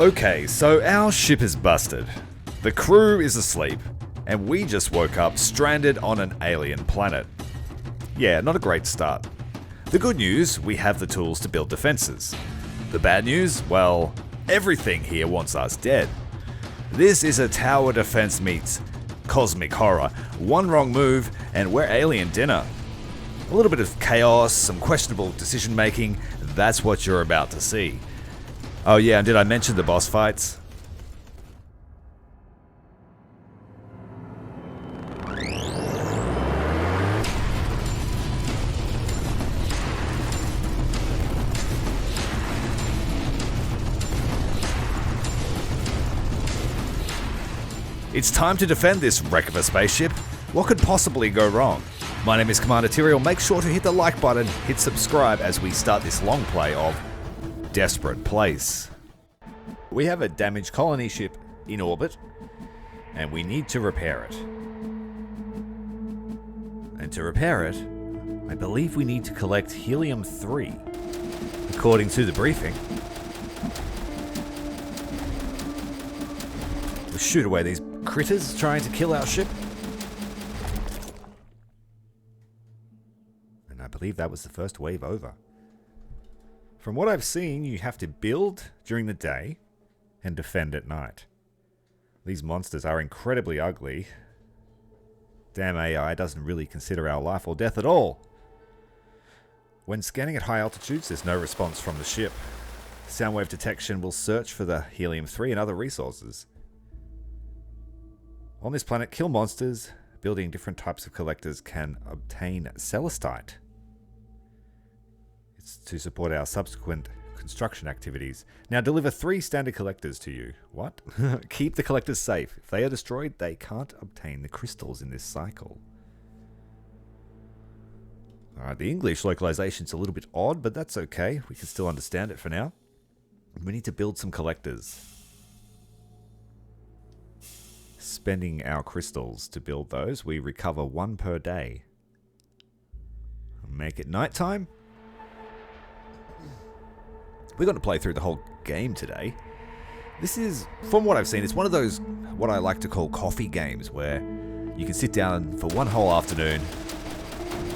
Okay, so our ship is busted. The crew is asleep, and we just woke up stranded on an alien planet. Yeah, not a great start. The good news, we have the tools to build defenses. The bad news, well, everything here wants us dead. This is a tower defense meets cosmic horror. One wrong move, and we're alien dinner. A little bit of chaos, some questionable decision making, that's what you're about to see. Oh yeah, and did I mention the boss fights? It's time to defend this wreck of a spaceship. What could possibly go wrong? My name is Commander Tyrael. Make sure to hit the like button, hit subscribe as we start this long play of Desperate Place. We have a damaged colony ship in orbit, and we need to repair it. And to repair it, I believe we need to collect helium-3, according to the briefing. We'll shoot away these critters trying to kill our ship. And I believe that was the first wave over. From what I've seen, you have to build during the day and defend at night. These monsters are incredibly ugly. Damn AI doesn't really consider our life or death at all. When scanning at high altitudes, there's no response from the ship. Soundwave detection will search for the helium-3 and other resources. On this planet, kill monsters, building different types of collectors can obtain celestite. It's to support our subsequent construction activities. Now deliver 3 standard collectors to you. What? Keep the collectors safe. If they are destroyed, they can't obtain the crystals in this cycle. Alright, the English localization's a little bit odd, but that's okay. We can still understand it for now. We need to build some collectors. Spending our crystals to build those, we recover 1 per day. Make it nighttime. We're going to play through the whole game today. This is, from what I've seen, it's one of those, what I like to call coffee games, where you can sit down for one whole afternoon,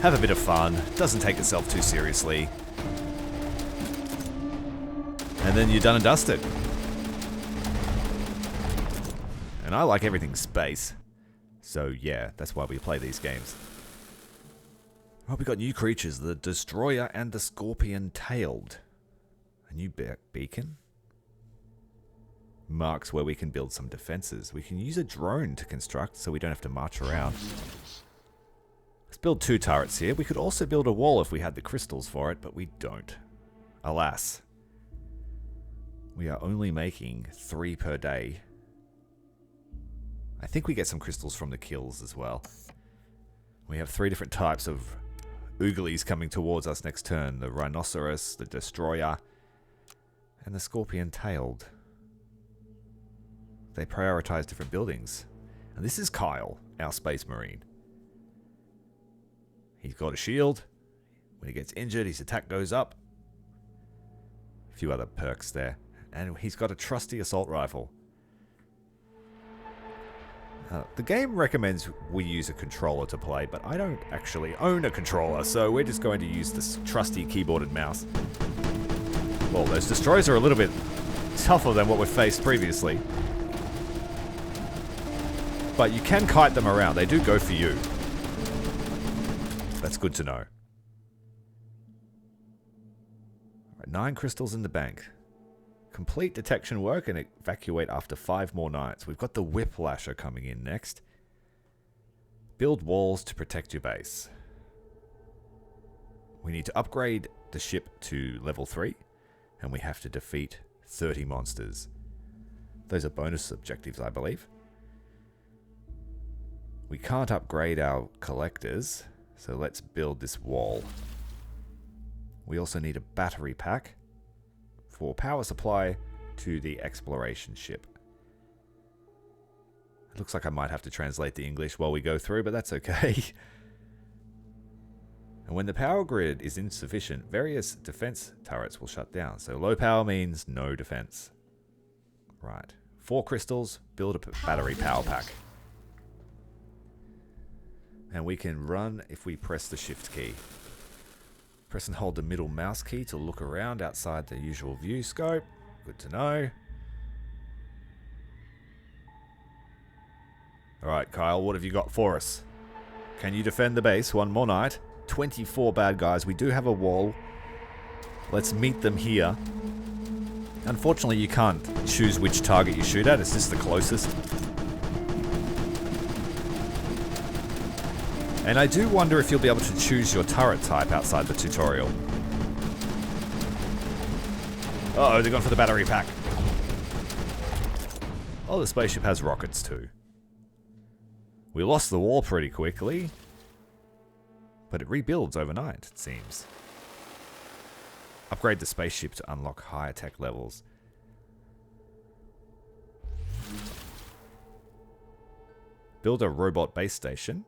have a bit of fun, doesn't take itself too seriously, and then you're done and dusted. And I like everything space, so yeah, that's why we play these games. Oh, we got new creatures, the Destroyer and the Scorpion-tailed. A new beacon marks where we can build some defenses. We can use a drone to construct so we don't have to march around. Let's build 2 turrets here. We could also build a wall if we had the crystals for it, but we don't. Alas. We are only making 3 per day. I think we get some crystals from the kills as well. We have 3 different types of ooglies coming towards us next turn. The Rhinoceros, the Destroyer, and the Scorpion-tailed. They prioritize different buildings. And this is Kyle, our Space Marine. He's got a shield. When he gets injured, his attack goes up. A few other perks there. And he's got a trusty assault rifle. The game recommends we use a controller to play, but I don't actually own a controller, so we're just going to use this trusty keyboard and mouse. Well, those destroyers are a little bit tougher than what we've faced previously. But you can kite them around. They do go for you. That's good to know. Right, 9 crystals in the bank. Complete detection work and evacuate after 5 more nights. We've got the Whiplasher coming in next. Build walls to protect your base. We need to upgrade the ship to level 3. And we have to defeat 30 monsters. Those are bonus objectives, I believe. We can't upgrade our collectors, so let's build this wall. We also need a battery pack for power supply to the exploration ship. It looks like I might have to translate the English while we go through, but that's okay. And when the power grid is insufficient, various defense turrets will shut down. So low power means no defense. Right. 4 crystals, build a battery power pack. And we can run if we press the shift key. Press and hold the middle mouse key to look around outside the usual view scope. Good to know. Alright, Kyle, what have you got for us? Can you defend the base one more night? 24 bad guys. We do have a wall. Let's meet them here. Unfortunately, you can't choose which target you shoot at. It's just the closest. And I do wonder if you'll be able to choose your turret type outside the tutorial. Uh-oh, they're going for the battery pack. Oh, the spaceship has rockets too. We lost the wall pretty quickly. But it rebuilds overnight, it seems. Upgrade the spaceship to unlock higher tech levels. Build a robot base station.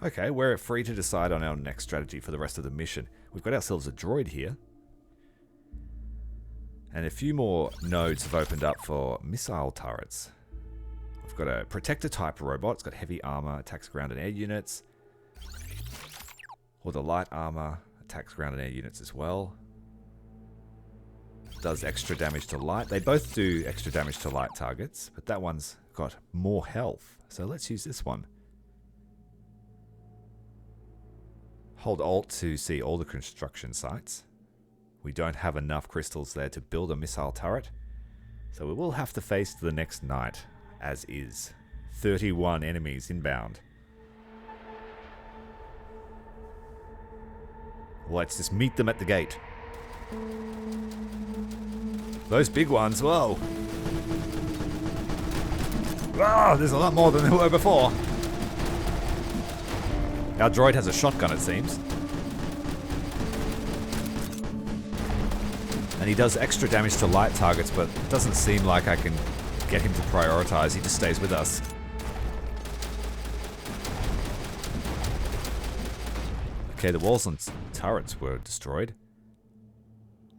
Okay, we're free to decide on our next strategy for the rest of the mission. We've got ourselves a droid here. And a few more nodes have opened up for missile turrets. We've got a protector type robot. It's got heavy armor, attacks ground and air units. Or the light armor, attacks ground and air units as well. Does extra damage to light. They both do extra damage to light targets, but that one's got more health. So let's use this one. Hold Alt to see all the construction sites. We don't have enough crystals there to build a missile turret, so we will have to face the next night, as is. 31 enemies inbound. Let's just meet them at the gate. Those big ones, whoa! Ah, there's a lot more than there were before. Our droid has a shotgun, it seems. And he does extra damage to light targets, but it doesn't seem like I can get him to prioritize. He just stays with us. Okay, the walls and turrets were destroyed.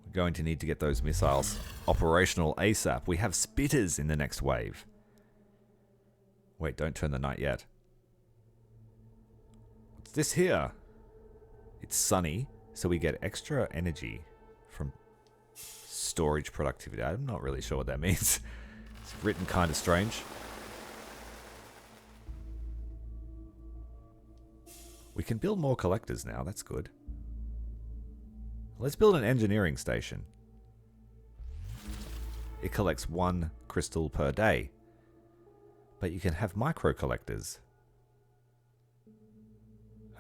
We're going to need to get those missiles operational ASAP. We have spitters in the next wave. Wait, don't turn the night yet. What's this here? It's sunny, so we get extra energy from storage productivity. I'm not really sure what that means. It's written kind of strange. We can build more collectors now, that's good. Let's build an engineering station. It collects 1 crystal per day. But you can have micro collectors.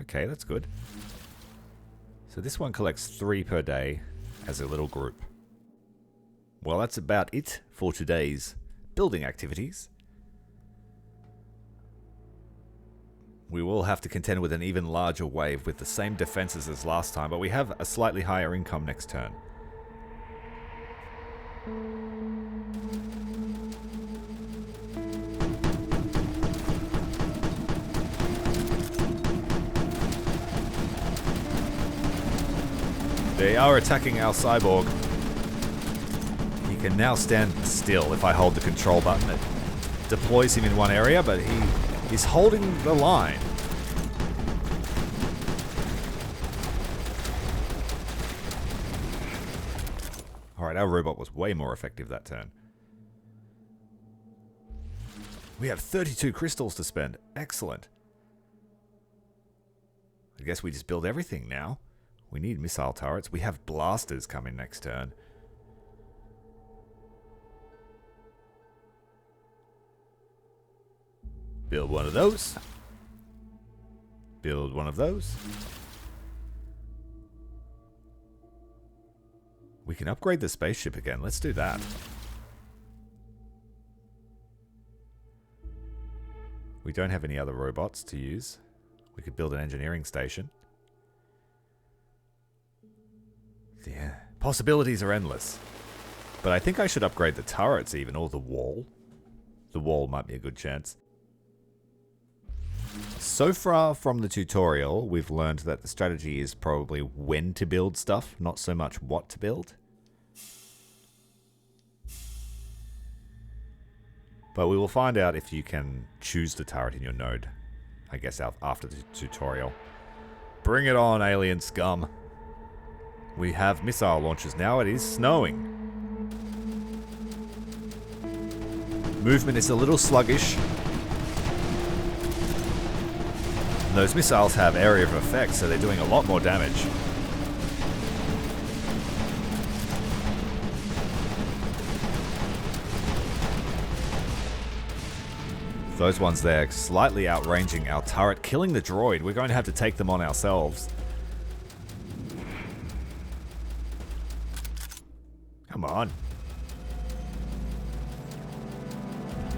Okay, that's good. So this one collects 3 per day as a little group. Well, that's about it for today's building activities. We will have to contend with an even larger wave with the same defenses as last time, but we have a slightly higher income next turn. They are attacking our cyborg. He can now stand still if I hold the control button. It deploys him in one area, but he is holding the line. Alright, our robot was way more effective that turn. We have 32 crystals to spend. Excellent. I guess we just build everything now. We need missile turrets. We have blasters coming next turn. Build one of those. Build one of those. We can upgrade the spaceship again. Let's do that. We don't have any other robots to use. We could build an engineering station. Yeah, possibilities are endless. But I think I should upgrade the turrets even, or the wall. The wall might be a good chance. So far from the tutorial, we've learned that the strategy is probably when to build stuff, not so much what to build. But we will find out if you can choose the turret in your node, I guess, after the tutorial. Bring it on, alien scum. We have missile launchers now. It is snowing. Movement is a little sluggish. And those missiles have area of effect, so they're doing a lot more damage. Those ones there slightly outranging our turret, killing the droid. We're going to have to take them on ourselves. Come on.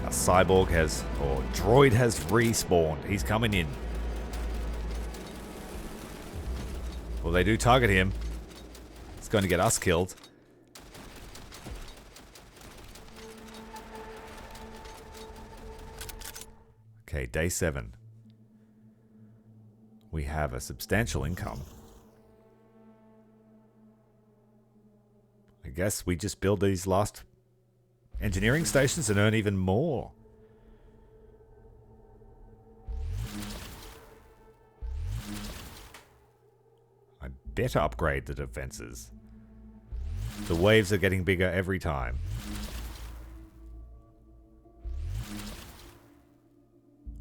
Our cyborg has, or droid has respawned. He's coming in. Well, they do target him. It's going to get us killed. Okay, day 7. We have a substantial income. I guess we just build these last engineering stations and earn even more. I better upgrade the defenses. The waves are getting bigger every time.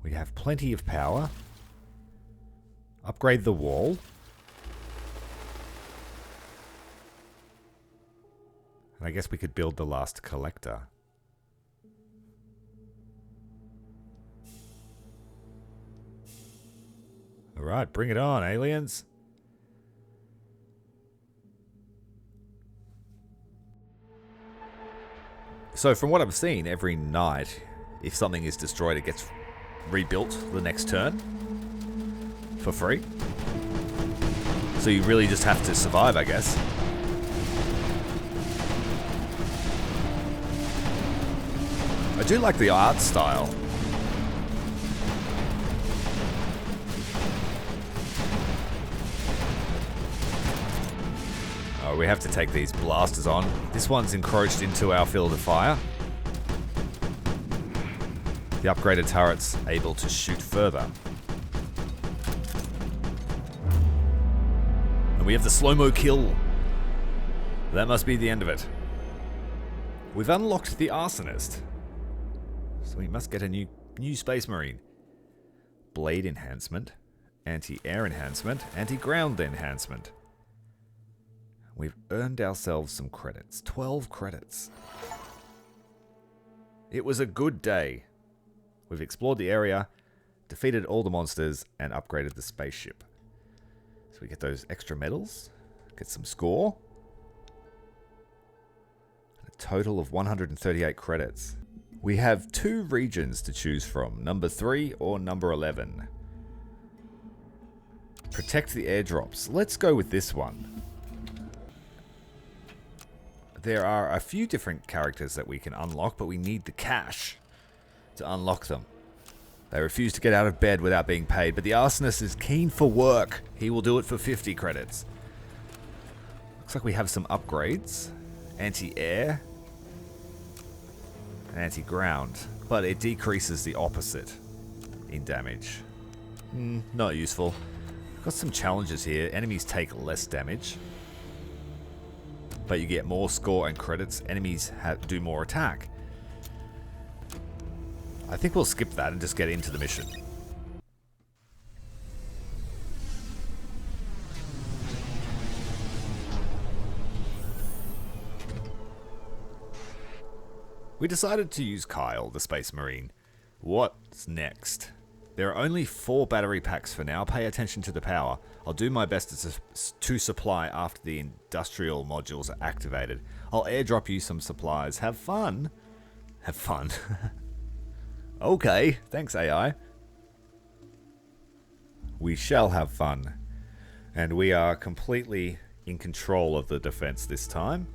We have plenty of power. Upgrade the wall. And I guess we could build the last collector. Alright, bring it on, aliens. So from what I've seen, every night, if something is destroyed, it gets rebuilt the next turn for free. So you really just have to survive, I guess. I do like the art style. Oh, we have to take these blasters on. This one's encroached into our field of fire. The upgraded turret's able to shoot further. And we have the slow-mo kill. That must be the end of it. We've unlocked the Arsonist. So we must get a new Space Marine. Blade enhancement, anti-air enhancement, anti-ground enhancement. We've earned ourselves some credits. 12 credits. It was a good day. We've explored the area, defeated all the monsters, and upgraded the spaceship. So we get those extra medals, get some score. A total of 138 credits. We have 2 regions to choose from, number 3 or number 11. Protect the airdrops. Let's go with this one. There are a few different characters that we can unlock, but we need the cash to unlock them. They refuse to get out of bed without being paid, but the Arsonist is keen for work. He will do it for 50 credits. Looks like we have some upgrades. Anti-air. Anti-ground. But it decreases the opposite in damage. Not useful. Got some challenges here. Enemies take less damage, but you get more score and credits. Enemies do more attack. I think we'll skip that and just get into the mission. We decided to use Kyle, the Space Marine. What's next? There are only 4 battery packs for now. Pay attention to the power. I'll do my best to supply after the industrial modules are activated. I'll airdrop you some supplies. Have fun. Have fun. Okay, thanks AI. We shall have fun. And we are completely in control of the defense this time.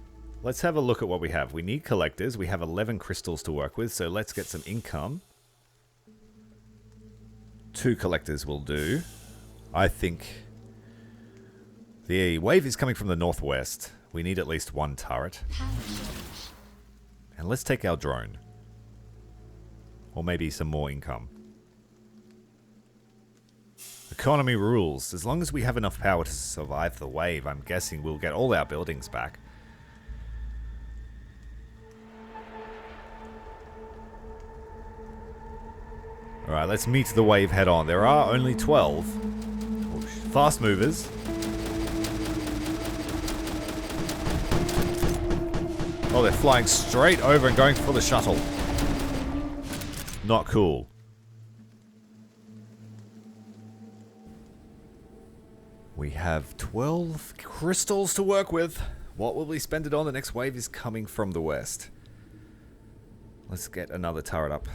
Let's have a look at what we have. We need collectors. We have 11 crystals to work with, so let's get some income. 2 collectors will do. I think the wave is coming from the northwest. We need at least 1 turret. And let's take our drone. Or maybe some more income. Economy rules. As long as we have enough power to survive the wave, I'm guessing we'll get all our buildings back. Alright, let's meet the wave head on. There are only 12. Fast movers. Oh, they're flying straight over and going for the shuttle. Not cool. We have 12 crystals to work with. What will we spend it on? The next wave is coming from the west. Let's get another turret up.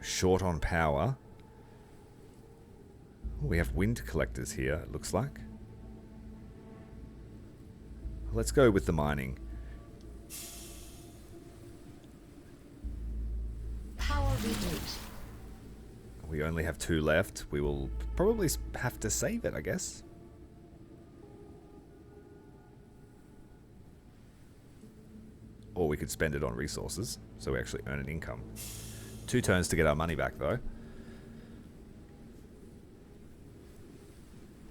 Short on power. We have wind collectors here, it looks like. Let's go with the mining. Power reboot. We only have 2 left. We will probably have to save it, I guess. Or we could spend it on resources, so we actually earn an income. 2 turns to get our money back, though.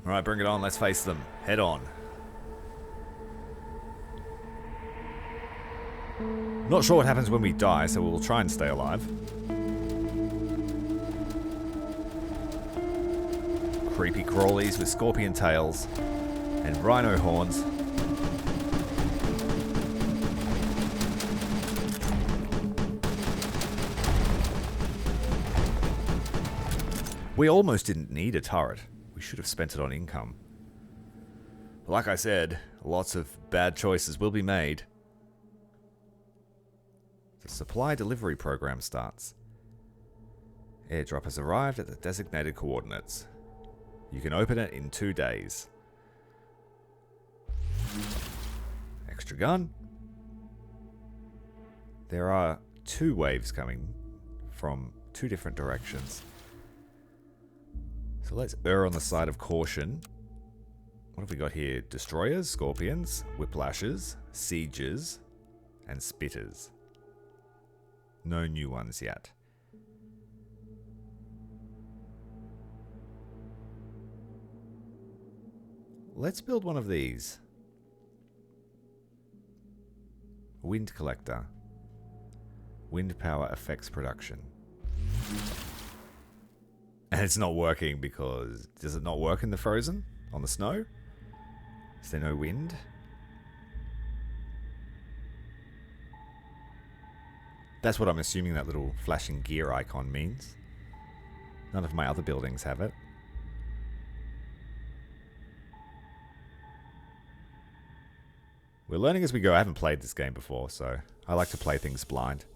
Alright, bring it on. Let's face them. Head on. Not sure what happens when we die, so we'll try and stay alive. Creepy crawlies with scorpion tails and rhino horns. We almost didn't need a turret. We should have spent it on income. Like I said, lots of bad choices will be made. The supply delivery program starts. Airdrop has arrived at the designated coordinates. You can open it in 2 days. Extra gun. There are 2 waves coming from 2 different directions. So let's err on the side of caution. What have we got here? Destroyers, scorpions, whiplashes, sieges, and spitters. No new ones yet. Let's build one of these. Wind collector. Wind power affects production. And it's not working because... Does it not work in the frozen? On the snow? Is there no wind? That's what I'm assuming that little flashing gear icon means. None of my other buildings have it. We're learning as we go. I haven't played this game before, so I like to play things blind.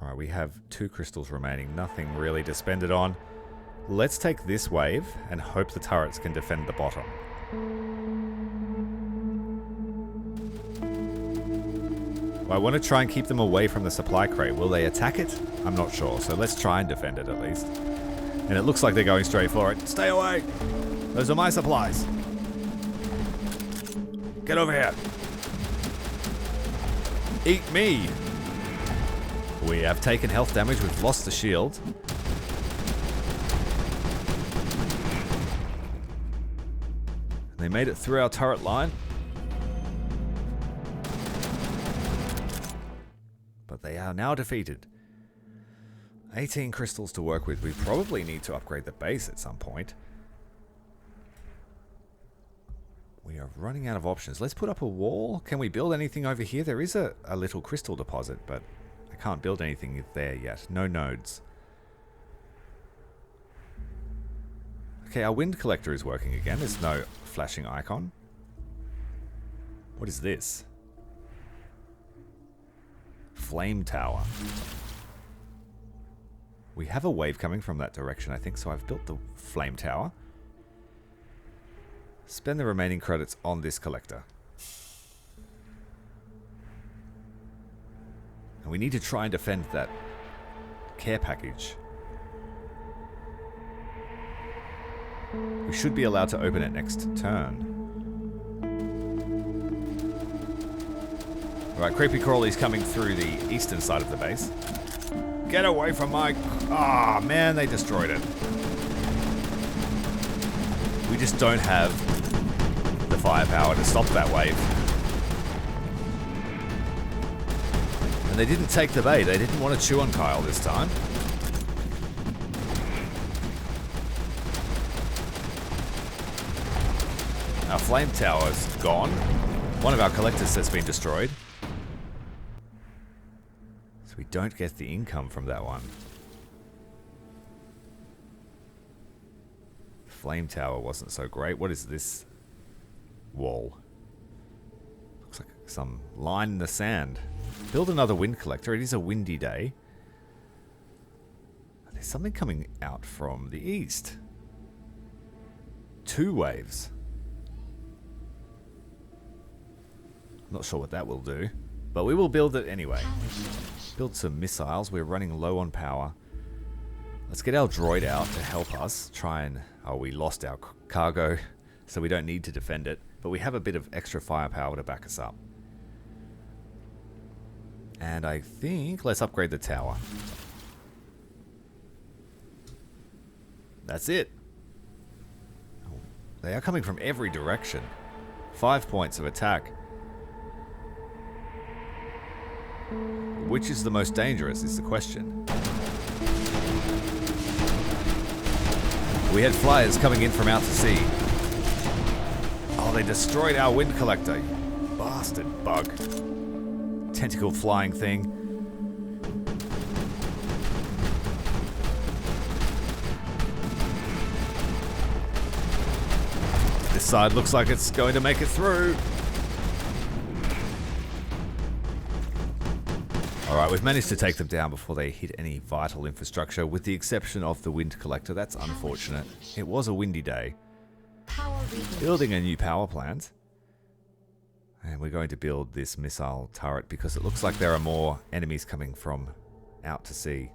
Alright, we have 2 crystals remaining. Nothing really to spend it on. Let's take this wave and hope the turrets can defend the bottom. Well, I want to try and keep them away from the supply crate. Will they attack it? I'm not sure, so let's try and defend it at least. And it looks like they're going straight for it. Stay away! Those are my supplies. Get over here. Eat me! We have taken health damage. We've lost the shield. They made it through our turret line. But they are now defeated. 18 crystals to work with. We probably need to upgrade the base at some point. We are running out of options. Let's put up a wall. Can we build anything over here? There is a little crystal deposit, but I can't build anything there yet. No nodes. Okay, our wind collector is working again. There's no flashing icon. What is this? Flame tower. We have a wave coming from that direction, I think, so I've built the flame tower. Spend the remaining credits on this collector. And we need to try and defend that care package. We should be allowed to open it next turn. Alright, creepy crawlies coming through the eastern side of the base. Get away from my... Ah, oh, man, they destroyed it. We just don't have the firepower to stop that wave. And they didn't take the bait. They didn't want to chew on Kyle this time. Our flame tower's gone. One of our collectors has been destroyed. So we don't get the income from that one. Flame tower wasn't so great. What is this wall? Looks like some line in the sand. Build another wind collector. It is a windy day. There's something coming out from the east. 2 waves. Not sure what that will do, but we will build it anyway. Build some missiles. We're running low on power. Let's get our droid out to help us try and... Oh, we lost our cargo, so we don't need to defend it. But we have a bit of extra firepower to back us up. And I think... Let's upgrade the tower. That's it. Oh, they are coming from every direction. 5 points of attack. Which is the most dangerous is the question. We had flyers coming in from out to sea. Oh, they destroyed our wind collector. You bastard bug. Tentacle flying thing. This side looks like it's going to make it through. Alright, we've managed to take them down before they hit any vital infrastructure, with the exception of the wind collector. That's unfortunate. It was a windy day. Building a new power plant. And we're going to build this missile turret because it looks like there are more enemies coming from out to sea.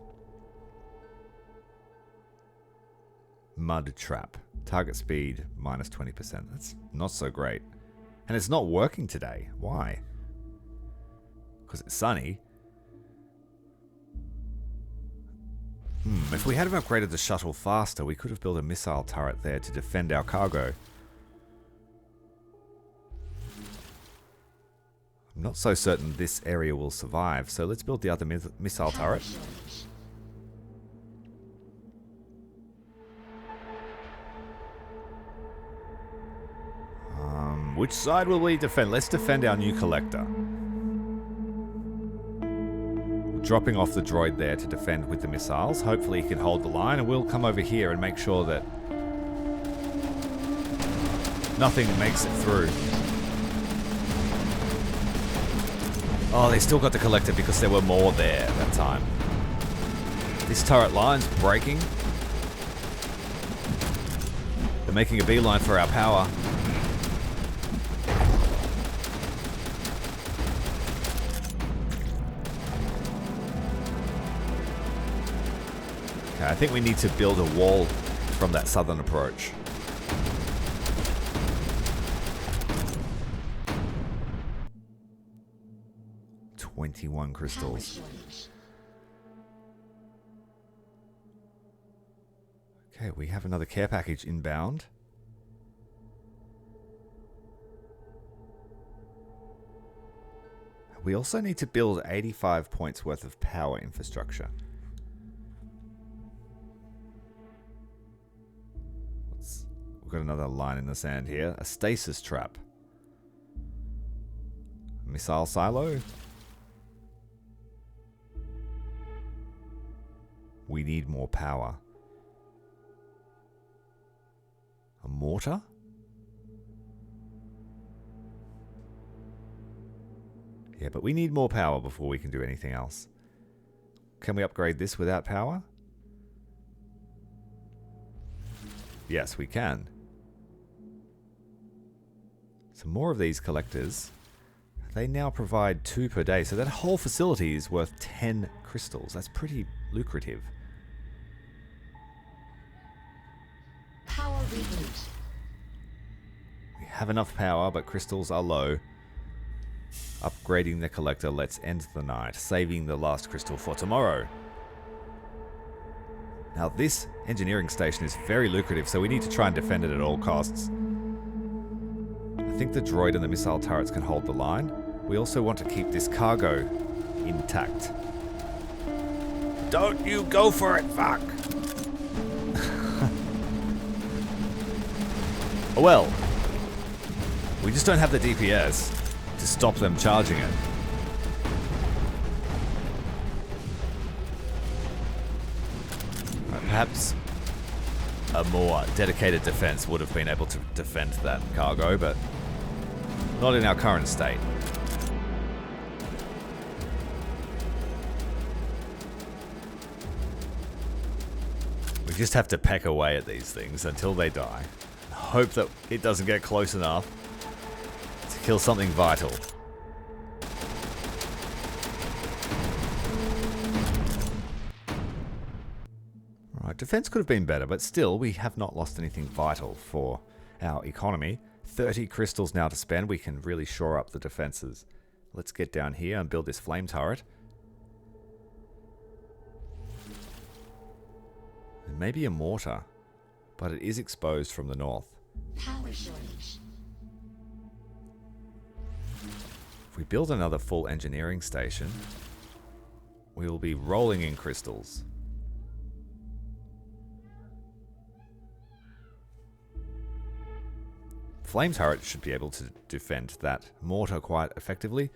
Mud trap. Target speed minus 20%. That's not so great. And it's not working today. Why? Because it's sunny. If we had upgraded the shuttle faster, we could have built a missile turret there to defend our cargo. I'm not so certain this area will survive, so let's build the other missile turret. Which side will we defend? Let's defend our new collector. Dropping off the droid there to defend with the missiles. Hopefully he can hold the line, and we'll come over here and make sure that nothing makes it through. Oh, they still got the collector because there were more there at that time. This turret line's breaking. They're making a beeline for our power. I think we need to build a wall from that southern approach. $21 crystals. Okay, we have another care package inbound. We also need to build 85 points worth of power infrastructure. We've got another line in the sand here. A stasis trap. Missile silo. We need more power. A mortar? Yeah, but we need more power before we can do anything else. Can we upgrade this without power? Yes, we can. some more of these collectors. They now provide 2 per day, so that whole facility is worth 10 crystals. That's pretty lucrative. Power reboot. We have enough power, but crystals are low. Upgrading the collector lets end the night, saving the last crystal for tomorrow. Now this engineering station is very lucrative, so we need to try and defend it at all costs. I think the droid and the missile turrets can hold the line. We also want to keep this cargo intact. Don't you go for it, fuck! Oh well. We just don't have the DPS to stop them charging it. Perhaps a more dedicated defense would have been able to defend that cargo, but not in our current state. We just have to peck away at these things until they die. Hope that it doesn't get close enough to kill something vital. Right, defense could have been better, but still, we have not lost anything vital for our economy. 30 crystals now to spend. We can really shore up the defenses. Let's get down here and build this flame turret. And maybe a mortar, but it is exposed from the north. Power shortage. If we build another full engineering station, we will be rolling in crystals. Flame turret should be able to defend that mortar quite effectively.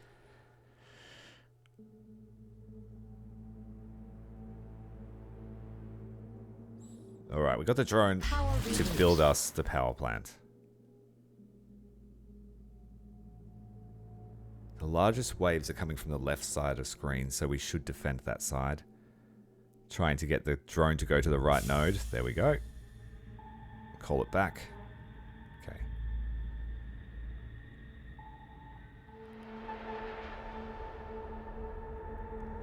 Alright, we got the drone to build us the power plant. The largest waves are coming from the left side of screen, so we should defend that side. Trying to get the drone to go to the right node. There we go. Call it back. Okay.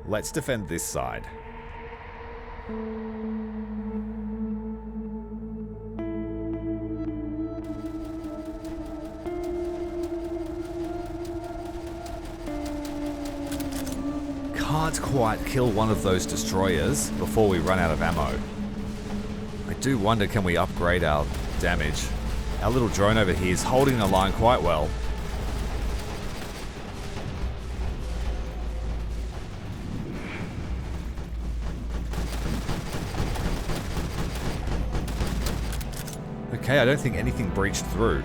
Let's defend this side. Can't quite kill one of those destroyers before we run out of ammo. I do wonder, can we upgrade our damage? Our little drone over here is holding the line quite well. Okay, I don't think anything breached through.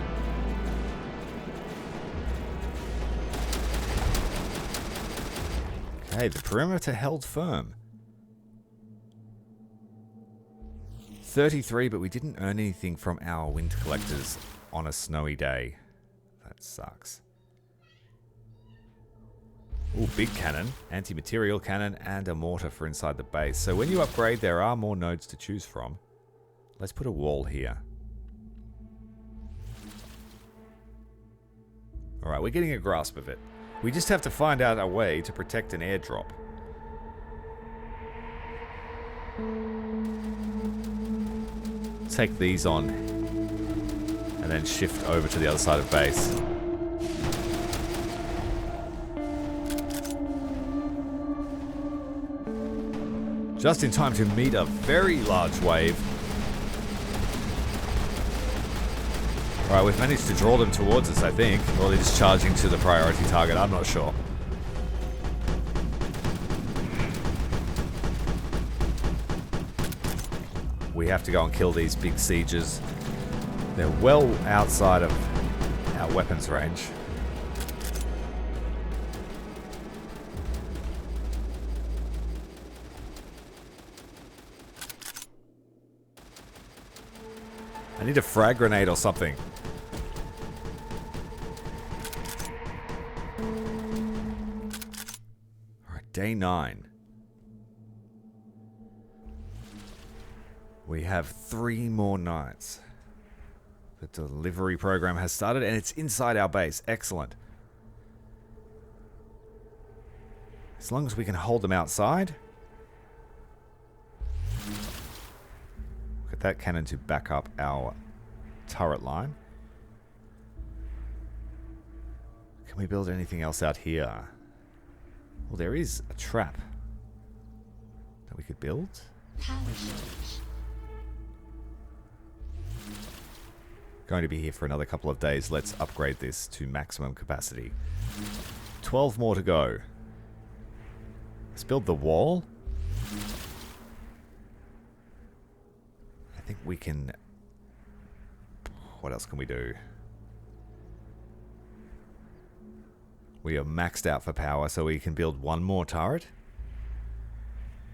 Okay, the perimeter held firm. 33, but we didn't earn anything from our wind collectors on a snowy day. That sucks. Ooh, big cannon, anti-material cannon, and a mortar for inside the base. So when you upgrade, there are more nodes to choose from. Let's put a wall here. Alright, we're getting a grasp of it. We just have to find out a way to protect an airdrop. Take these on and then shift over to the other side of base. Just in time to meet a very large wave. Alright, we've managed to draw them towards us, I think. Or they're just charging to the priority target, I'm not sure. We have to go and kill these big sieges. They're well outside of our weapons range. I need a frag grenade or something. Alright, day 9. We have 3 more nights. The delivery program has started and it's inside our base. Excellent. As long as we can hold them outside. Get that cannon to back up our turret line. Can we build anything else out here? Well, there is a trap that we could build. Power shortage. Going to be here for another couple of days. Let's upgrade this to maximum capacity. 12 more to go. Let's build the wall. I think we can... What else can we do? We are maxed out for power, so we can build one more turret.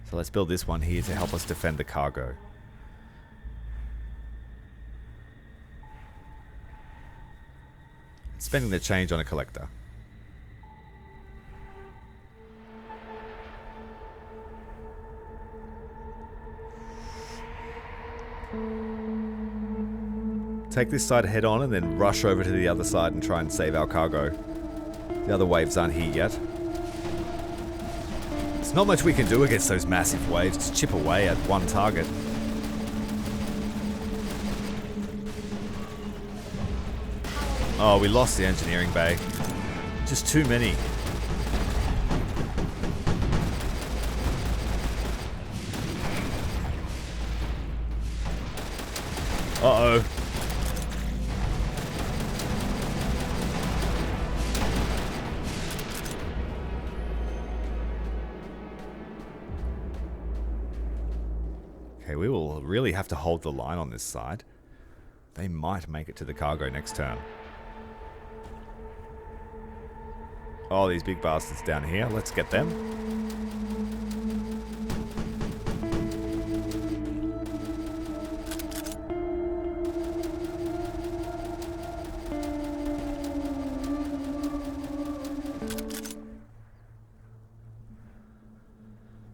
So let's build this one here to help us defend the cargo. Spending the change on a collector. Take this side head on and then rush over to the other side and try and save our cargo. The other waves aren't here yet. There's not much we can do against those massive waves. Just chip away at one target. Oh, we lost the engineering bay. Just too many. Uh-oh. Okay, we will really have to hold the line on this side. They might make it to the cargo next turn. Oh, these big bastards down here. Let's get them.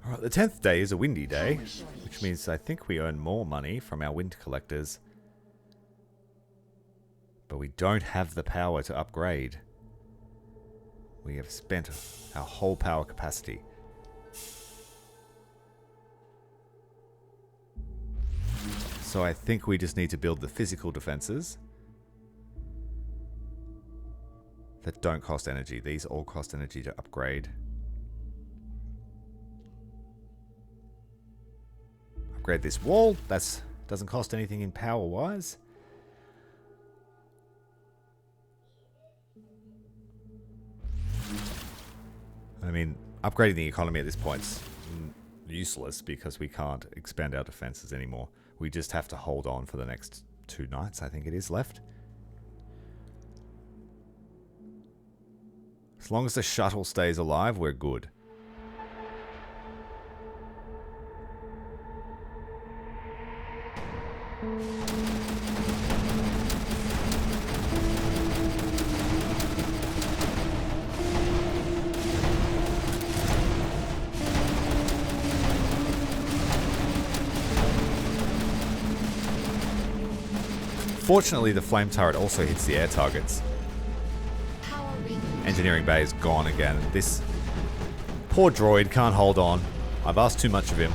Alright, the 10th day is a windy day, which means I think we earn more money from our wind collectors. But we don't have the power to upgrade. We have spent our whole power capacity. So I think we just need to build the physical defenses that don't cost energy. These all cost energy to upgrade. Upgrade this wall. That doesn't cost anything in power-wise. I mean, upgrading the economy at this point's useless because we can't expand our defenses anymore. We just have to hold on for the next 2 nights, I think it is, left. As long as the shuttle stays alive, we're good. Fortunately, the flame turret also hits the air targets. Engineering bay is gone again. This poor droid can't hold on. I've asked too much of him.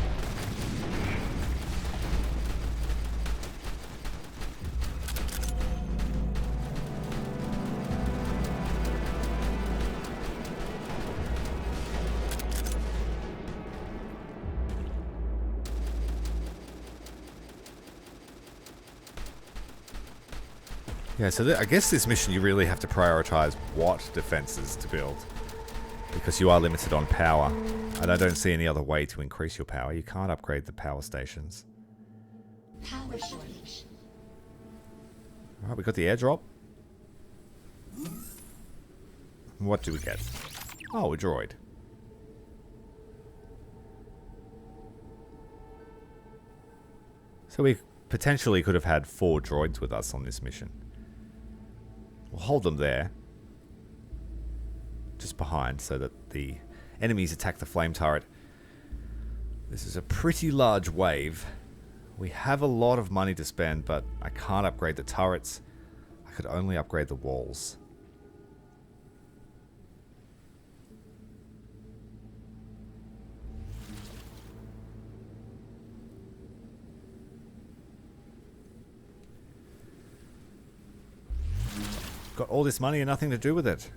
Yeah, so I guess this mission you really have to prioritize what defenses to build, because you are limited on power, and I don't see any other way to increase your power. You can't upgrade the power stations. Power shortage. Alright, we got the airdrop. What do we get? Oh, a droid. So we potentially could have had 4 droids with us on this mission. We'll hold them there, just behind, so that the enemies attack the flame turret. This is a pretty large wave. We have a lot of money to spend, but I can't upgrade the turrets. could only upgrade the walls. Got all this money and nothing to do with it.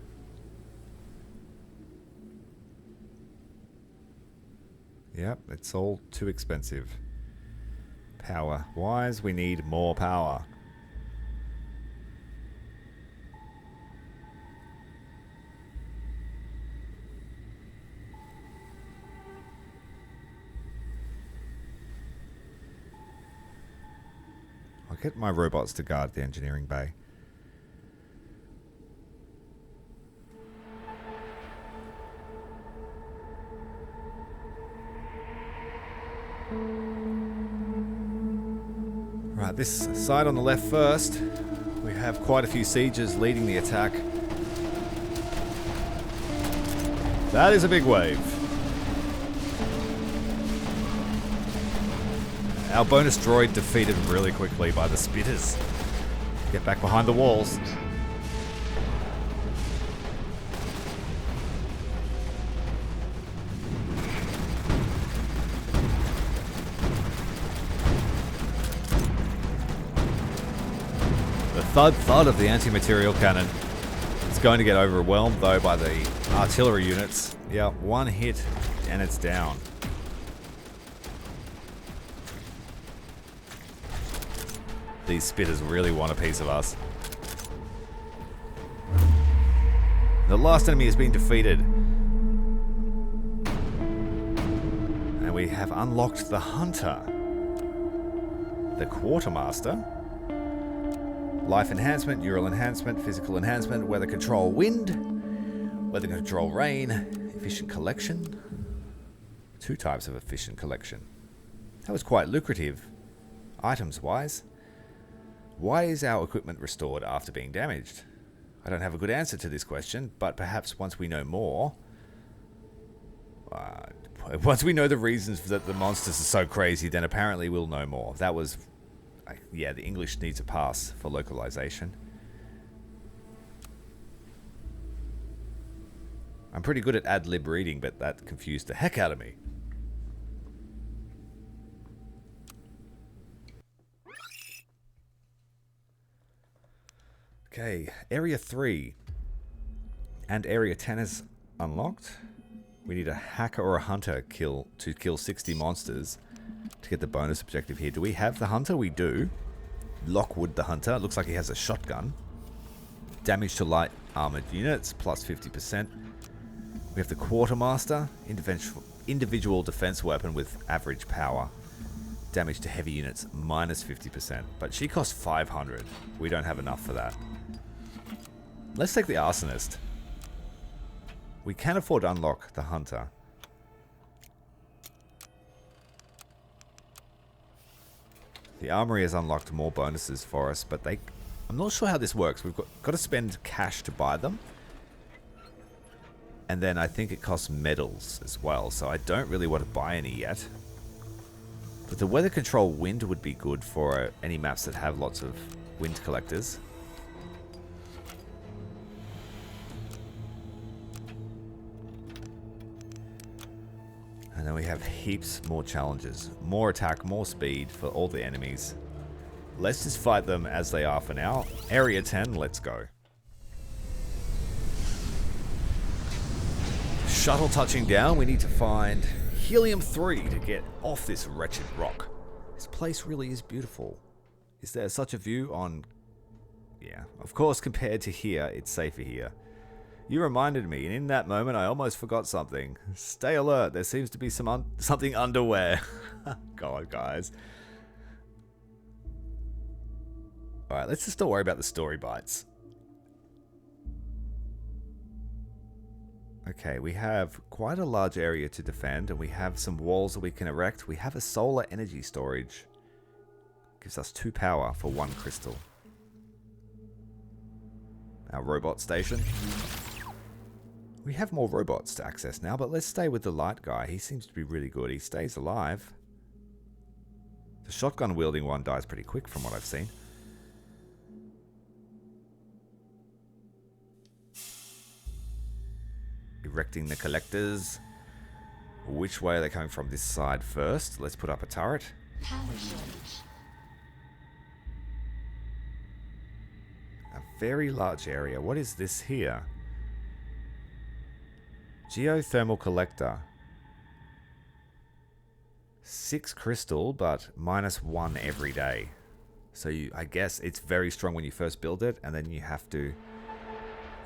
Yep, it's all too expensive. Power wise, we need more power. I'll get my robots to guard the engineering bay. Right, this side on the left first. We have quite a few sieges leading the attack. That is a big wave. Our bonus droid defeated really quickly by the spitters. Get back behind the walls. The thud of the anti-material cannon. It's going to get overwhelmed though by the artillery units. Yeah, one hit and it's down. These spitters really want a piece of us. The last enemy has been defeated. And we have unlocked the Hunter. The Quartermaster. Life enhancement, neural enhancement, physical enhancement, weather control wind, weather control rain, efficient collection. 2 types of efficient collection. That was quite lucrative, items wise. Why is our equipment restored after being damaged? I don't have a good answer to this question, but perhaps once we know more, once we know the reasons that the monsters are so crazy, then apparently we'll know more. That was... yeah, the English needs a pass for localization. I'm pretty good at ad-lib reading, but that confused the heck out of me. Okay, Area 3 and Area 10 is unlocked. We need a hacker or a hunter to kill 60 monsters to get the bonus objective here. Do we have the hunter? We do. Lockwood the hunter. Looks like he has a shotgun. Damage to light armored units, plus 50%. We have the quartermaster. Individual defense weapon with average power. Damage to heavy units, minus 50%. But she costs 500. We don't have enough for that. Let's take the arsonist. We can afford to unlock the hunter. The armory has unlocked more bonuses for us, but I'm not sure how this works. We've got to spend cash to buy them. And then I think it costs medals as well, so I don't really want to buy any yet. But the weather control wind would be good for any maps that have lots of wind collectors. And then we have heaps more challenges. More attack, more speed for all the enemies. Let's just fight them as they are for now. Area 10, let's go. Shuttle touching down. We need to find Helium-3 to get off this wretched rock. This place really is beautiful. Is there such a view on... yeah, of course, compared to here, it's safer here. You reminded me, and in that moment, I almost forgot something. Stay alert. There seems to be something underwear. God, guys. Alright, let's just not worry about the story bites. Okay, we have quite a large area to defend, and we have some walls that we can erect. We have a solar energy storage. Gives us 2 power for 1 crystal. Our robot station. We have more robots to access now, but let's stay with the light guy. He seems to be really good. He stays alive. The shotgun wielding one dies pretty quick from what I've seen. directing the collectors. Which way are they coming from? This side first. Let's put up a turret. Power shortage. A very large area. What is this here? Geothermal collector. 6 crystal, but -1 every day. So I guess it's very strong when you first build it, and then you have to,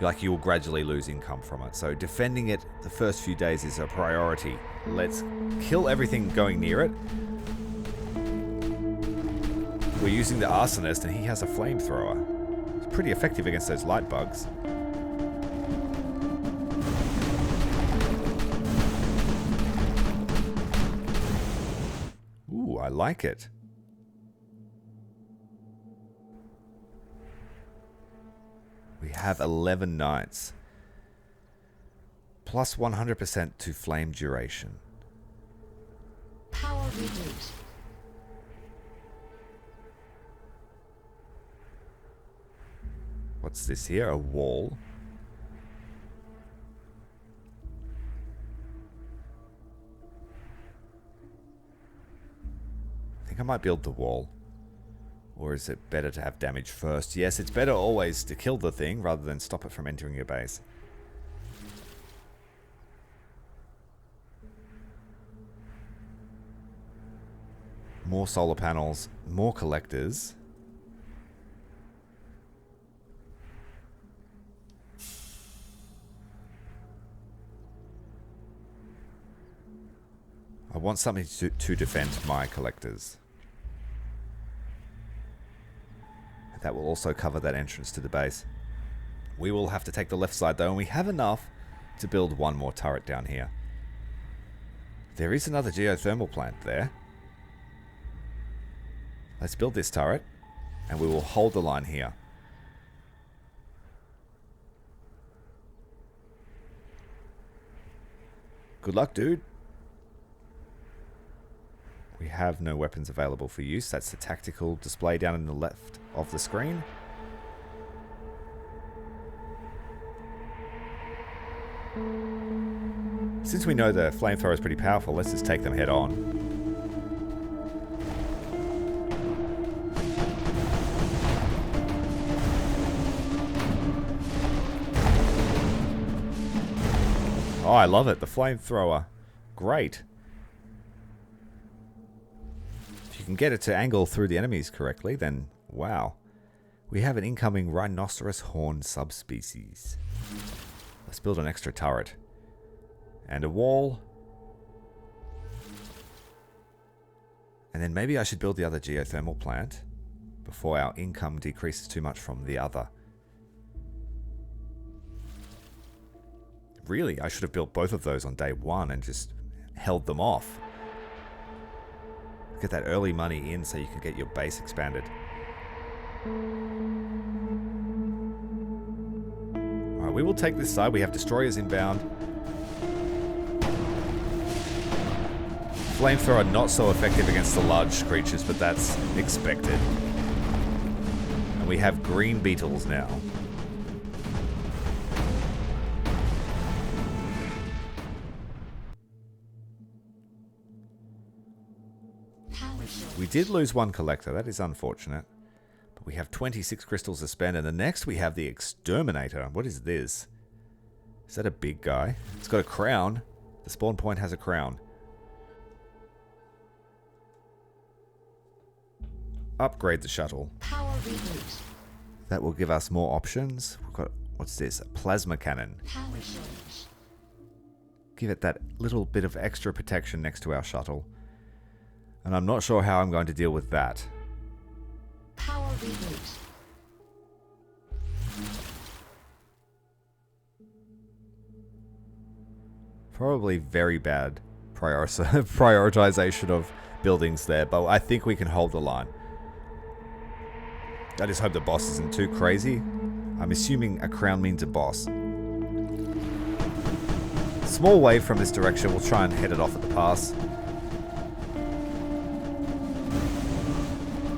like, you will gradually lose income from it. So defending it the first few days is a priority. Let's kill everything going near it. We're using the arsonist, and he has a flamethrower. It's pretty effective against those light bugs. Ooh, I like it. We have 11 knights. Plus 100% to flame duration. Power reboot. What's this here? A wall. I think I might build the wall. Or is it better to have damage first? Yes, it's better always to kill the thing rather than stop it from entering your base. More solar panels, more collectors. I want something to defend my collectors. That will also cover that entrance to the base. We will have to take the left side though, and we have enough to build one more turret down here. There is another geothermal plant there. Let's build this turret, and we will hold the line here. Good luck, dude. We have no weapons available for use. That's the tactical display down in the left of the screen. Since we know the flamethrower is pretty powerful, let's just take them head on. Oh, I love it. The flamethrower. Great. If you can get it to angle through the enemies correctly, then wow. We have an incoming rhinoceros horn subspecies. Let's build an extra turret. And a wall. And then maybe I should build the other geothermal plant before our income decreases too much from the other. Really, I should have built both of those on day one and just held them off. Get that early money in so you can get your base expanded. Alright, we will take this side. We have destroyers inbound. Flamethrower not so effective against the large creatures, but that's expected. And we have green beetles now. We did lose one collector, that is unfortunate. But we have 26 crystals to spend, and the next we have the exterminator. What is this? Is that a big guy? It's got a crown. The spawn point has a crown. Upgrade the shuttle. Power reboot. That will give us more options. We've got, what's this? A plasma cannon. Power shortage. Give it that little bit of extra protection next to our shuttle. And I'm not sure how I'm going to deal with that. Power reboot. Probably very bad prioritization of buildings there, but I think we can hold the line. I just hope the boss isn't too crazy. I'm assuming a crown means a boss. Small wave from this direction. We'll try and head it off at the pass.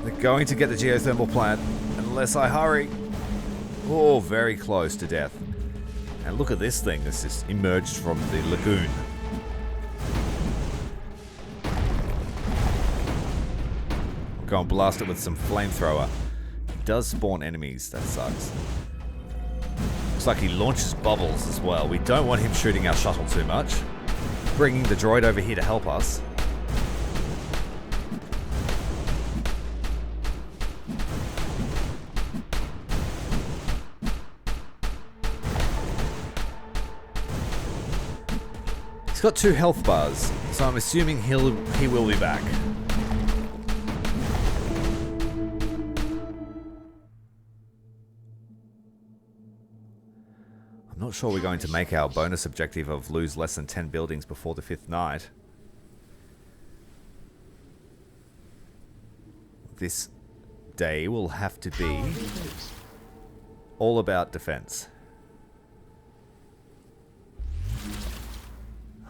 They're going to get the geothermal plant unless I hurry. Oh, very close to death. And look at this thing that's just emerged from the lagoon. We'll go and blast it with some flamethrower. It does spawn enemies, that sucks. Looks like he launches bubbles as well. We don't want him shooting our shuttle too much. Bringing the droid over here to help us. He's got 2 health bars, so I'm assuming he will be back. I'm not sure we're going to make our bonus objective of lose less than 10 buildings before the 5th night. This day will have to be all about defense.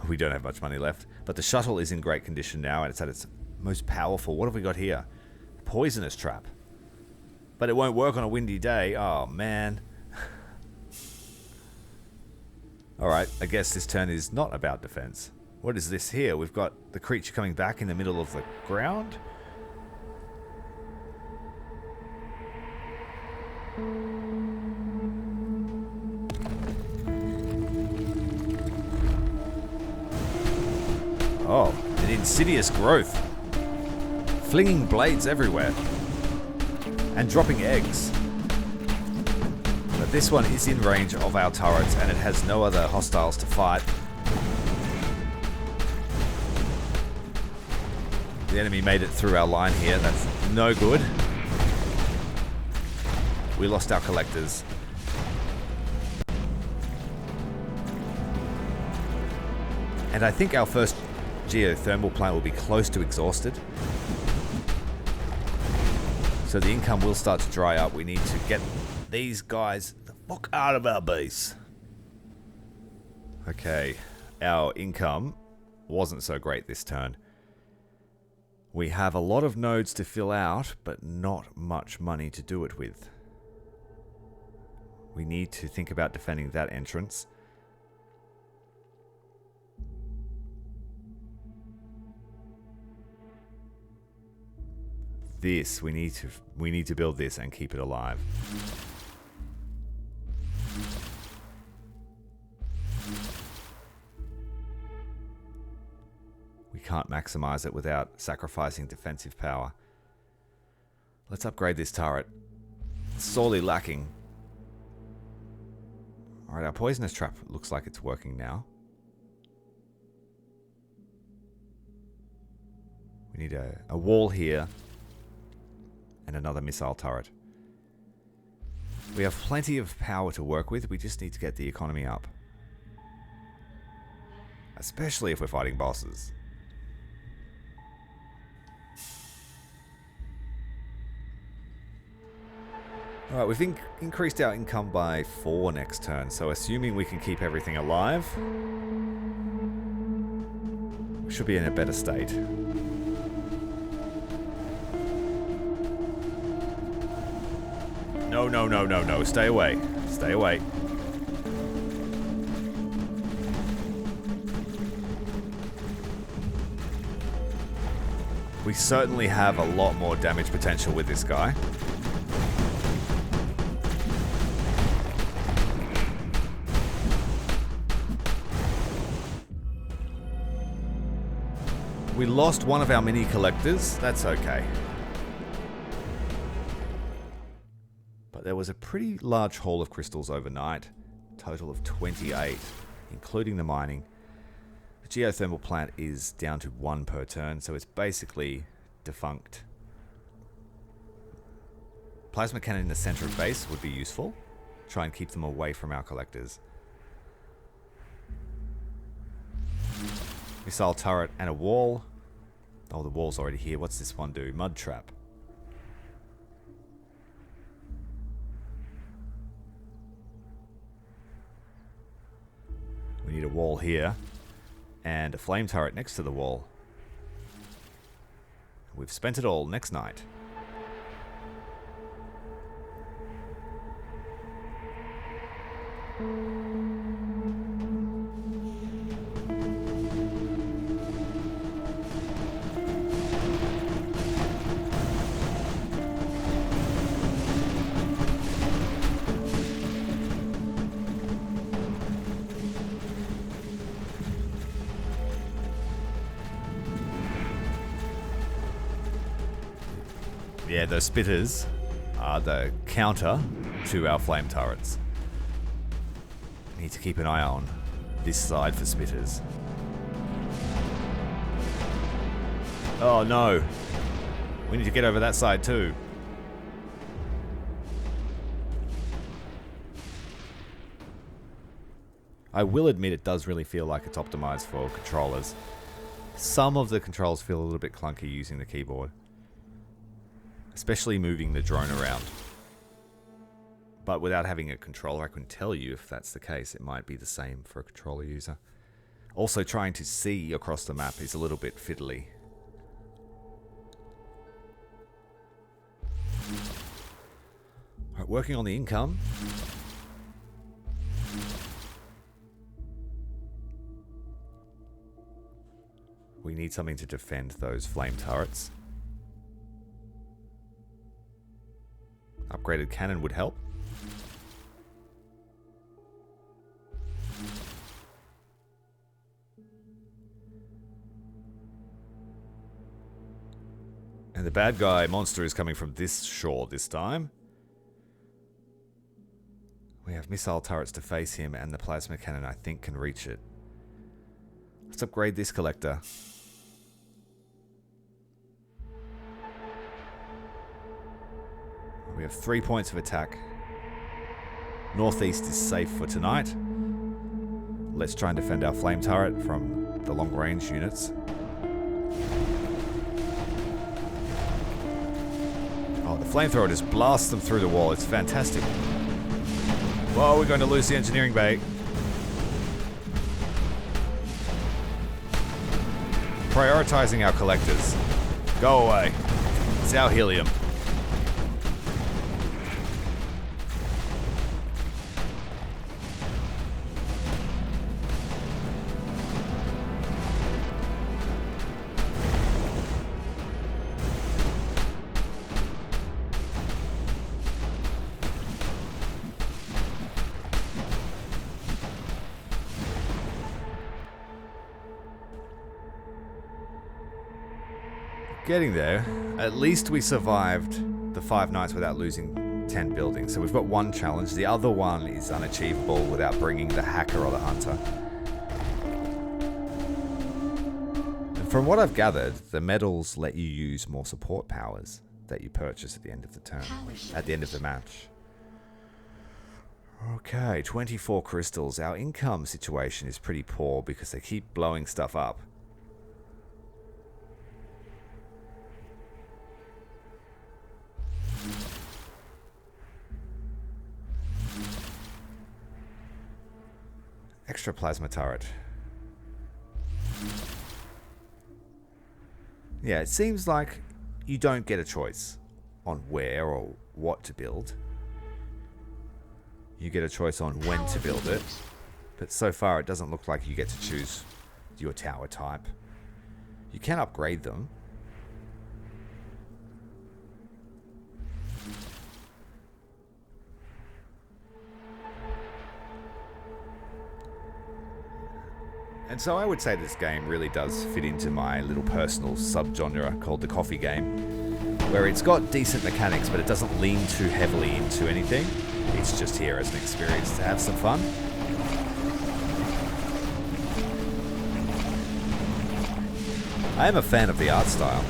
We don't have much money left, but the shuttle is in great condition now, and it's at its most powerful. What have we got here? Poisonous trap. But it won't work on a windy day. Oh, man. Alright, I guess this turn is not about defense. What is this here? We've got the creature coming back in the middle of the ground. Oh, an insidious growth. Flinging blades everywhere. And dropping eggs. But this one is in range of our turrets and it has no other hostiles to fight. The enemy made it through our line here. That's no good. We lost our collectors. And I think our first geothermal plant will be close to exhausted. So the income will start to dry up. We need to get these guys the fuck out of our base. Okay, our income wasn't so great this turn. We have a lot of nodes to fill out, but not much money to do it with. We need to think about defending that entrance. This, we need to build this and keep it alive. We can't maximize it without sacrificing defensive power. Let's upgrade this turret. It's sorely lacking. Alright, our poisonous trap looks like it's working now. We need a wall here. And another missile turret. We have plenty of power to work with. We just need to get the economy up. Especially if we're fighting bosses. Alright, we've increased our income by 4 next turn. So assuming we can keep everything alive, we should be in a better state. No, no, no, no, no. Stay away. Stay away. We certainly have a lot more damage potential with this guy. We lost one of our mini collectors. That's okay. There was a pretty large haul of crystals overnight, total of 28, including the mining. The geothermal plant is down to 1 per turn, so it's basically defunct. Plasma cannon in the center of base would be useful. Try and keep them away from our collectors. Missile turret and a wall. Oh, the wall's already here. What's this one do? Mud trap. We need a wall here, and a flame turret next to the wall. We've spent it all. Next night. Yeah, those spitters are the counter to our flame turrets. Need to keep an eye on this side for spitters. Oh no! We need to get over that side too. I will admit it does really feel like it's optimized for controllers. Some of the controls feel a little bit clunky using the keyboard. Especially moving the drone around. But without having a controller, I couldn't tell you if that's the case. It might be the same for a controller user. Also, trying to see across the map is a little bit fiddly. Alright, working on the income. We need something to defend those flame turrets. Upgraded cannon would help. And the bad guy monster is coming from this shore this time. We have missile turrets to face him, and the plasma cannon, I think, can reach it. Let's upgrade this collector. We have 3 points of attack. Northeast is safe for tonight. Let's try and defend our flame turret from the long range units. Oh, the flamethrower just blasts them through the wall. It's fantastic. Whoa, we're going to lose the engineering bay. Prioritizing our collectors. Go away. It's our helium. Getting there. At least we survived the 5 nights without losing 10 buildings. So we've got one challenge. The other one is unachievable without bringing the hacker or the hunter. And from what I've gathered, the medals let you use more support powers that you purchase at the end of the turn, at the end of the match. Okay, 24 crystals. Our income situation is pretty poor because they keep blowing stuff up. Extra plasma turret. Yeah, it seems like you don't get a choice on where or what to build. You get a choice on when to build it. But so far it doesn't look like you get to choose your tower type. You can upgrade them. And so I would say this game really does fit into my little personal subgenre called the coffee game, where it's got decent mechanics, but it doesn't lean too heavily into anything. It's just here as an experience to have some fun. I am a fan of the art style.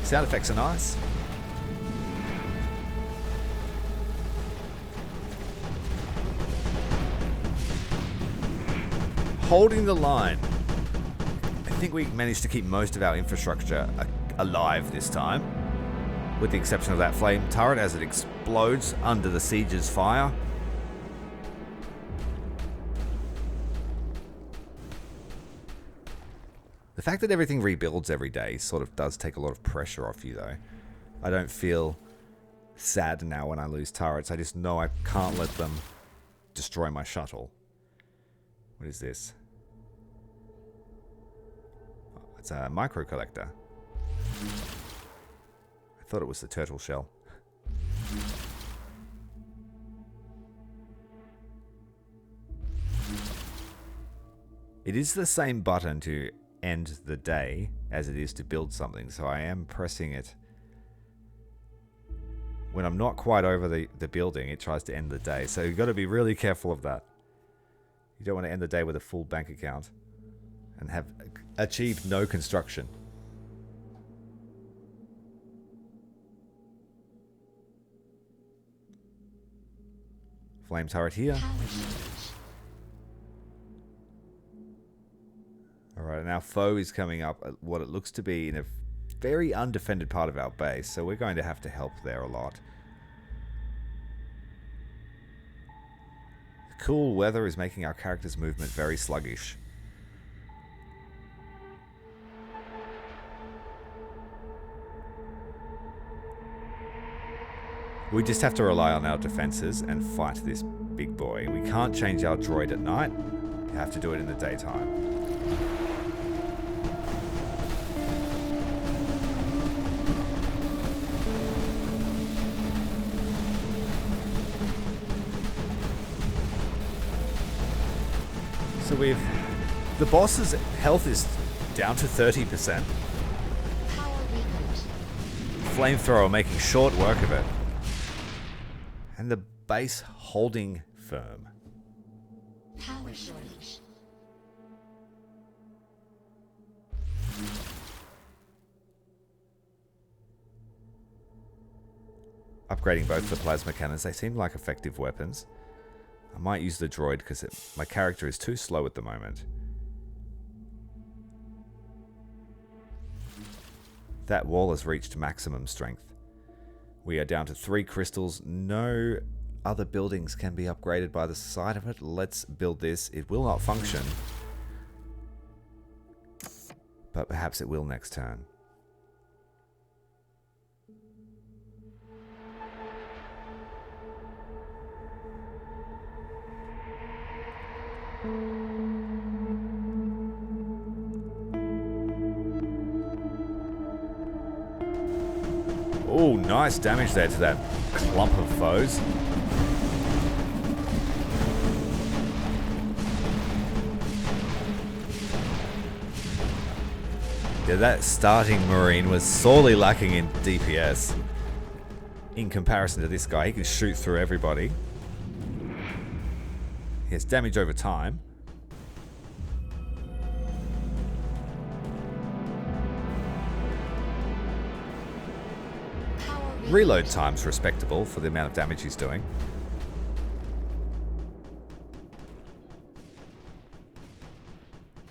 Sound effects are nice. Holding the line. I think we managed to keep most of our infrastructure alive this time, with the exception of that flame turret as it explodes under the siege's fire. The fact that everything rebuilds every day sort of does take a lot of pressure off you, though. I don't feel sad now when I lose turrets. I just know I can't let them destroy my shuttle. What is this? Oh, it's a micro collector. I thought it was the turtle shell. It is the same button to end the day as it is to build something, so I am pressing it when I'm not quite over the building, it tries to end the day. So you've got to be really careful of that. You don't want to end the day with a full bank account and have achieved no construction. Flame turret here. Power surge. Alright, and our foe is coming up at what it looks to be in a very undefended part of our base, so we're going to have to help there a lot. The cool weather is making our character's movement very sluggish. We just have to rely on our defenses and fight this big boy. We can't change our droid at night. You have to do it in the daytime. So the boss's health is down to 30%. Power reboot. Flamethrower making short work of it. And the base holding firm. Power shortage. Upgrading both the plasma cannons, they seem like effective weapons. I might use the droid because my character is too slow at the moment. That wall has reached maximum strength. We are down to 3 crystals. No other buildings can be upgraded by the side of it. Let's build this. It will not function. But perhaps it will next turn. Oh, nice damage there to that clump of foes. Yeah, that starting Marine was sorely lacking in DPS. In comparison to this guy, he can shoot through everybody. He has damage over time. Reload time's respectable for the amount of damage he's doing.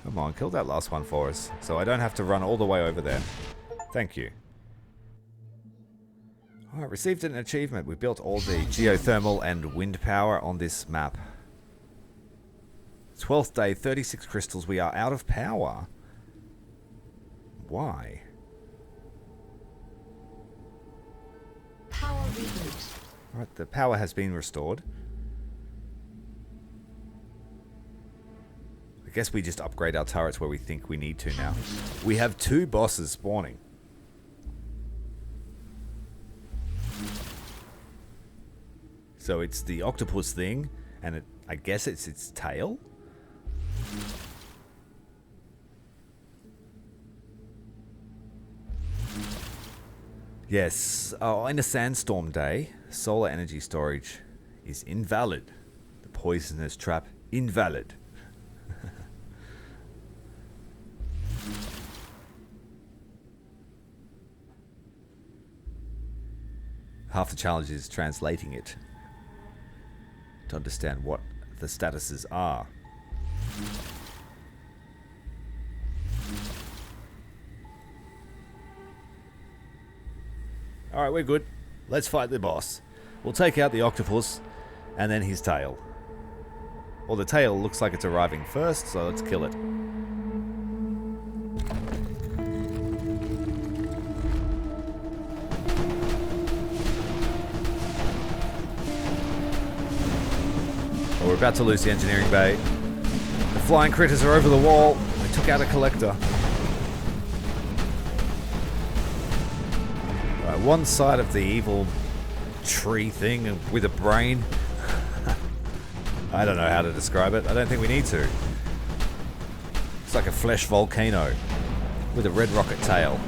Come on, kill that last one for us, so I don't have to run all the way over there. Thank you. Alright, received an achievement. We built all the geothermal and wind power on this map. 12th day, 36 crystals. We are out of power. Why? Power reboot. Alright, the power has been restored. I guess we just upgrade our turrets where we think we need to now. We have 2 bosses spawning. So it's the octopus thing, and I guess it's its tail? Yes, in a sandstorm day, solar energy storage is invalid. The poisonous trap, invalid. Half the challenge is translating it to understand what the statuses are. Alright, we're good. Let's fight the boss. We'll take out the octopus and then his tail. Well, the tail looks like it's arriving first, so let's kill it. Well, we're about to lose the engineering bay. The flying critters are over the wall. They took out a collector. One side of the evil tree thing with a brain. I don't know how to describe it. I don't think we need to. It's like a flesh volcano with a red rocket tail.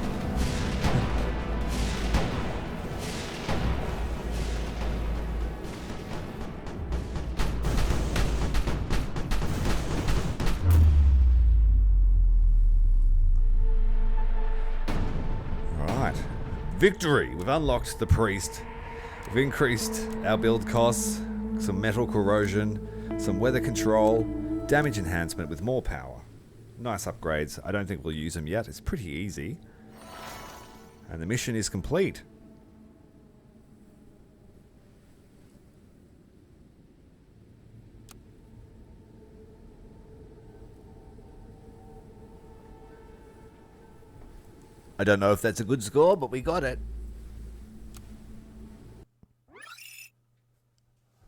Victory! We've unlocked the priest. We've increased our build costs, some metal corrosion, some weather control, damage enhancement with more power. Nice upgrades. I don't think we'll use them yet. It's pretty easy. And the mission is complete. I don't know if that's a good score, but we got it.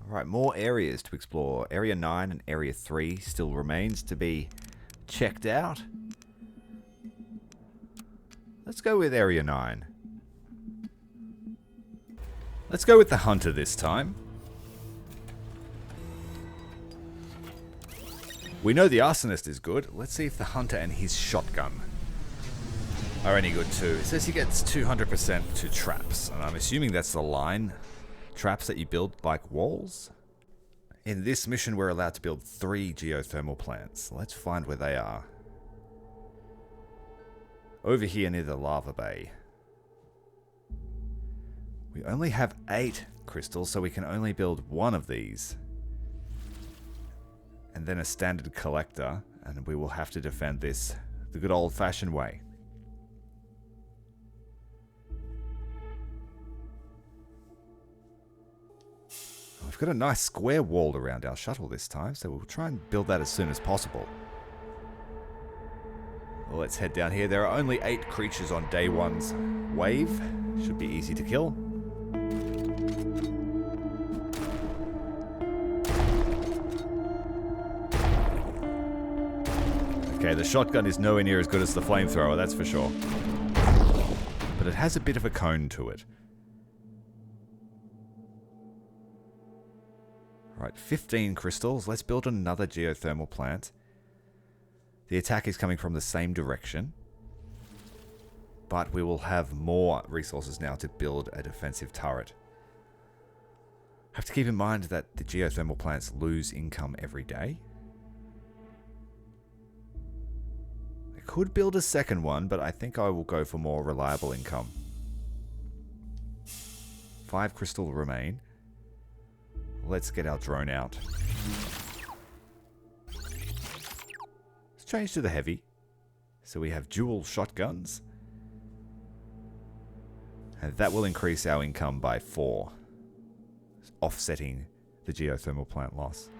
Alright, more areas to explore. Area 9 and Area 3 still remains to be checked out. Let's go with Area 9. Let's go with the Hunter this time. We know the Arsonist is good. Let's see if the Hunter and his shotgun are any good too. It says he gets 200% to traps, and I'm assuming that's the line traps that you build like walls. In this mission we're allowed to build 3 geothermal plants. Let's find where they are. Over here near the lava bay. We only have 8 crystals, so we can only build 1 of these. And then a standard collector, and we will have to defend this the good old-fashioned way. We've got a nice square wall around our shuttle this time, so we'll try and build that as soon as possible. Well, let's head down here. There are only 8 creatures on day 1's wave. Should be easy to kill. Okay, the shotgun is nowhere near as good as the flamethrower, that's for sure. But it has a bit of a cone to it. Right, 15 crystals. Let's build another geothermal plant. The attack is coming from the same direction. But we will have more resources now to build a defensive turret. Have to keep in mind that the geothermal plants lose income every day. I could build a second one, but I think I will go for more reliable income. 5 crystal remain. Let's get our drone out. Let's change to the heavy. So we have dual shotguns. And that will increase our income by 4. Offsetting the geothermal plant loss.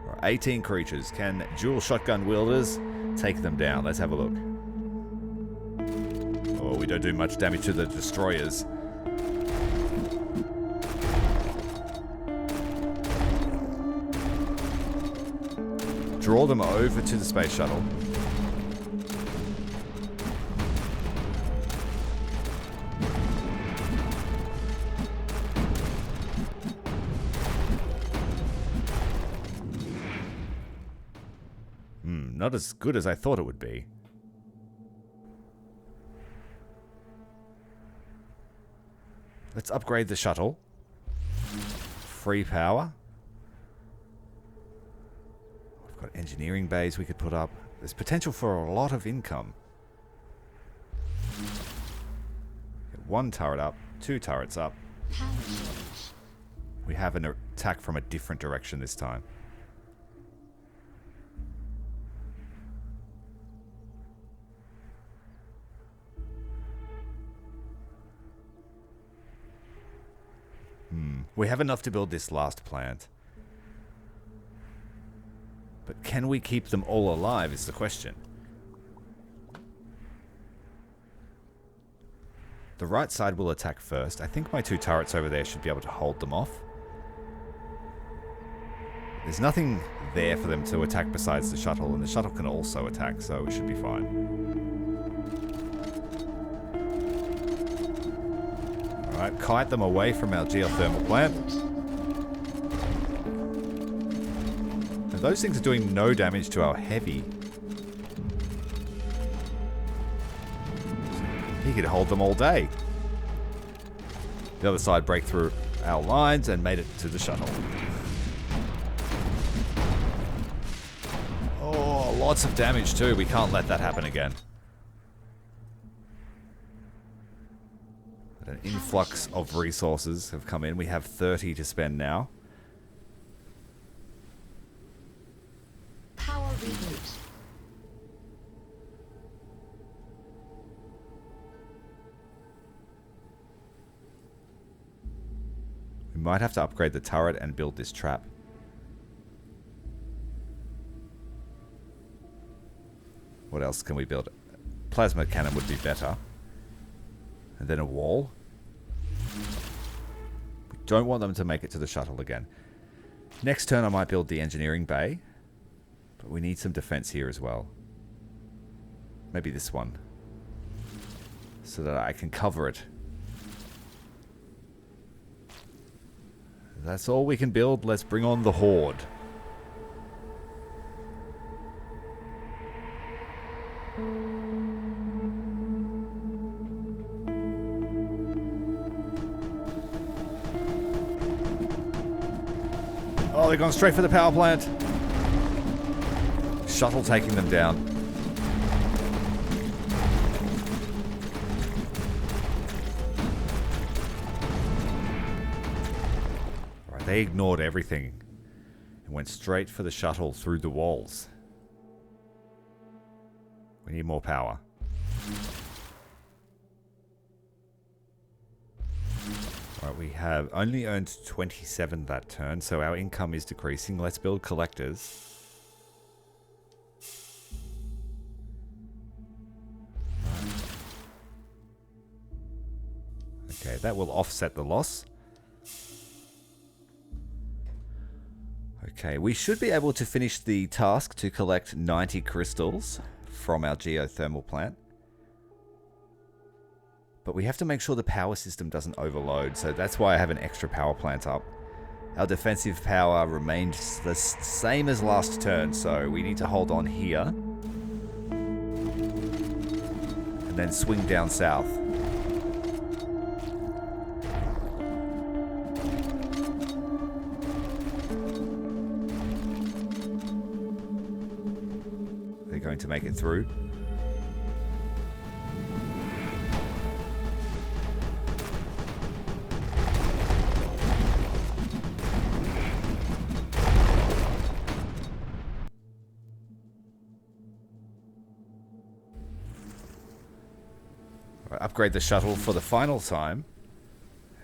Right, 18 creatures. Can dual shotgun wielders take them down? Let's have a look. Oh, we don't do much damage to the destroyers. Draw them over to the space shuttle. Not as good as I thought it would be. Let's upgrade the shuttle. Free power. We've got engineering bays we could put up. There's potential for a lot of income. Get 1 turret up, 2 turrets up. We have an attack from a different direction this time. We have enough to build this last plant. But can we keep them all alive is the question. The right side will attack first. I think my 2 turrets over there should be able to hold them off. There's nothing there for them to attack besides the shuttle, and the shuttle can also attack, so it should be fine. Alright, kite them away from our geothermal plant. And those things are doing no damage to our heavy. He could hold them all day. The other side break through our lines and made it to the shuttle. Oh, lots of damage too. We can't let that happen again. An influx of resources have come in. We have 30 to spend now. Power reboot. We might have to upgrade the turret and build this trap. What else can we build? Plasma cannon would be better. And then a wall. We don't want them to make it to the shuttle again. Next turn I might build the engineering bay. But we need some defense here as well. Maybe this one. So that I can cover it. That's all we can build. Let's bring on the Horde. Oh, they're going straight for the power plant. Shuttle taking them down. Right, they ignored everything and went straight for the shuttle through the walls. We need more power. Alright, we have only earned 27 that turn, so our income is decreasing. Let's build collectors. Okay, that will offset the loss. Okay, we should be able to finish the task to collect 90 crystals from our geothermal plant. But we have to make sure the power system doesn't overload, so that's why I have an extra power plant up. Our defensive power remained the same as last turn, so we need to hold on here. And then swing down south. They're going to make it through. Upgrade the shuttle for the final time,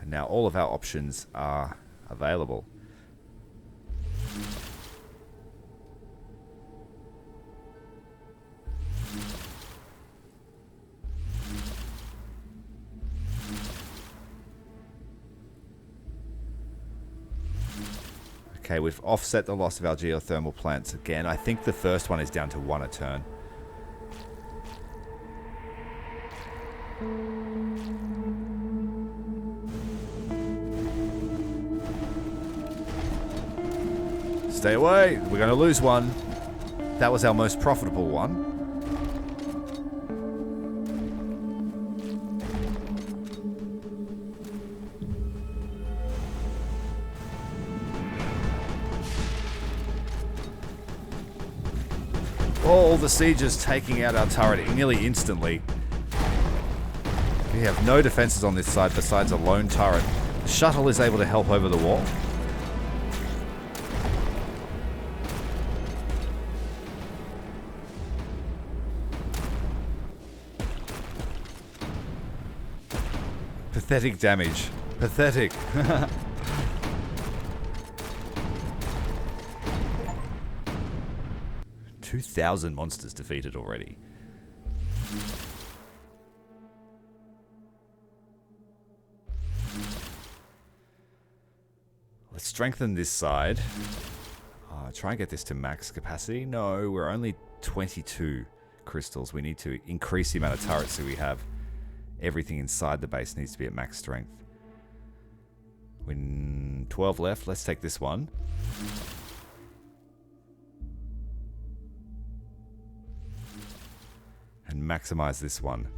and now all of our options are available. Okay, we've offset the loss of our geothermal plants again. I think the first one is down to 1 a turn. Stay away. We're going to lose one. That was our most profitable one. All the sieges taking out our turret nearly instantly. We have no defenses on this side besides a lone turret. The shuttle is able to help over the wall. Pathetic damage. Pathetic. 2,000 monsters defeated already. Let's strengthen this side. Try and get this to max capacity. No, we're only 22 crystals. We need to increase the amount of turrets that we have. Everything inside the base needs to be at max strength. When 12 left, let's take this one. And maximize this one.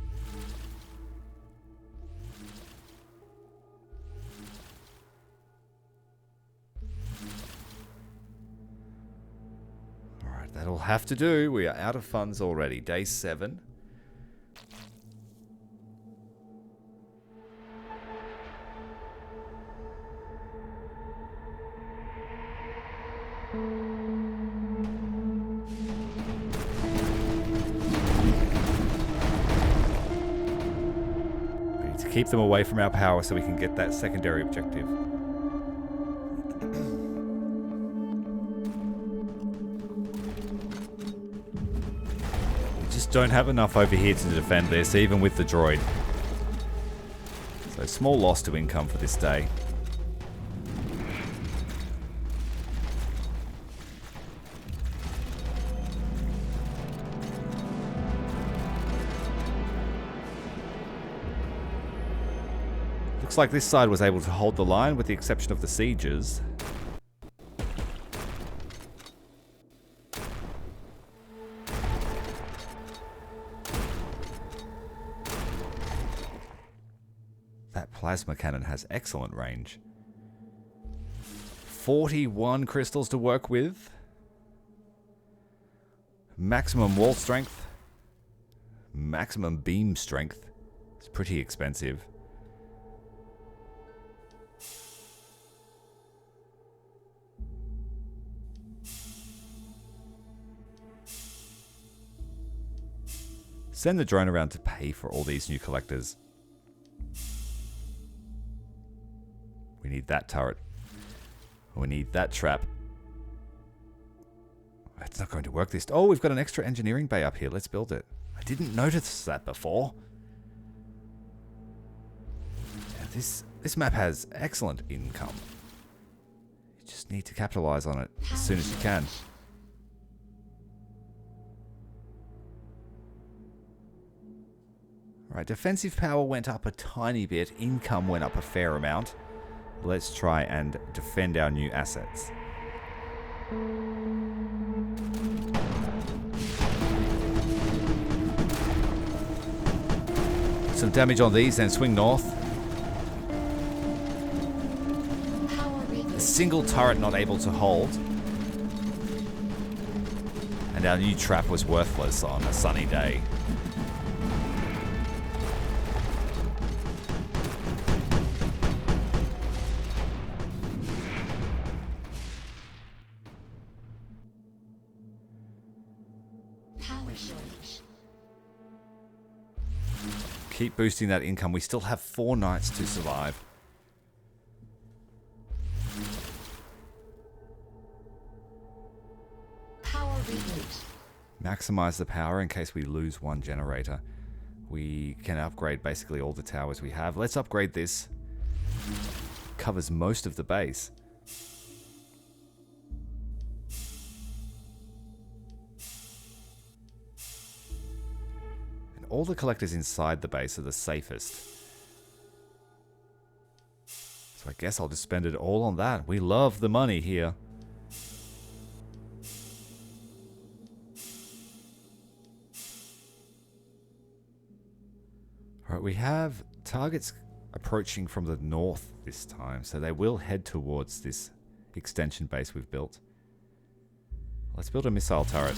Alright, that'll have to do. We are out of funds already. Day 7. We need to keep them away from our power so we can get that secondary objective. We just don't have enough over here to defend this, even with the droid. So small loss to income for this day. Looks like this side was able to hold the line with the exception of the sieges. That plasma cannon has excellent range. 41 crystals to work with. Maximum wall strength. Maximum beam strength. It's pretty expensive. Send the drone around to pay for all these new collectors. We need that turret. We need that trap. It's not going to work this... Oh, we've got an extra engineering bay up here. Let's build it. I didn't notice that before. Yeah, this map has excellent income. You just need to capitalize on it as soon as you can. Right, defensive power went up a tiny bit. Income went up a fair amount. Let's try and defend our new assets. Some damage on these, then swing north. A single turret not able to hold. And our new trap was worthless on a sunny day. Keep boosting that income. We still have 4 nights to survive. Power reboot. Maximize the power in case we lose one generator. We can upgrade basically all the towers we have. Let's upgrade this. Covers most of the base. All the collectors inside the base are the safest. So I guess I'll just spend it all on that. We love the money here. Alright, we have targets approaching from the north this time, so they will head towards this extension base we've built. Let's build a missile turret.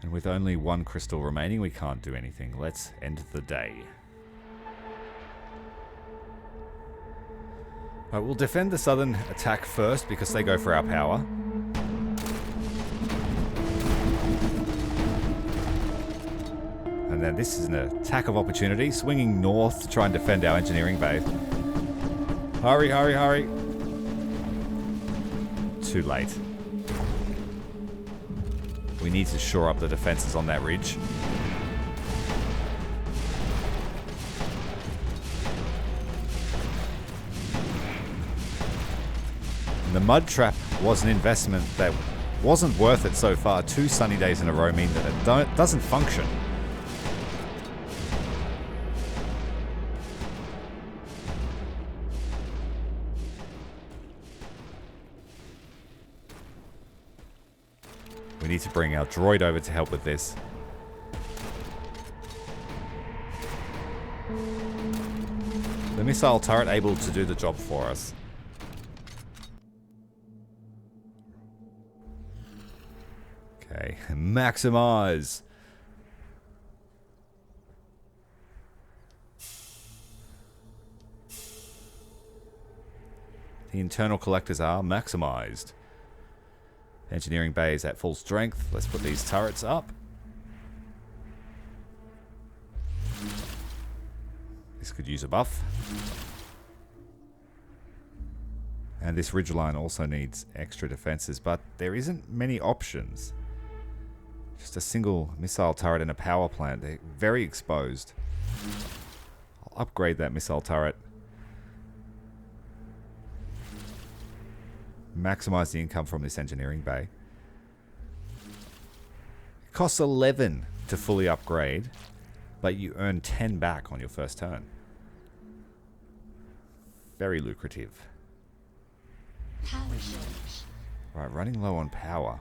And with only 1 crystal remaining, we can't do anything. Let's end the day. Alright, we'll defend the southern attack first because they go for our power. And then this is an attack of opportunity, swinging north to try and defend our engineering bay. Hurry, hurry, hurry. Too late. We need to shore up the defenses on that ridge. And the mud trap was an investment that wasn't worth it so far. 2 sunny days in a row mean that it doesn't function. We need to bring our droid over to help with this. The missile turret able to do the job for us. Okay, maximize. The internal collectors are maximized. Engineering bay is at full strength. Let's put these turrets up. This could use a buff. And this ridgeline also needs extra defenses, but there isn't many options. Just a single missile turret and a power plant. They're very exposed. I'll upgrade that missile turret. Maximize the income from this engineering bay. It costs 11 to fully upgrade, but you earn 10 back on your first turn. Very lucrative. Power shortage. Right, running low on power.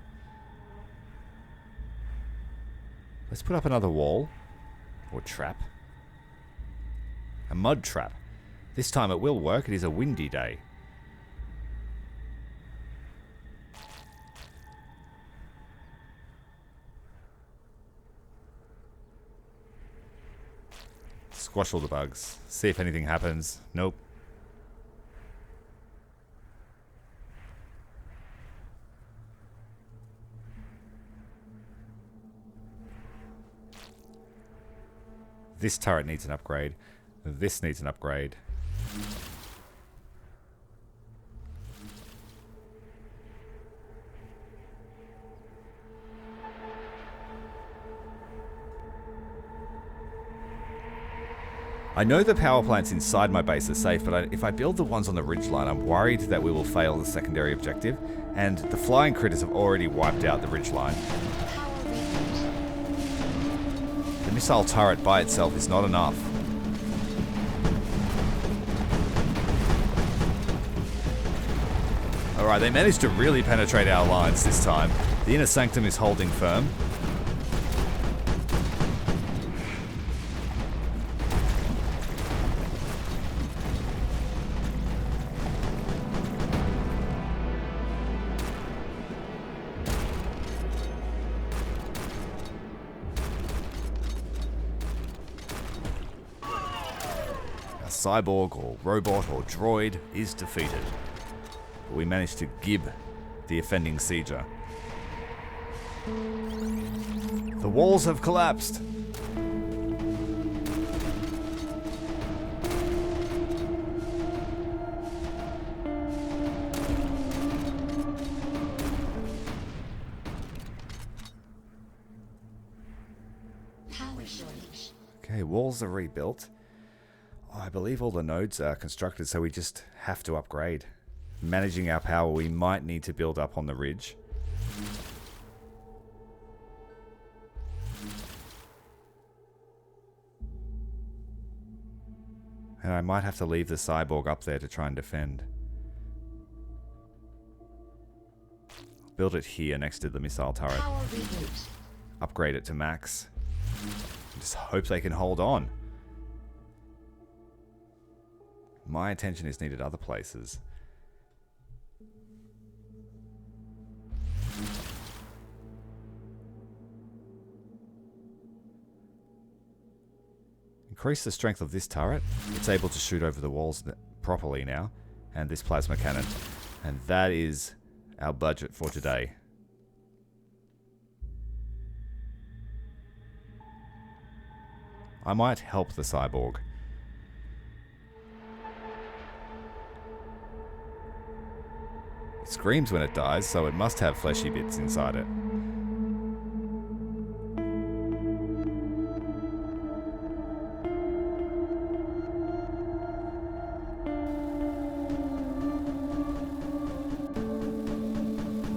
Let's put up another wall. Or trap. A mud trap. This time it will work. It is a windy day. Squash all the bugs. See if anything happens. Nope. This turret needs an upgrade. This needs an upgrade. I know the power plants inside my base are safe, but if I build the ones on the ridgeline, I'm worried that we will fail the secondary objective, and the flying critters have already wiped out the ridgeline. Power reboot. The missile turret by itself is not enough. Alright, they managed to really penetrate our lines this time. The inner sanctum is holding firm. Cyborg or robot or droid is defeated. But we managed to gib the offending sieger. The walls have collapsed. Power shortage. Okay, walls are rebuilt. Oh, I believe all the nodes are constructed, so we just have to upgrade. Managing our power, we might need to build up on the ridge. And I might have to leave the cyborg up there to try and defend. Build it here next to the missile turret. Power reboot. Upgrade it to max. Just hope they can hold on. My attention is needed other places. Increase the strength of this turret. It's able to shoot over the walls properly now. And this plasma cannon. And that is our budget for today. I might help the cyborg. It screams when it dies, so it must have fleshy bits inside it.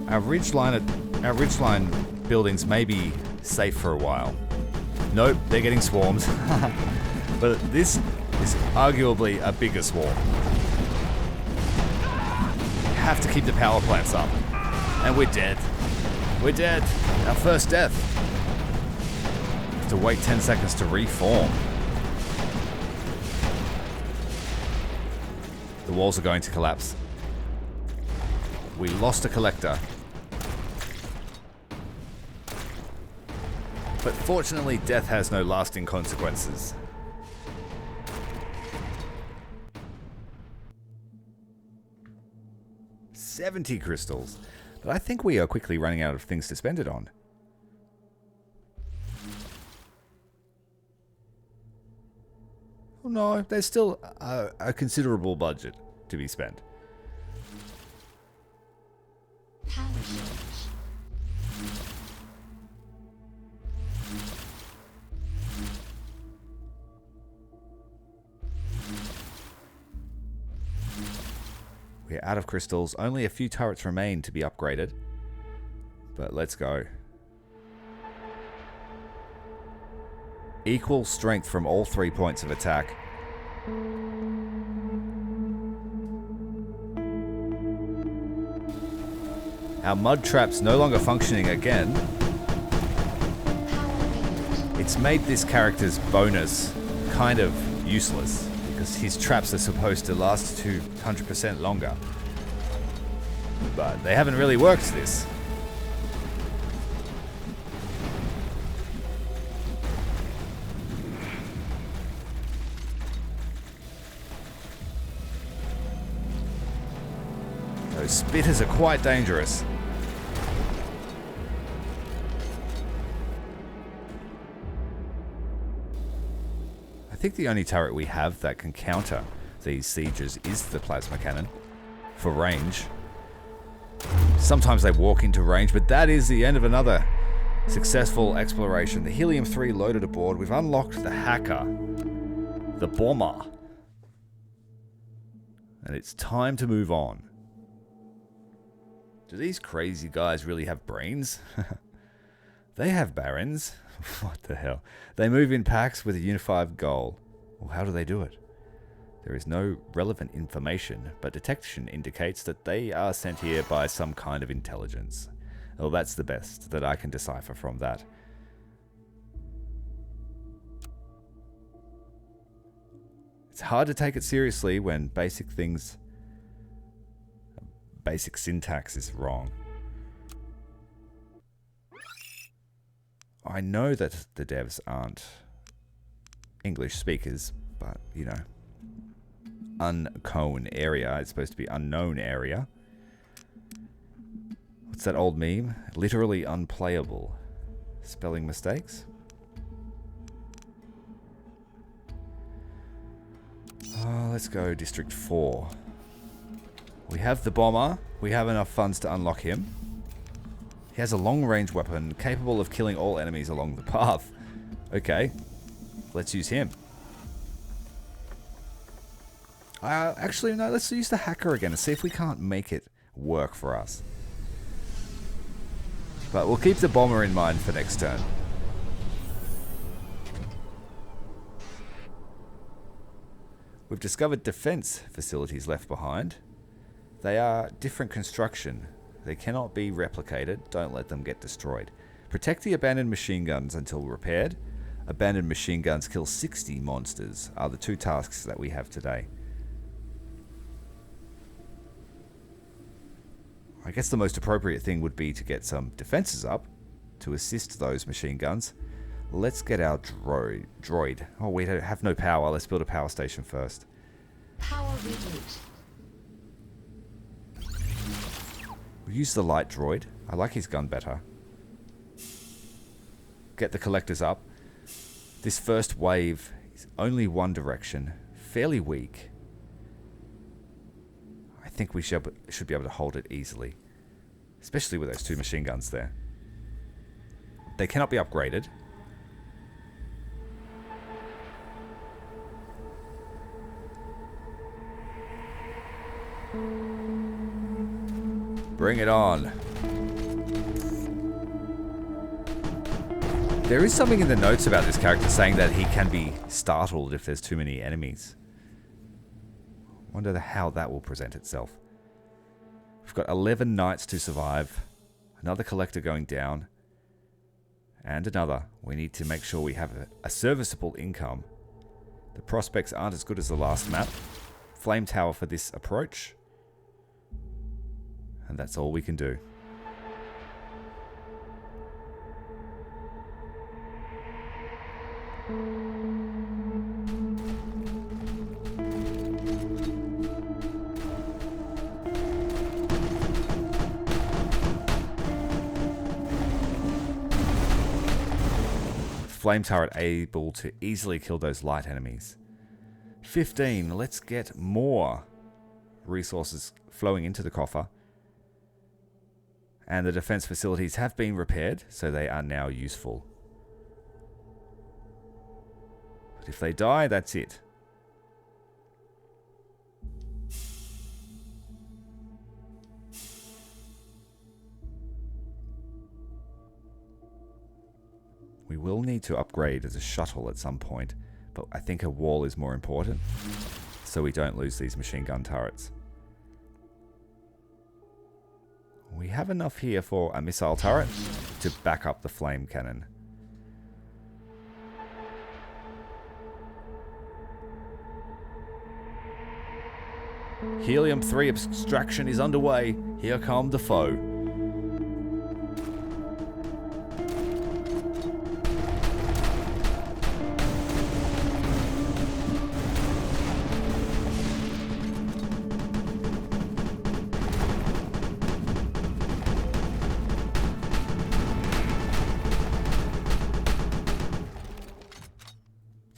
Our ridgeline buildings may be safe for a while. Nope, they're getting swarmed. But this is arguably a bigger swarm. Have to keep the power plants up. And we're dead. We're dead. Our first death. Have to wait 10 seconds to reform. The walls are going to collapse. We lost a collector. But fortunately, death has no lasting consequences. 70 crystals. But I think we are quickly running out of things to spend it on. Oh no, there's still a considerable budget to be spent. Power shortage. We're out of crystals. Only a few turrets remain to be upgraded. But let's go. Equal strength from all 3 points of attack. Our mud trap's no longer functioning again. Power reboot. It's made this character's bonus kind of useless, because his traps are supposed to last 200% longer. But they haven't really worked this. Those spitters are quite dangerous. I think the only turret we have that can counter these sieges is the plasma cannon for range. Sometimes they walk into range, but that is the end of another successful exploration. The Helium-3 loaded aboard. We've unlocked the hacker, the bomber, and it's time to move on. Do these crazy guys really have brains? They have barons. What the hell? They move in packs with a unified goal. Well, how do they do it? There is no relevant information, but detection indicates that they are sent here by some kind of intelligence. Well, that's the best that I can decipher from that. It's hard to take it seriously when basic syntax is wrong. I know that the devs aren't English speakers, but, you know, unknown area. It's supposed to be unknown area. What's that old meme? Literally unplayable. Spelling mistakes? Let's go District 4. We have the bomber. We have enough funds to unlock him. He has a long-range weapon capable of killing all enemies along the path. Okay, let's use him. Actually, no, let's use the hacker again and see if we can't make it work for us. But we'll keep the bomber in mind for next turn. We've discovered defense facilities left behind. They are different construction. They cannot be replicated. Don't let them get destroyed. Protect the abandoned machine guns until repaired. Abandoned machine guns kill 60 monsters are the two tasks that we have today. I guess the most appropriate thing would be to get some defenses up to assist those machine guns. Let's get our droid. Oh, we have no power. Let's build a power station first. Power reboot. We'll use the light droid. I like his gun better. Get the collectors up. This first wave is only one direction. Fairly weak. I think we should be able to hold it easily. Especially with those two machine guns there. They cannot be upgraded. Bring it on. There is something in the notes about this character saying that he can be startled if there's too many enemies. Wonder how that will present itself. We've got 11 knights to survive. Another collector going down. And another. We need to make sure we have a serviceable income. The prospects aren't as good as the last map. Flame tower for this approach. And that's all we can do. flame turret able to easily kill those light enemies. 15. Let's get more resources flowing into the coffer. And the defense facilities have been repaired, so they are now useful. But if they die, that's it. We will need to upgrade as a shuttle at some point, but I think a wall is more important, so we don't lose these machine gun turrets. We have enough here for a missile turret to back up the flame cannon. Helium-3 extraction is underway. Here come the foe.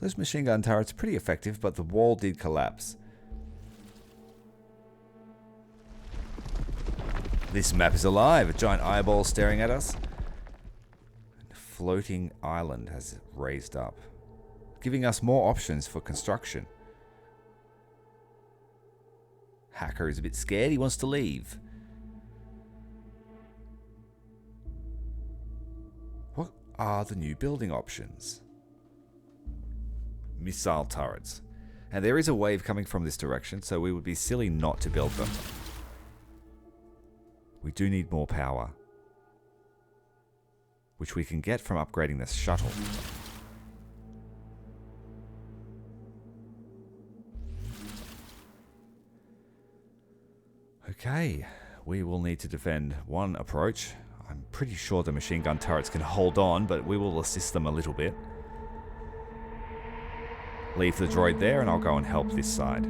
Those machine gun turrets are pretty effective, but the wall did collapse. This map is alive. A giant eyeball staring at us. A floating island has raised up, giving us more options for construction. Hacker is a bit scared. He wants to leave. What are the new building options? Missile turrets. And there is a wave coming from this direction, so we would be silly not to build them. We do need more power, which we can get from upgrading this shuttle. Okay, we will need to defend one approach. I'm pretty sure the machine gun turrets can hold on, but we will assist them a little bit. Leave the droid there and I'll go and help this side.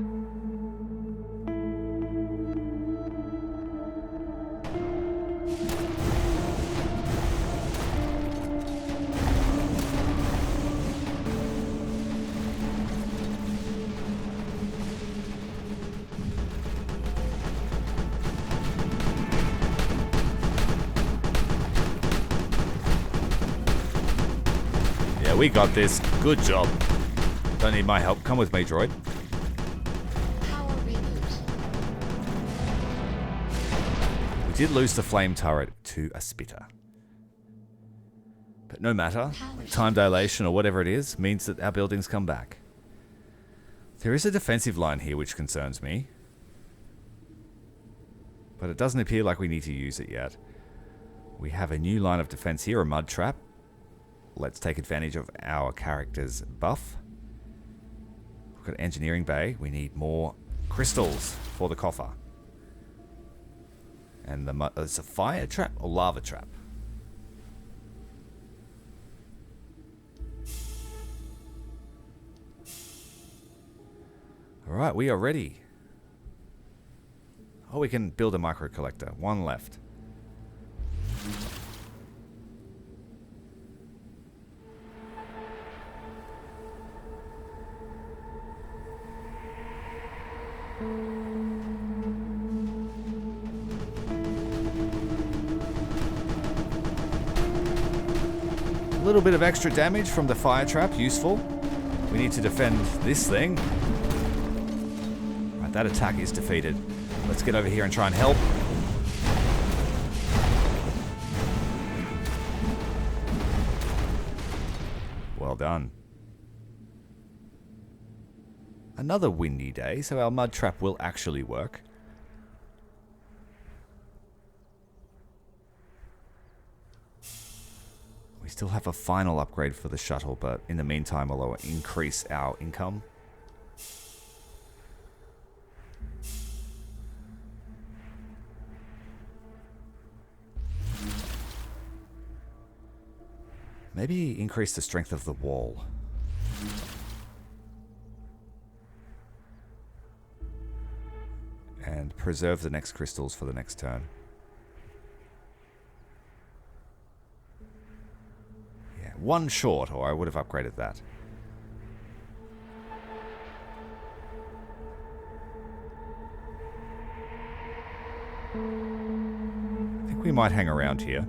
Yeah, we got this. Good job. Don't need my help. Come with me, droid. Power reboot. We did lose the flame turret to a spitter. But no matter. Time dilation or whatever it is means that our buildings come back. There is a defensive line here which concerns me. But it doesn't appear like we need to use it yet. We have a new line of defense here, a mud trap. Let's take advantage of our character's buff. We've got engineering bay. We need more crystals for the coffer. And it's a fire trap or lava trap. Alright, we are ready. Oh, we can build a micro collector. One left. A little bit of extra damage from the fire trap, useful. We need to defend this thing. Right, that attack is defeated. Let's get over here and try and help. Well done. Another windy day, so our mud trap will actually work. We still have a final upgrade for the shuttle, but in the meantime, we'll increase our income. Maybe increase the strength of the wall. And preserve the next crystals for the next turn. One short, or I would have upgraded that. I think we might hang around here.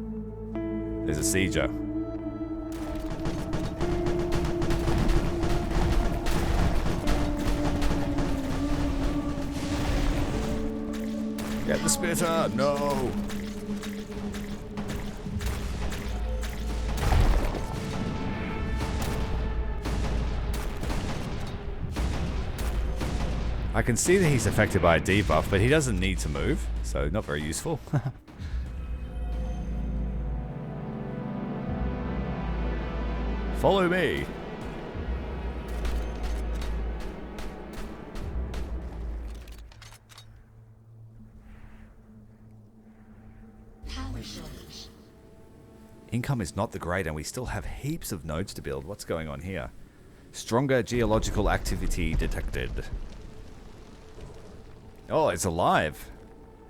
There's a sieger. Get the spitter! No! I can see that he's affected by a debuff, but he doesn't need to move, so not very useful. Follow me! Power shortage. Income is not the great, and we still have heaps of nodes to build. What's going on here? Stronger geological activity detected. Oh, it's alive.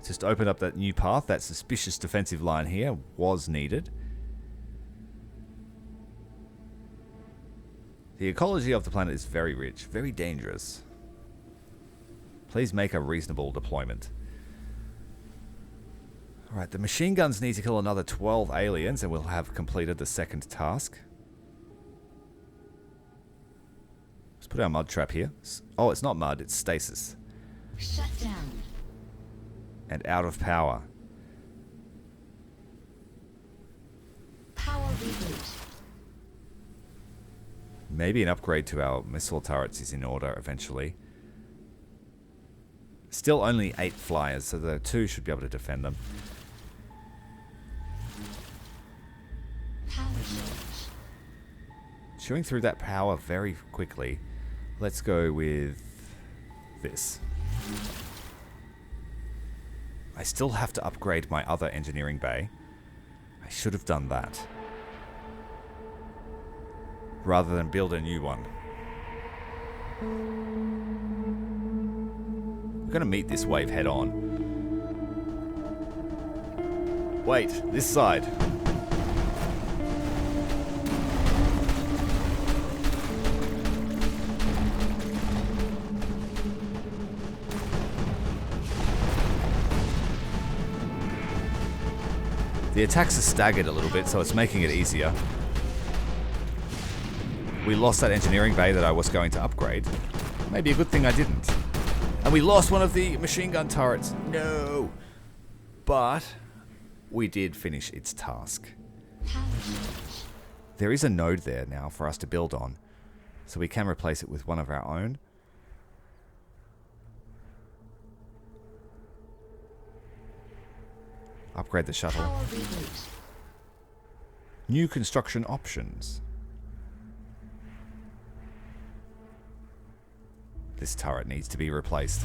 Just opened up that new path. That suspicious defensive line here was needed. The ecology of the planet is very rich, very dangerous. Please make a reasonable deployment. Alright, the machine guns need to kill another 12 aliens and we'll have completed the second task. Let's put our mud trap here. Oh, it's not mud, it's stasis. Shut down. And out of power. Power reboot. Maybe an upgrade to our missile turrets is in order eventually. Still only 8 flyers, so the 2 should be able to defend them. Power shortage. Chewing through that power very quickly. Let's go with this. I still have to upgrade my other engineering bay. I should have done that. Rather than build a new one. We're going to meet this wave head on. Wait, this side. The attacks are staggered a little bit, so it's making it easier. We lost that engineering bay that I was going to upgrade. Maybe a good thing I didn't. And we lost one of the machine gun turrets. No! But we did finish its task. Power shortage. There is a node there now for us to build on, so we can replace it with one of our own. Upgrade the shuttle. Power reboot. New construction options. This turret needs to be replaced.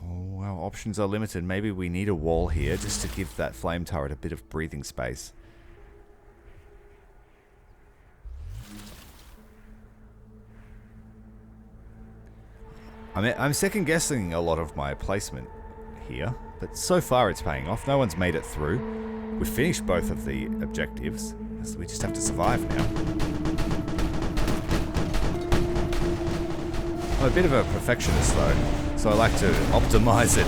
Oh, our options are limited. Maybe we need a wall here just to give that flame turret a bit of breathing space. I'm second guessing a lot of my placement here, but so far it's paying off. No one's made it through. We've finished both of the objectives, so we just have to survive now. I'm a bit of a perfectionist though, so I like to optimize it.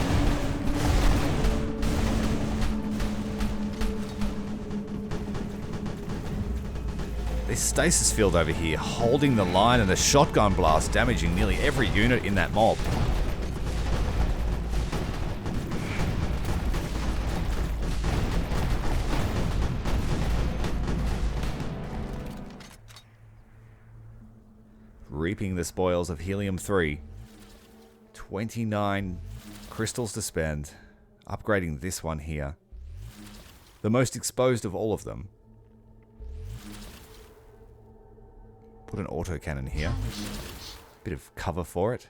This stasis field over here holding the line and the shotgun blast damaging nearly every unit in that mob. Reaping the spoils of Helium-3. 29 crystals to spend. Upgrading this one here. The most exposed of all of them. Put an autocannon here. Bit of cover for it.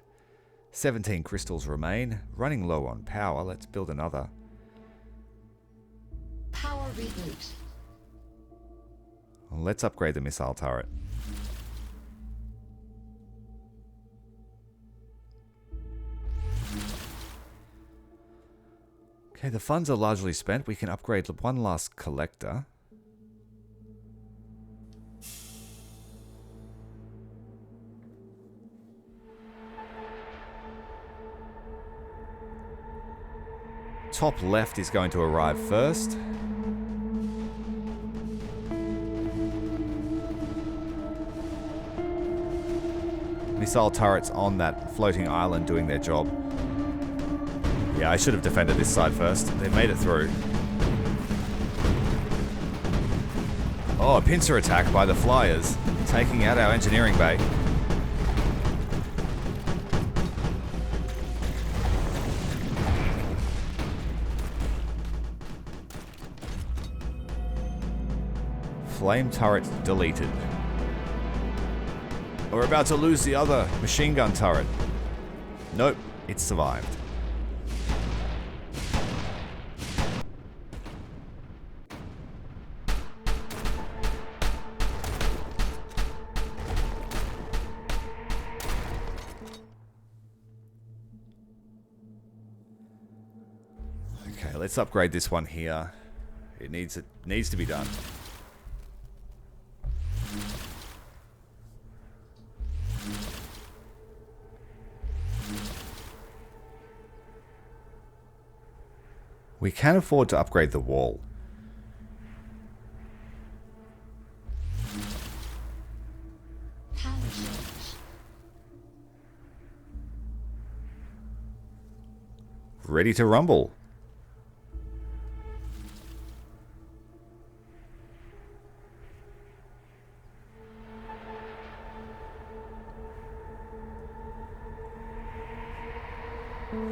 17 crystals remain. Running low on power. Let's build another. Power reboot. Let's upgrade the missile turret. Okay, the funds are largely spent. We can upgrade one last collector. Top left is going to arrive first. Missile turrets on that floating island doing their job. Yeah, I should have defended this side first. They made it through. Oh, a pincer attack by the flyers, taking out our engineering bay. Flame turret deleted. We're about to lose the other machine gun turret. Nope, it survived. Okay, let's upgrade this one here. It needs to be done. We can afford to upgrade the wall. Power surge. Ready to rumble.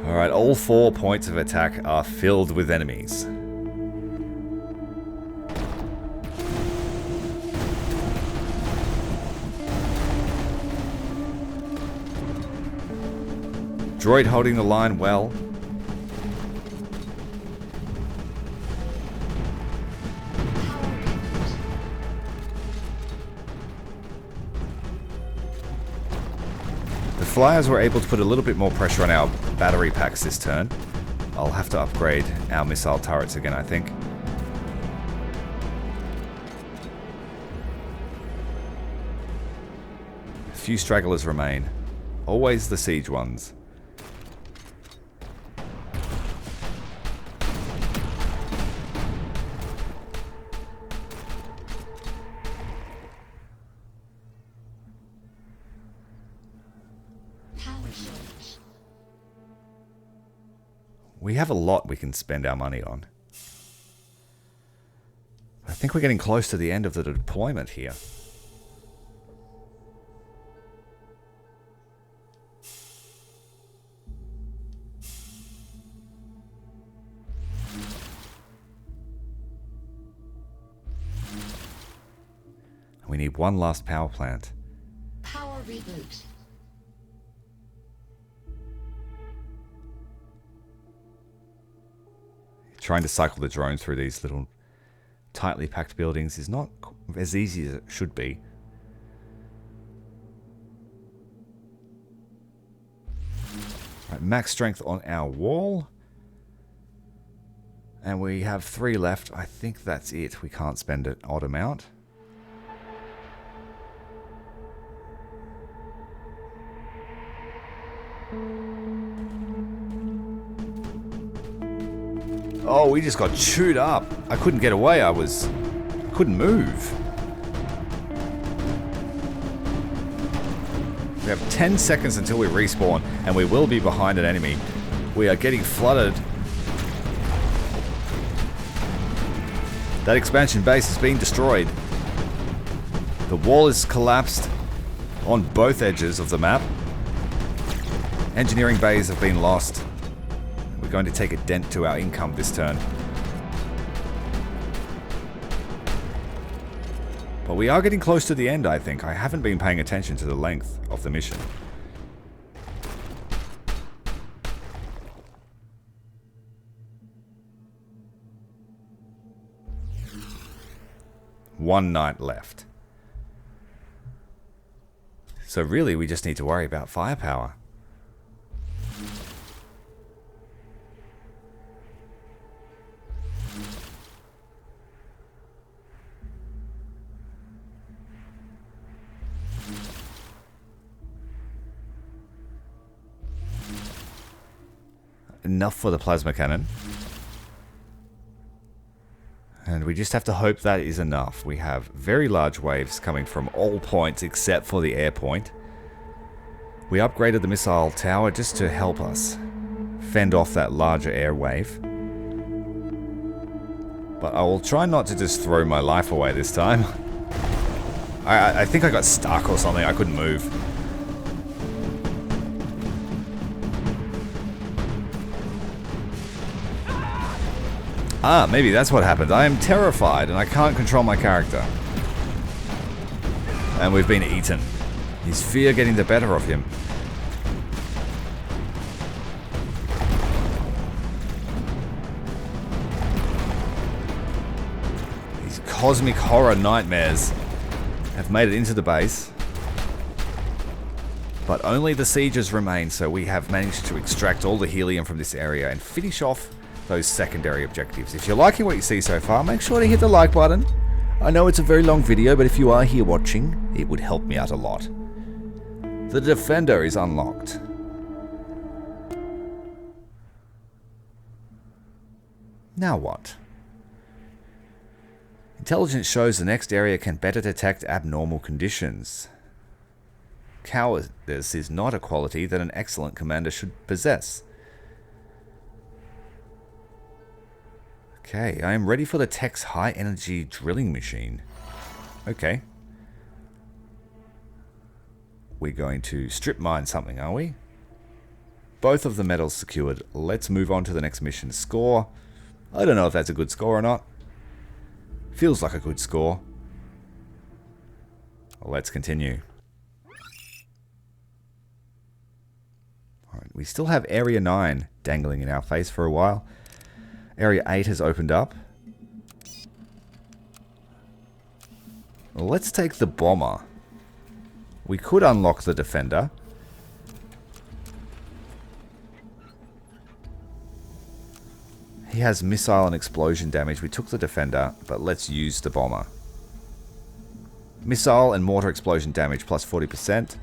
Alright, all 4 points of attack are filled with enemies. Droid holding the line well. The flyers were able to put a little bit more pressure on our battery packs this turn. I'll have to upgrade our missile turrets again, I think. A few stragglers remain. Always the siege ones. We have a lot we can spend our money on. I think we're getting close to the end of the deployment here. We need one last power plant. Power reboot. Trying to cycle the drone through these little tightly packed buildings is not as easy as it should be. Right, max strength on our wall. And we have 3 left. I think that's it. We can't spend an odd amount. Oh, we just got chewed up. I couldn't get away. I couldn't move. We have 10 seconds until we respawn, and we will be behind an enemy. We are getting flooded. That expansion base has been destroyed. The wall is collapsed on both edges of the map. Engineering bays have been lost. We're going to take a dent to our income this turn. But we are getting close to the end, I think. I haven't been paying attention to the length of the mission. One night left. So really, we just need to worry about firepower. enough for the plasma cannon. And we just have to hope that is enough. We have very large waves coming from all points except for the air point. We upgraded the missile tower just to help us fend off that larger air wave. But I will try not to just throw my life away this time. I think I got stuck or something. I couldn't move. Ah, maybe that's what happened. I am terrified and I can't control my character. And we've been eaten. His fear getting the better of him. These cosmic horror nightmares have made it into the base. But only the sieges remain, so we have managed to extract all the helium from this area and finish off those secondary objectives. If you're liking what you see so far, make sure to hit the like button. I know it's a very long video, but if you are here watching, it would help me out a lot. The Defender is unlocked. Now what? Intelligence shows the next area can better detect abnormal conditions. Cowardice is not a quality that an excellent commander should possess. Okay, I am ready for the tech's high-energy drilling machine. Okay. We're going to strip mine something, are we? Both of the metals secured. Let's move on to the next mission. Score. I don't know if that's a good score or not. Feels like a good score. Well, let's continue. Alright, we still have Area 9 dangling in our face for a while. Area 8 has opened up. Well, let's take the bomber. We could unlock the Defender. He has missile and explosion damage. We took the Defender, but let's use the bomber. Missile and mortar explosion damage plus 40%.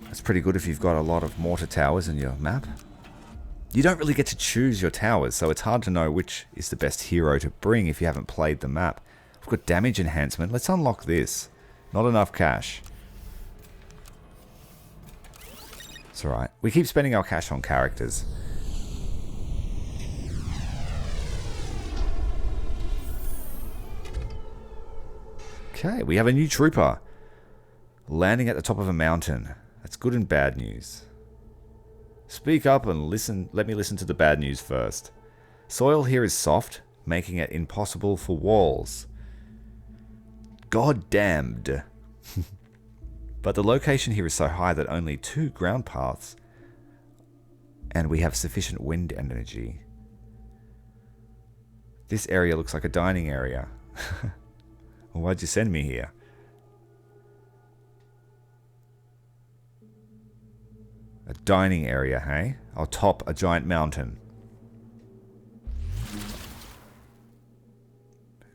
That's pretty good if you've got a lot of mortar towers in your map. You don't really get to choose your towers, so it's hard to know which is the best hero to bring if you haven't played the map. We've got damage enhancement. Let's unlock this. Not enough cash. It's alright. We keep spending our cash on characters. Okay, we have a new trooper. Landing at the top of a mountain. That's good and bad news. Speak up and listen. Let me listen to the bad news first. Soil here is soft, making it impossible for walls. God damned. But the location here is so high that only 2 ground paths, and we have sufficient wind energy. This area looks like a dining area. Why'd you send me here? A dining area, hey? I'll top a giant mountain.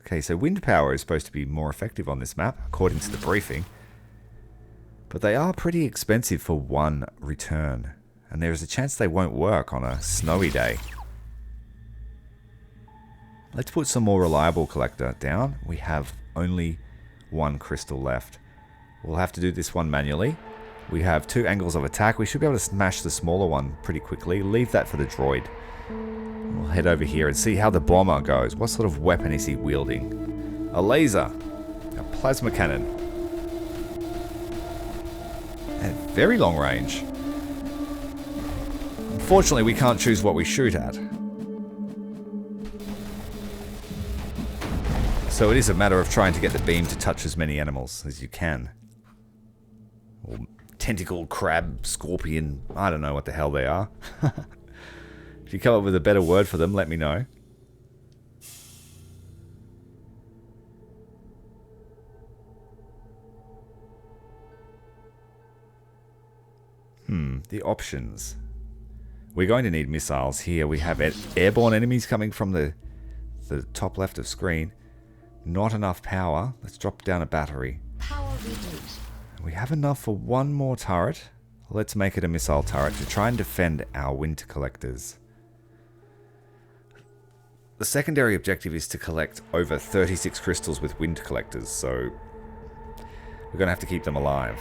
Okay, so wind power is supposed to be more effective on this map, according to the briefing. But they are pretty expensive for one return. And there is a chance they won't work on a snowy day. Let's put some more reliable collector down. We have only 1 crystal left. We'll have to do this one manually. We have 2 angles of attack. We should be able to smash the smaller one pretty quickly. Leave that for the droid. We'll head over here and see how the bomber goes. What sort of weapon is he wielding? A laser. A plasma cannon. At very long range. Unfortunately, we can't choose what we shoot at. So it is a matter of trying to get the beam to touch as many animals as you can. Or tentacle, crab, scorpion, I don't know what the hell they are. If you come up with a better word for them, let me know. The options. We're going to need missiles here. We have airborne enemies coming from the top left of screen. Not enough power. Let's drop down a battery. Power reboot. We have enough for 1 more turret. Let's make it a missile turret to try and defend our wind collectors. The secondary objective is to collect over 36 crystals with wind collectors, so we're going to have to keep them alive.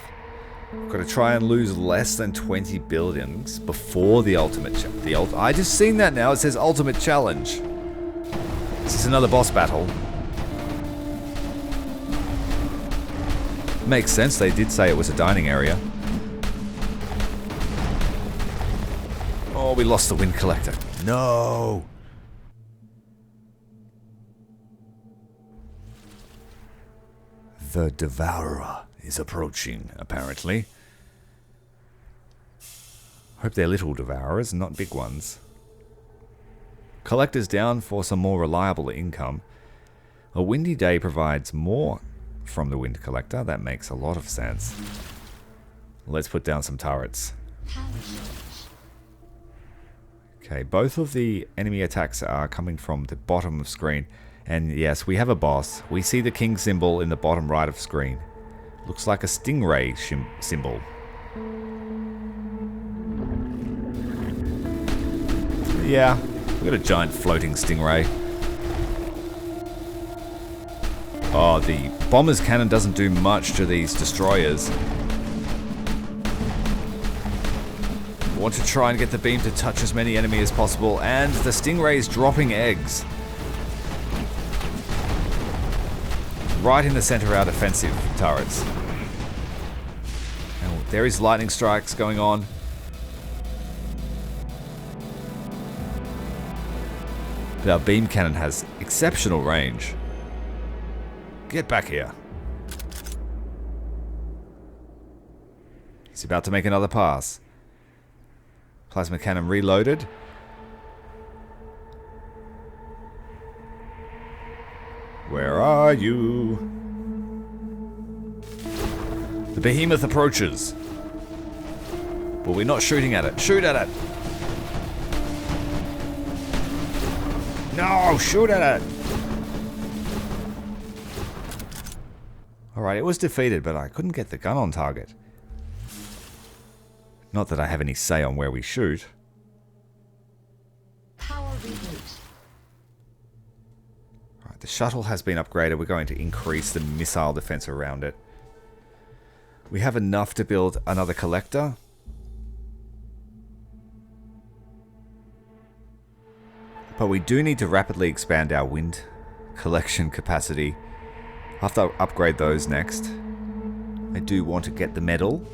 We've got to try and lose less than 20 buildings before the ultimate challenge. I just seen that now. It says ultimate challenge. Is this another boss battle? Makes sense. They did say it was a dining area. Oh, we lost the wind collector. No. The Devourer is approaching, apparently. Hope they're little Devourers, not big ones. Collectors down for some more reliable income. A windy day provides more from the wind collector. That makes a lot of sense. Let's put down some turrets. Okay, both of the enemy attacks are coming from the bottom of screen. And yes, we have a boss. We see the king symbol in the bottom right of screen. Looks like a stingray symbol. Yeah, we got a giant floating stingray. Oh, the bomber's cannon doesn't do much to these destroyers. I want to try and get the beam to touch as many enemy as possible, and the stingray's dropping eggs. Right in the center of our defensive turrets. And there is lightning strikes going on. But our beam cannon has exceptional range. Get back here. He's about to make another pass. Plasma cannon reloaded. Where are you? The behemoth approaches. But we're not shooting at it. Shoot at it! No! Shoot at it! Alright, it was defeated, but I couldn't get the gun on target. Not that I have any say on where we shoot. Power reboot. The shuttle has been upgraded. We're going to increase the missile defense around it. We have enough to build another collector. But we do need to rapidly expand our wind collection capacity. I'll have to upgrade those next. I do want to get the medal.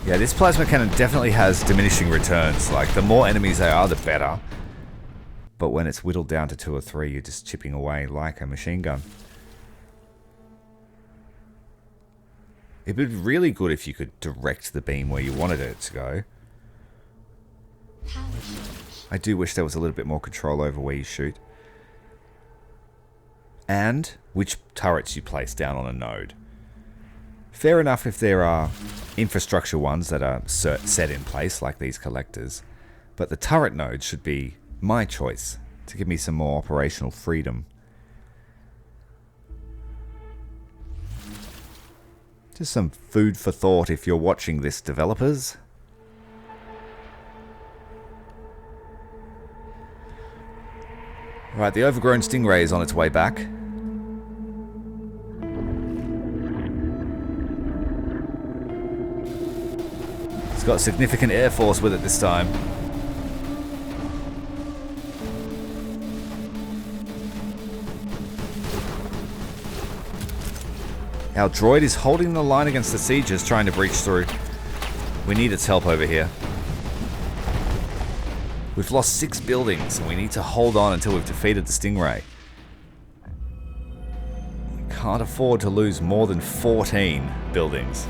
Yeah, this plasma cannon definitely has diminishing returns. Like, the more enemies there are, the better. But when it's whittled down to 2 or 3, you're just chipping away like a machine gun. It would be really good if you could direct the beam where you wanted it to go. I do wish there was a little bit more control over where you shoot. And which turrets you place down on a node. Fair enough if there are infrastructure ones that are set in place, like these collectors. But the turret node should be my choice to give me some more operational freedom. Just some food for thought if you're watching this, developers. Right, the overgrown stingray is on its way back. It's got significant air force with it this time. Our droid is holding the line against the siegers trying to breach through. We need its help over here. We've lost 6 buildings and we need to hold on until we've defeated the stingray. We can't afford to lose more than 14 buildings.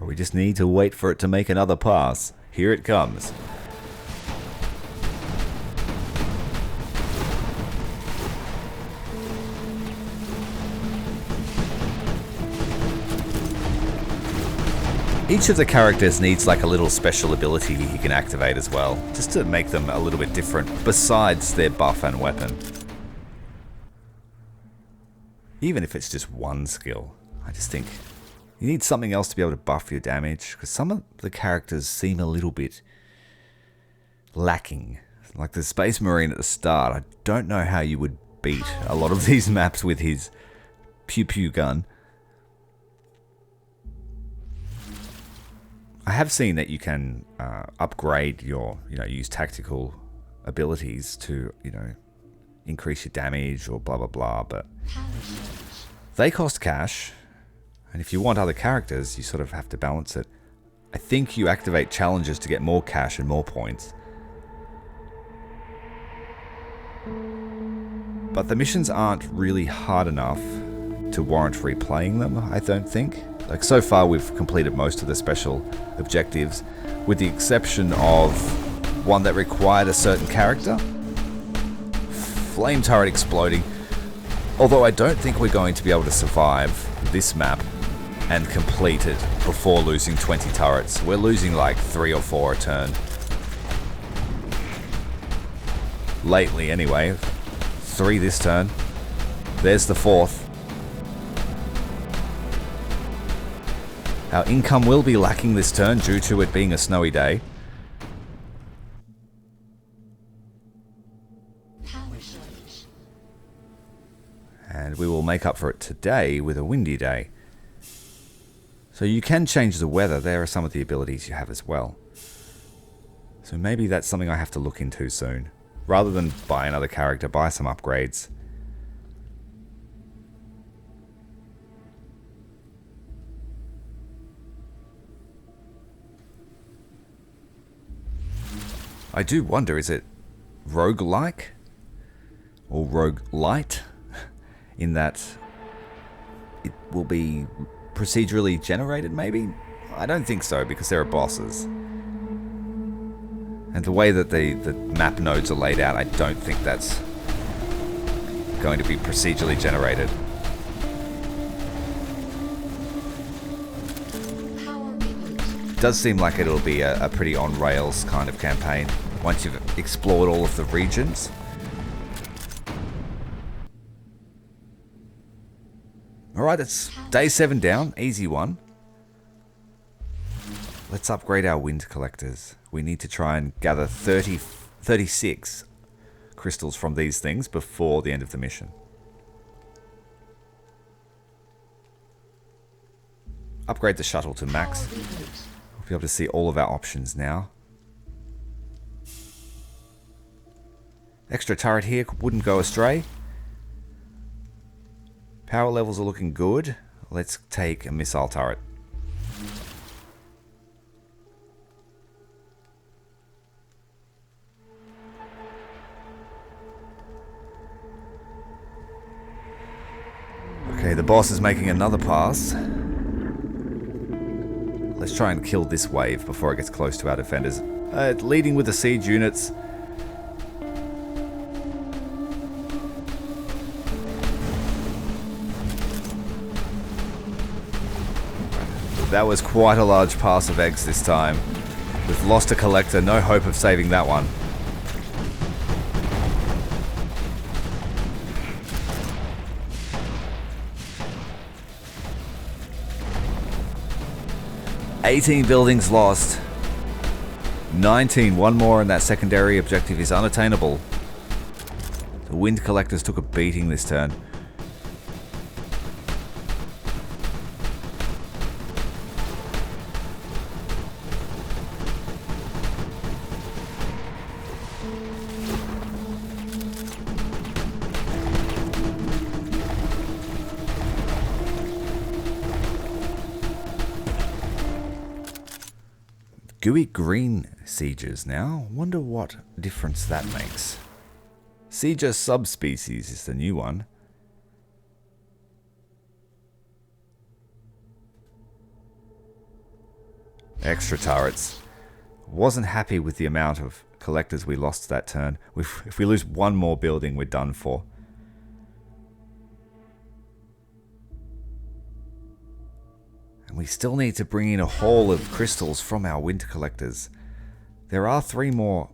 We just need to wait for it to make another pass. Here it comes. Each of the characters needs like a little special ability he can activate as well, just to make them a little bit different, besides their buff and weapon. Even if it's just one skill, I just think you need something else to be able to buff your damage, because some of the characters seem a little bit lacking. Like the Space Marine at the start, I don't know how you would beat a lot of these maps with his pew pew gun. I have seen that you can upgrade your, use tactical abilities to, increase your damage or blah blah blah, but they cost cash, and if you want other characters, you sort of have to balance it. I think you activate challenges to get more cash and more points. But the missions aren't really hard enough to warrant replaying them, I don't think. Like, so far we've completed most of the special objectives, with the exception of one that required a certain character. Flame turret exploding. Although I don't think we're going to be able to survive this map and complete it before losing 20 turrets. We're losing like 3 or 4 a turn. Lately anyway. 3 this turn. There's the 4th. Our income will be lacking this turn due to it being a snowy day. And we will make up for it today with a windy day. So you can change the weather. There are some of the abilities you have as well. So maybe that's something I have to look into soon. Rather than buy another character, buy some upgrades. I do wonder, is it roguelike? Or roguelite? In that it will be procedurally generated, maybe? I don't think so, because there are bosses. And the way that the map nodes are laid out, I don't think that's going to be procedurally generated. It does seem like it'll be a pretty on-rails kind of campaign once you've explored all of the regions. Alright, it's day 7 down, easy one. Let's upgrade our wind collectors. We need to try and gather 36 crystals from these things before the end of the mission. Upgrade the shuttle to max. We'll be able to see all of our options now. Extra turret here wouldn't go astray. Power levels are looking good. Let's take a missile turret. Okay, the boss is making another pass. Let's try and kill this wave before it gets close to our defenders. Leading with the siege units. That was quite a large pass of eggs this time. We've lost a collector, no hope of saving that one. $18 buildings lost. 19, one more, and that secondary objective is unattainable. The wind collectors took a beating this turn. Gooey green sieges now. Wonder what difference that makes. Sieger subspecies is the new one. Extra turrets. Wasn't happy with the amount of collectors we lost that turn. If we lose one more building, we're done for. And we still need to bring in a haul of crystals from our winter collectors. There are 3 more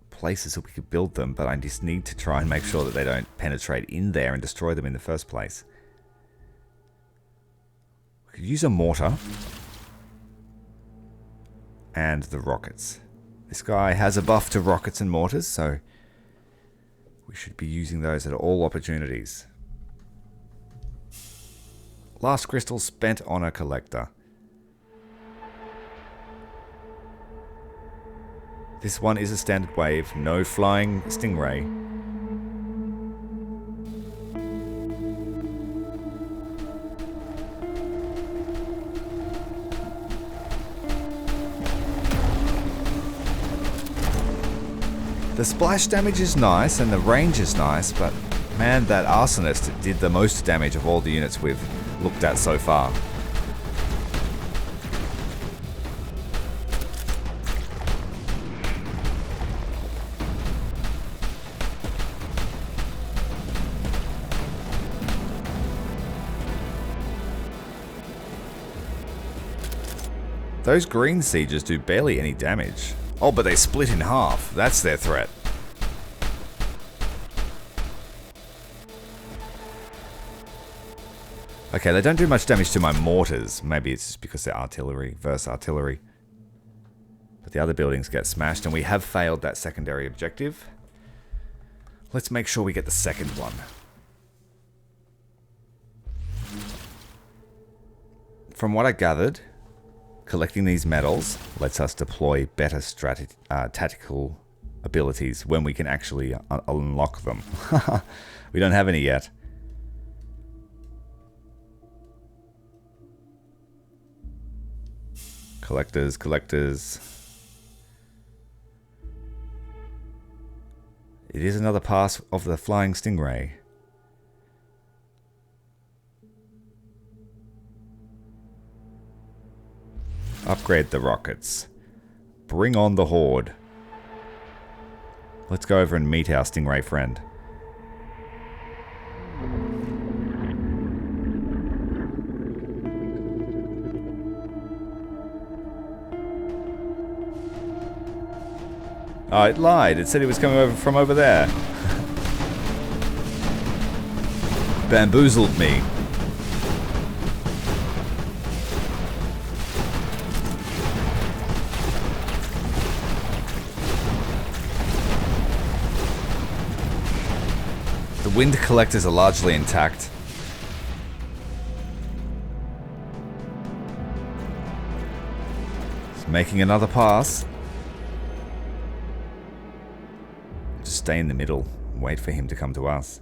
places that we could build them, but I just need to try and make sure that they don't penetrate in there and destroy them in the first place. We could use a mortar. And the rockets. This guy has a buff to rockets and mortars, so we should be using those at all opportunities. Last crystal spent on a collector. This one is a standard wave, no flying stingray. The splash damage is nice and the range is nice, but man, that arsonist did the most damage of all the units we've looked at so far. Those green sieges do barely any damage. Oh, but they split in half. That's their threat. Okay, they don't do much damage to my mortars. Maybe it's just because they're artillery versus artillery. But the other buildings get smashed, and we have failed that secondary objective. Let's make sure we get the second one. From what I gathered, collecting these medals lets us deploy better tactical abilities when we can actually unlock them. We don't have any yet. Collectors, collectors. It is another pass of the flying stingray. Upgrade the rockets. Bring on the horde. Let's go over and meet our stingray friend. Oh, it lied. It said it was coming over from over there. Bamboozled me. The wind collectors are largely intact. It's making another pass. Just stay in the middle and wait for him to come to us.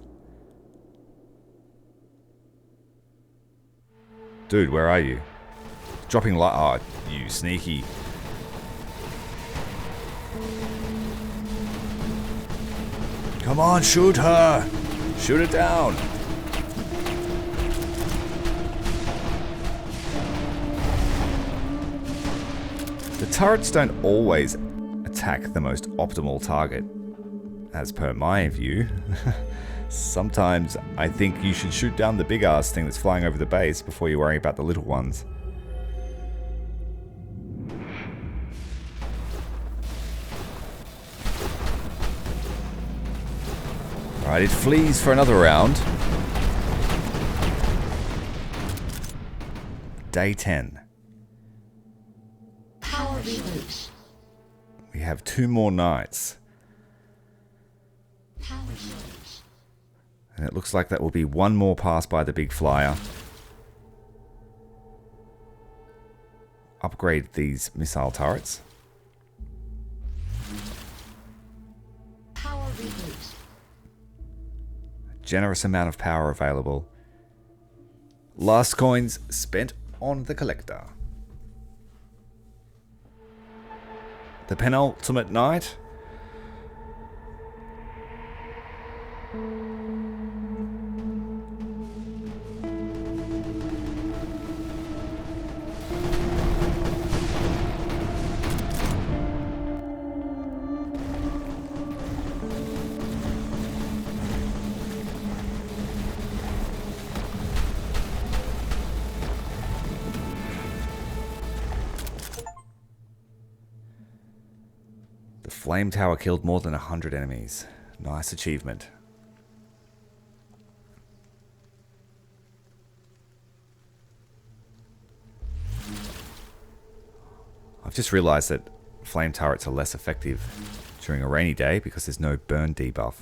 Dude, where are you? Dropping light. Oh, you sneaky. Come on, shoot her! Shoot it down! The turrets don't always attack the most optimal target, as per my view. Sometimes I think you should shoot down the big ass thing that's flying over the base before you worry about the little ones. Alright, it flees for another round. Day 10. Power reboot. We have 2 more nights. Power surge. And it looks like that will be 1 more pass by the big flyer. Upgrade these missile turrets. Power reboot. Generous amount of power available. Last coins spent on the collector. The penultimate night. flame tower killed more than 100 enemies. Nice achievement. I've just realized that flame turrets are less effective during a rainy day because there's no burn debuff.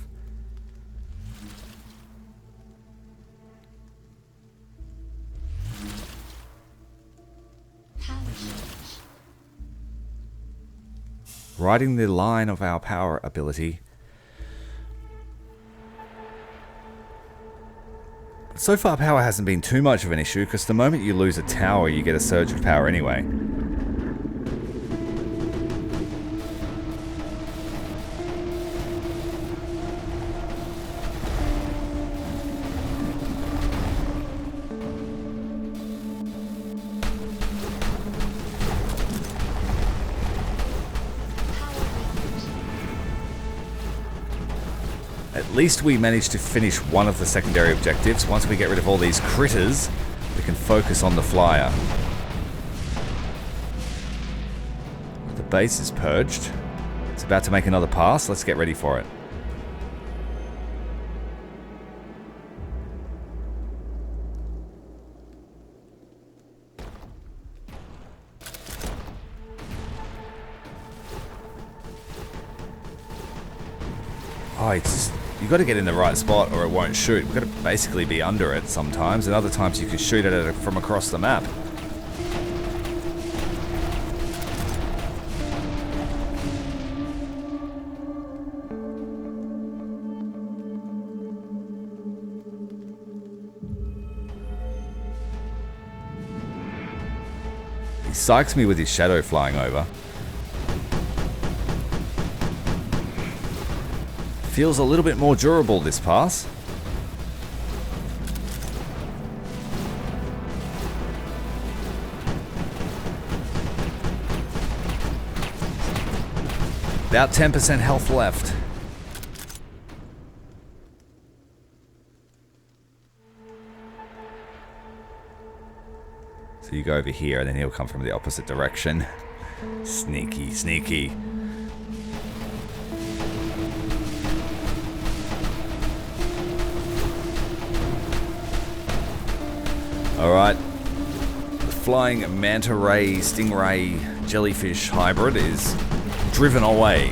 Power source. Riding the line of our power ability. So far power hasn't been too much of an issue because the moment you lose a tower you get a surge of power anyway. At least we managed to finish one of the secondary objectives. Once we get rid of all these critters, we can focus on the flyer. The base is purged. It's about to make another pass. Let's get ready for it. Oh, it's... You've got to get in the right spot or it won't shoot. We've got to basically be under it sometimes, and other times you can shoot at it from across the map. He psychs me with his shadow flying over. Feels a little bit more durable this pass. About 10% health left. So you go over here and then he'll come from the opposite direction. Sneaky, sneaky. Alright, the flying manta ray, stingray, jellyfish hybrid is driven away.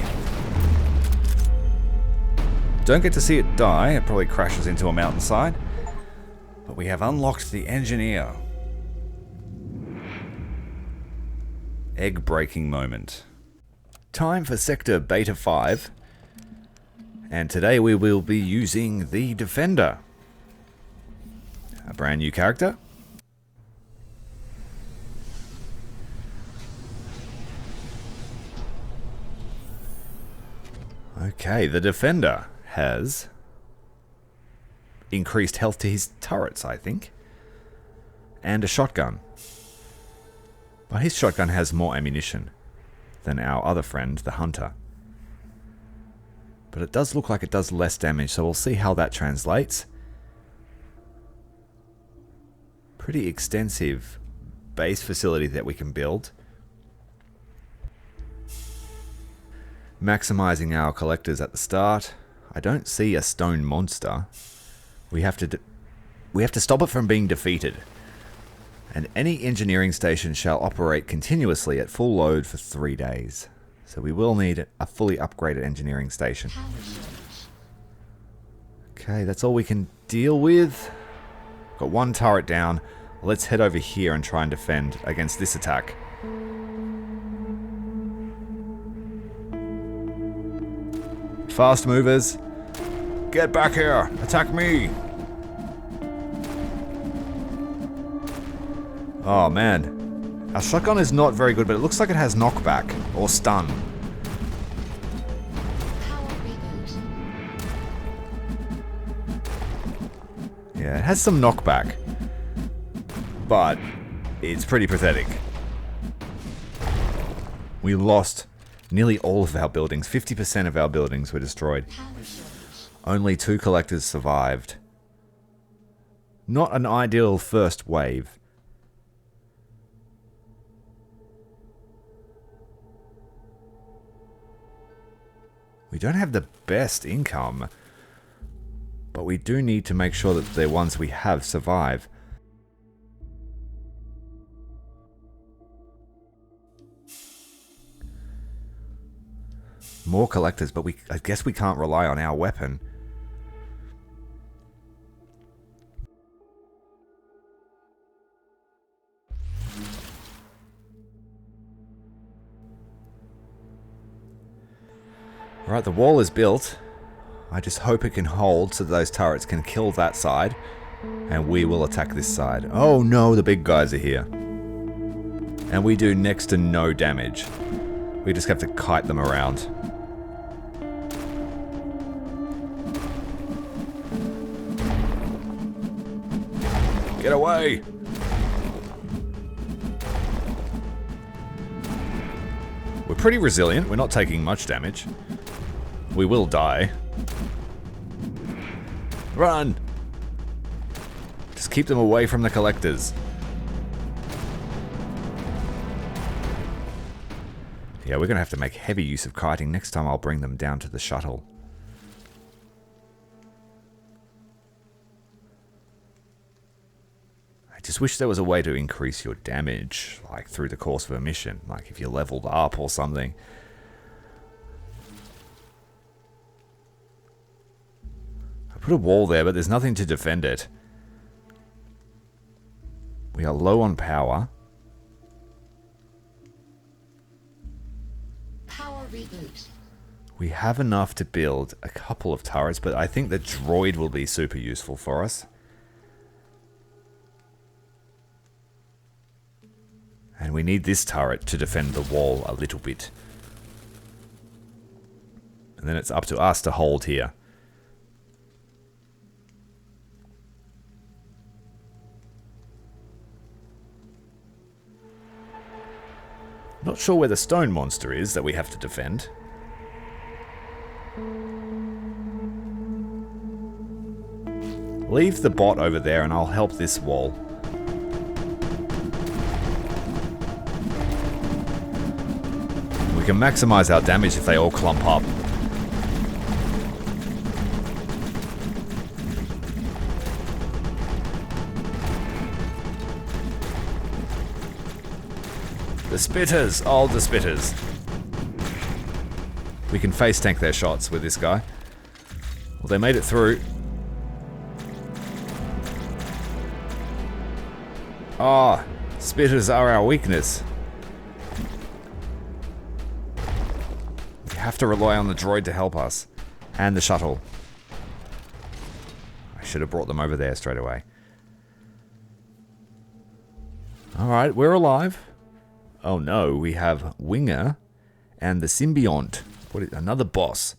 Don't get to see it die, it probably crashes into a mountainside. But we have unlocked the engineer. Egg-breaking moment. Time for Sector Beta 5. And today we will be using the Defender. A brand new character. Okay, the Defender has increased health to his turrets, I think, and a shotgun. But his shotgun has more ammunition than our other friend, the Hunter. But it does look like it does less damage, so we'll see how that translates. Pretty extensive base facility that we can build. Maximizing our collectors at the start. I don't see a stone monster. We have to stop it from being defeated. And any engineering station shall operate continuously at full load for 3 days. So we will need a fully upgraded engineering station. Okay, that's all we can deal with. Got one turret down. Let's head over here and try and defend against this attack. Fast movers, get back here! Attack me! Oh man, our shotgun is not very good, but it looks like it has knockback or stun. Power reboot. Yeah, it has some knockback, but it's pretty pathetic. We lost nearly all of our buildings. 50% of our buildings were destroyed. Power source. Only 2 collectors survived. Not an ideal first wave. We don't have the best income, but we do need to make sure that the ones we have survive. More collectors, but I guess we can't rely on our weapon. Right, the wall is built. I just hope it can hold so those turrets can kill that side. And we will attack this side. Oh no, the big guys are here. And we do next to no damage. We just have to kite them around. Get away! We're pretty resilient. We're not taking much damage. We will die. Run! Just keep them away from the collectors. Yeah, we're going to have to make heavy use of kiting. Next time I'll bring them down to the shuttle. I just wish there was a way to increase your damage, like through the course of a mission. Like if you leveled up or something. Put a wall there, but there's nothing to defend it. We are low on power. Power reboot. We have enough to build a couple of turrets, but I think the droid will be super useful for us. And we need this turret to defend the wall a little bit. And then it's up to us to hold here. Not sure where the stone monster is that we have to defend. Leave the bot over there and I'll help this wall. We can maximize our damage if they all clump up. The spitters! Oh, the spitters. We can face tank their shots with this guy. Well, they made it through. Ah, spitters are our weakness. We have to rely on the droid to help us. And the shuttle. I should have brought them over there straight away. Alright, we're alive. Oh no, we have Winger and the Symbiont. What is another boss?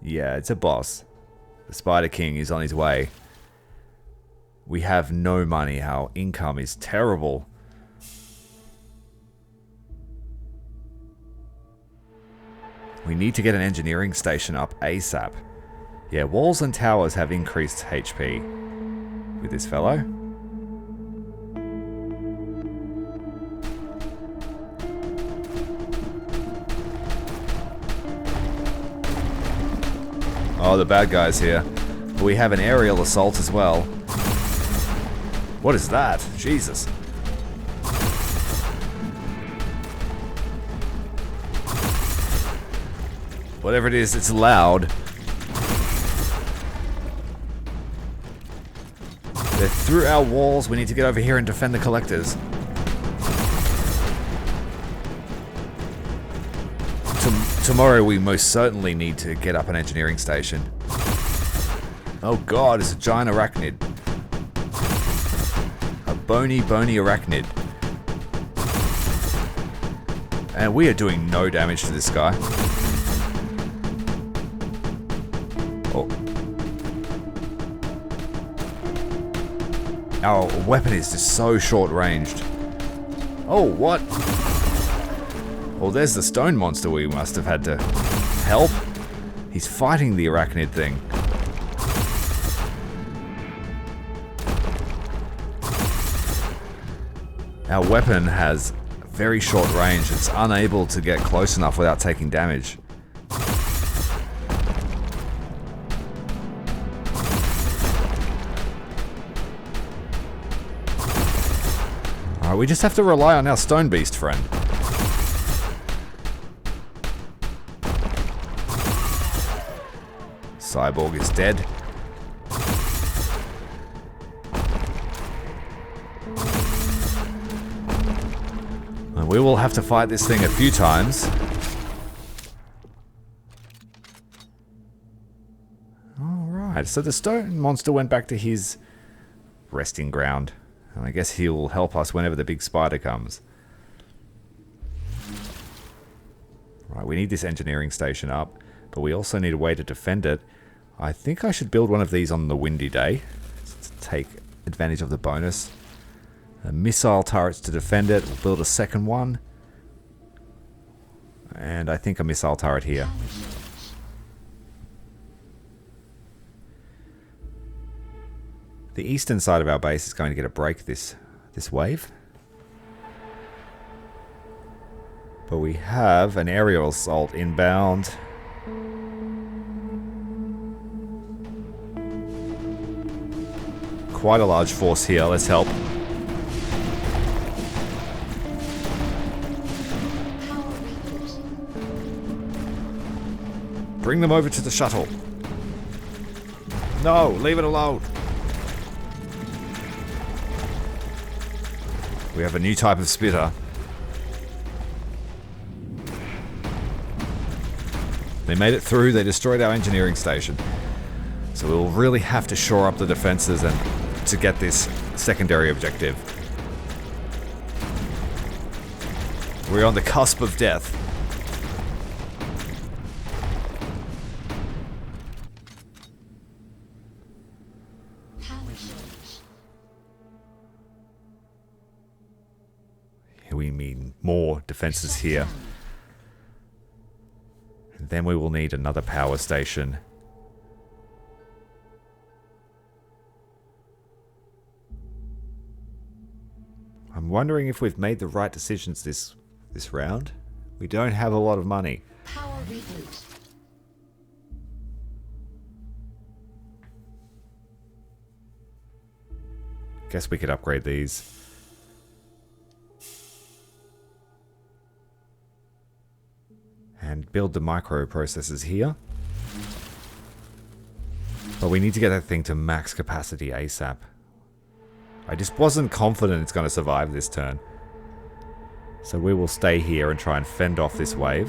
Yeah, it's a boss. The Spider King is on his way. We have no money. Our income is terrible. We need to get an engineering station up ASAP. Yeah, walls and towers have increased HP with this fellow. Oh, the bad guy's here. We have an aerial assault as well. What is that? Jesus. Whatever it is, it's loud. They're through our walls. We need to get over here and defend the collectors. Tomorrow we most certainly need to get up an engineering station. Oh god, it's a giant arachnid. A bony arachnid. And we are doing no damage to this guy. Oh. Our weapon is just so short-ranged. Oh, what? Well, there's the stone monster we must have had to help. He's fighting the arachnid thing. Our weapon has very short range. It's unable to get close enough without taking damage. Alright, we just have to rely on our stone beast friend. Cyborg is dead. And we will have to fight this thing a few times. Alright, so the stone monster went back to his resting ground. And I guess he'll help us whenever the big spider comes. Right, we need this engineering station up, but we also need a way to defend it. I think I should build one of these on the windy day to take advantage of the bonus. Missile turrets to defend it. We'll build a second one. And I think a missile turret here. The eastern side of our base is going to get a break this wave. But we have an aerial assault inbound. Quite a large force here. Let's help. Bring them over to the shuttle. No, leave it alone. We have a new type of spitter. They made it through. They destroyed our engineering station. So we'll really have to shore up the defenses and to get this secondary objective. We're on the cusp of death. We mean more defenses here. And then we will need another power station. I'm wondering if we've made the right decisions this round. We don't have a lot of money. Power reboot. Guess we could upgrade these. And build the microprocessors here. But we need to get that thing to max capacity ASAP. I just wasn't confident it's going to survive this turn. So we will stay here and try and fend off this wave.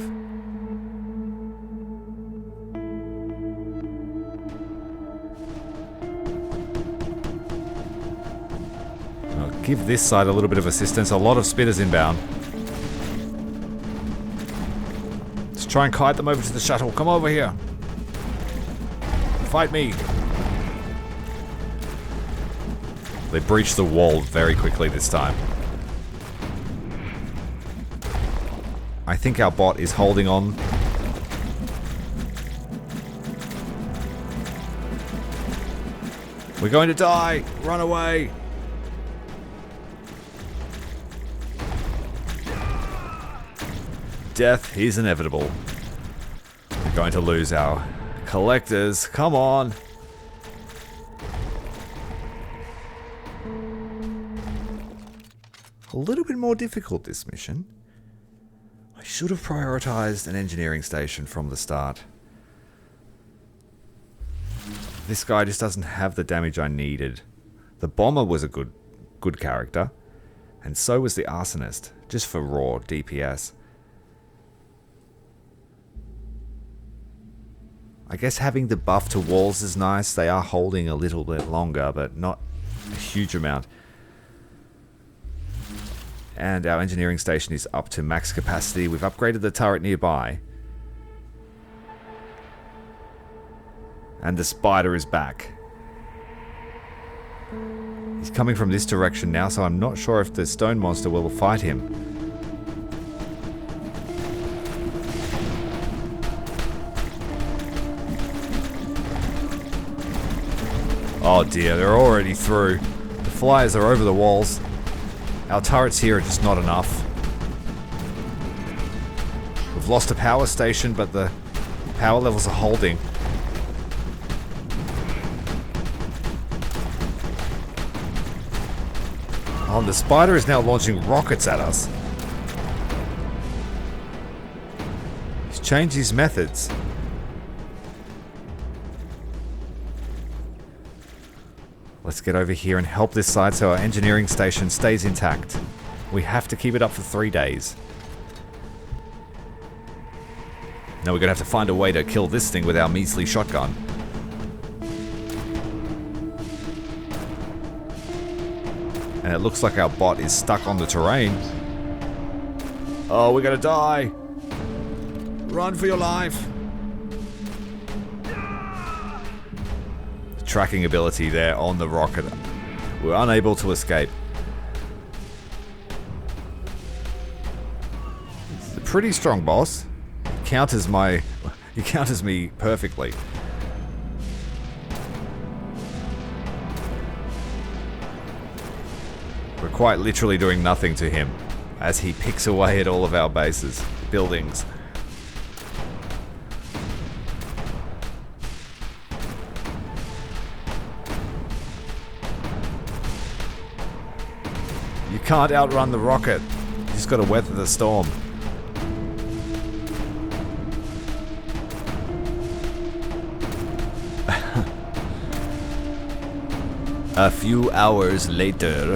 I'll give this side a little bit of assistance. A lot of spitters inbound. Try and kite them over to the shuttle. Come over here. Fight me. They breached the wall very quickly this time. I think our bot is holding on. We're going to die. Run away. Death is inevitable. We're going to lose our collectors. Come on. A little bit more difficult, this mission. I should have prioritized an engineering station from the start. This guy just doesn't have the damage I needed. The bomber was a good character, and so was the arsonist, just for raw DPS. I guess having the buff to walls is nice. They are holding a little bit longer, but not a huge amount. And our engineering station is up to max capacity. We've upgraded the turret nearby. And the spider is back. He's coming from this direction now, so I'm not sure if the stone monster will fight him. Oh dear, they're already through. The flyers are over the walls. Our turrets here are just not enough. We've lost a power station, but the power levels are holding. Oh, the spider is now launching rockets at us. He's changed his methods. Let's get over here and help this side so our engineering station stays intact. We have to keep it up for 3 days. Now we're going to have to find a way to kill this thing with our measly shotgun. And it looks like our bot is stuck on the terrain. Oh, we're going to die. Run for your life. The tracking ability there on the rocket. We're unable to escape. It's a pretty strong boss. He counters me perfectly. We're quite literally doing nothing to him as he picks away at all of our bases, buildings. You can't outrun the rocket. You just gotta weather the storm. A few hours later.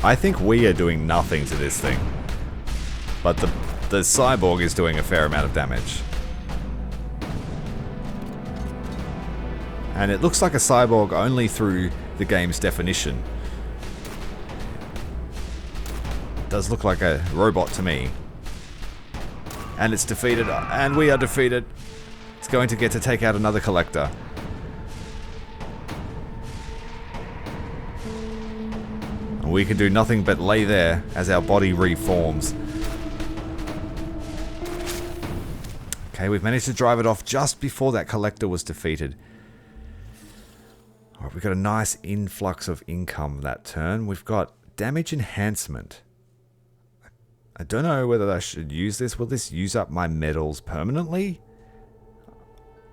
I think we are doing nothing to this thing. But the cyborg is doing a fair amount of damage. And it looks like a cyborg only through the game's definition. It does look like a robot to me. And it's defeated, and we are defeated. It's going to get to take out another collector. And we can do nothing but lay there as our body reforms. Okay, we've managed to drive it off just before that collector was defeated. Alright, we've got a nice influx of income that turn. We've got damage enhancement. I don't know whether I should use this. Will this use up my medals permanently?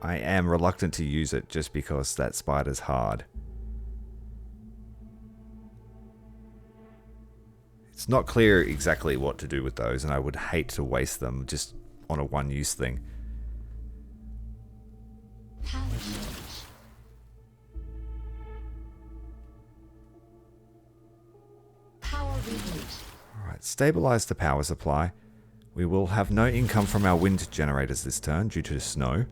I am reluctant to use it just because that spider's hard. It's not clear exactly what to do with those, and I would hate to waste them just on a one-use thing. Power source. Power reboot. Alright, stabilize the power supply. We will have no income from our wind generators this turn due to snow.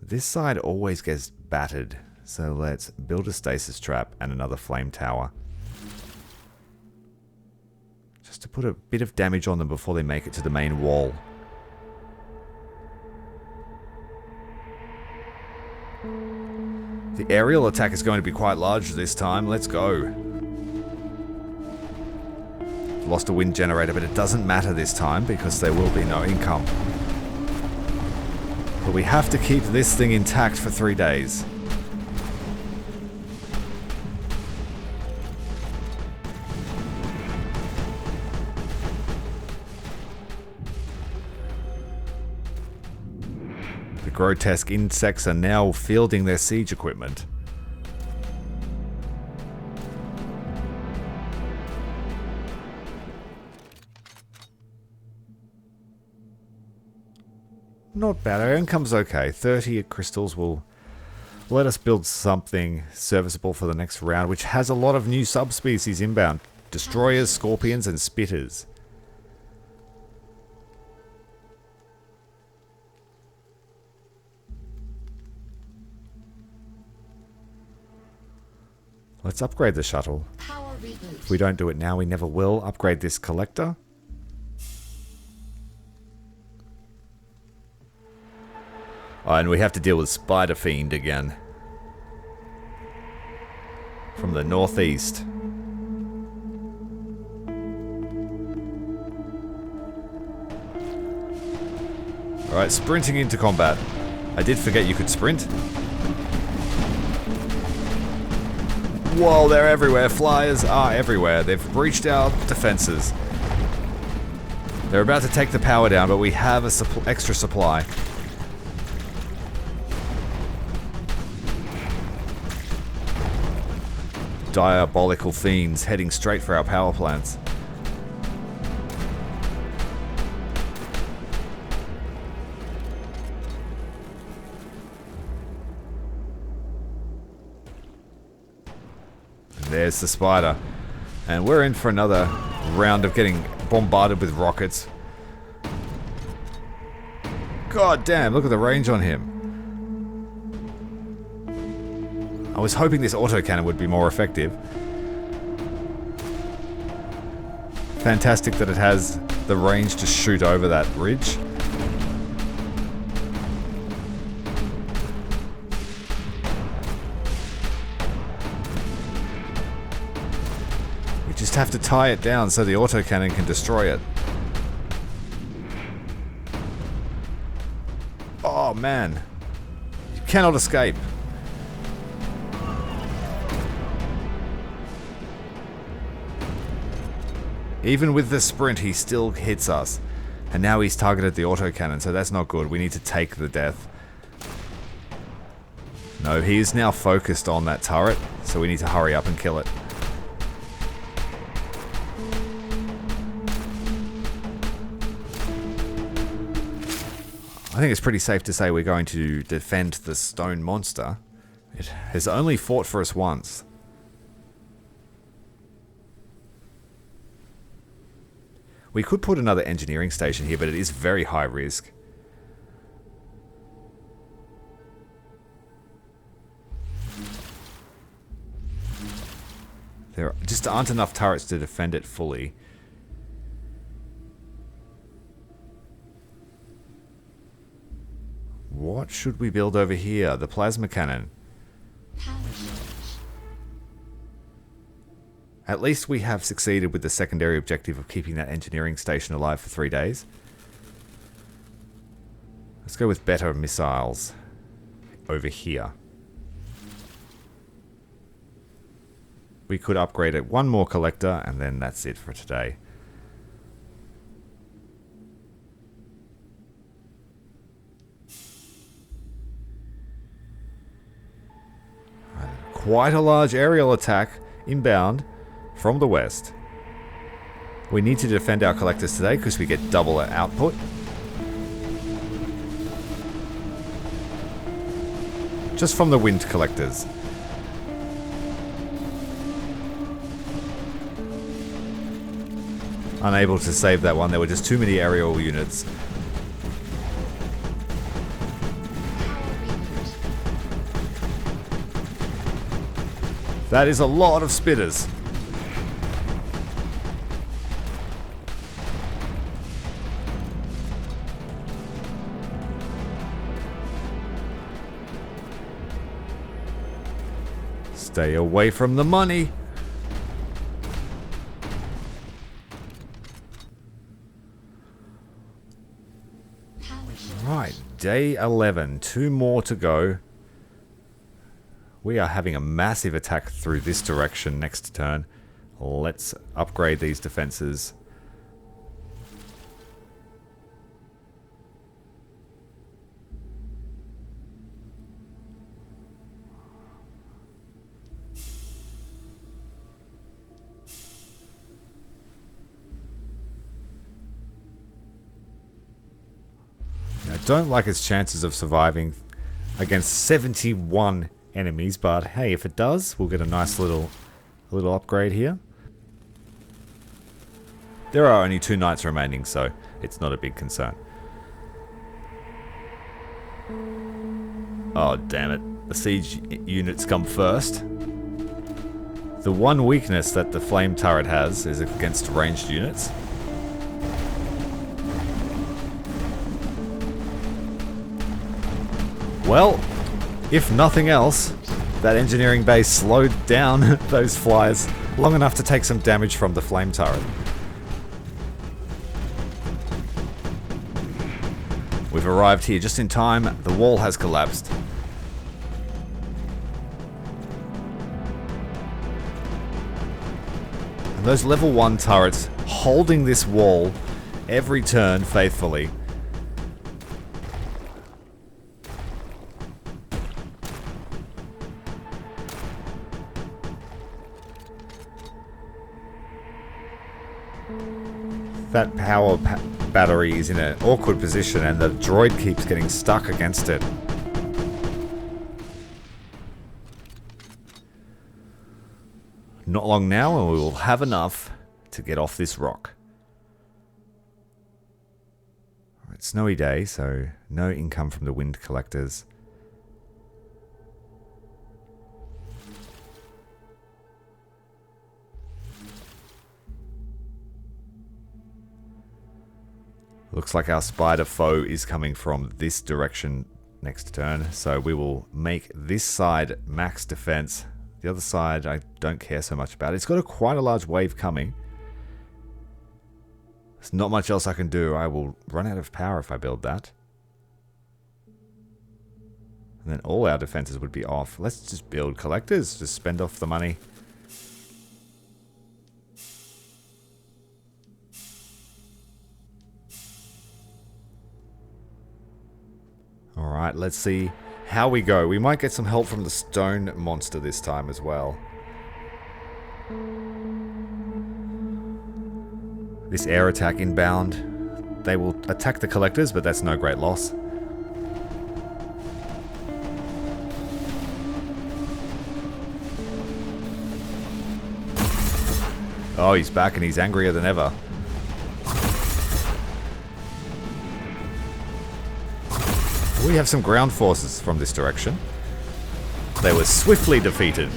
This side always gets battered, so let's build a stasis trap and another flame tower. Just to put a bit of damage on them before they make it to the main wall. The aerial attack is going to be quite large this time. Let's go. Lost a wind generator, but it doesn't matter this time because there will be no income. But we have to keep this thing intact for 3 days. The grotesque insects are now fielding their siege equipment. Not bad. Our income's okay. 30 crystals will let us build something serviceable for the next round, which has a lot of new subspecies inbound. Destroyers, scorpions, and spitters. Let's upgrade the shuttle. Power reboot. If we don't do it now, we never will. Upgrade this collector. Oh, and we have to deal with Spider Fiend again. From the northeast. Alright, sprinting into combat. I did forget you could sprint. Whoa, they're everywhere. Flyers are everywhere. They've breached our defenses. They're about to take the power down, but we have a extra supply. Diabolical fiends heading straight for our power plants. There's the spider. And we're in for another round of getting bombarded with rockets. God damn, look at the range on him. I was hoping this autocannon would be more effective. Fantastic that it has the range to shoot over that ridge. Just have to tie it down so the autocannon can destroy it. Oh man. You cannot escape. Even with the sprint, he still hits us. And now he's targeted the autocannon, so that's not good. We need to take the death. No, he is now focused on that turret, so we need to hurry up and kill it. I think it's pretty safe to say we're going to defend the stone monster. It has only fought for us once. We could put another engineering station here, but it is very high risk. There just aren't enough turrets to defend it fully. What should we build over here? The plasma cannon. Power surge. At least we have succeeded with the secondary objective of keeping that engineering station alive for 3 days. Let's go with better missiles over here. We could upgrade it one more collector and then that's it for today. Quite a large aerial attack inbound from the west. We need to defend our collectors today because we get double our output. Just from the wind collectors. Unable to save that one. There were just too many aerial units. That is a lot of spitters. Stay away from the money. Right, day 11. 2 more to go. We are having a massive attack through this direction next turn. Let's upgrade these defenses. I don't like its chances of surviving against 71 enemies, but hey, if it does, we'll get a nice little upgrade here. There are only 2 knights remaining, so it's not a big concern. Oh, damn it. The siege units come first. The one weakness that the flame turret has is against ranged units. Well, if nothing else, that engineering base slowed down those flyers long enough to take some damage from the flame turret. We've arrived here just in time. The wall has collapsed. And those level 1 turrets holding this wall every turn faithfully. That power battery is in an awkward position and the droid keeps getting stuck against it. Not long now and we will have enough to get off this rock. It's a snowy day, so no income from the wind collectors. Looks like our spider foe is coming from this direction next turn, so we will make this side max defense. The other side I don't care so much about. It's got quite a large wave coming. There's not much else I can do. I will run out of power if I build that. And then all our defenses would be off. Let's just build collectors. Just spend off the money. Alright, let's see how we go. We might get some help from the stone monster this time as well. This air attack inbound. They will attack the collectors, but that's no great loss. Oh, he's back and he's angrier than ever. We have some ground forces from this direction. They were swiftly defeated.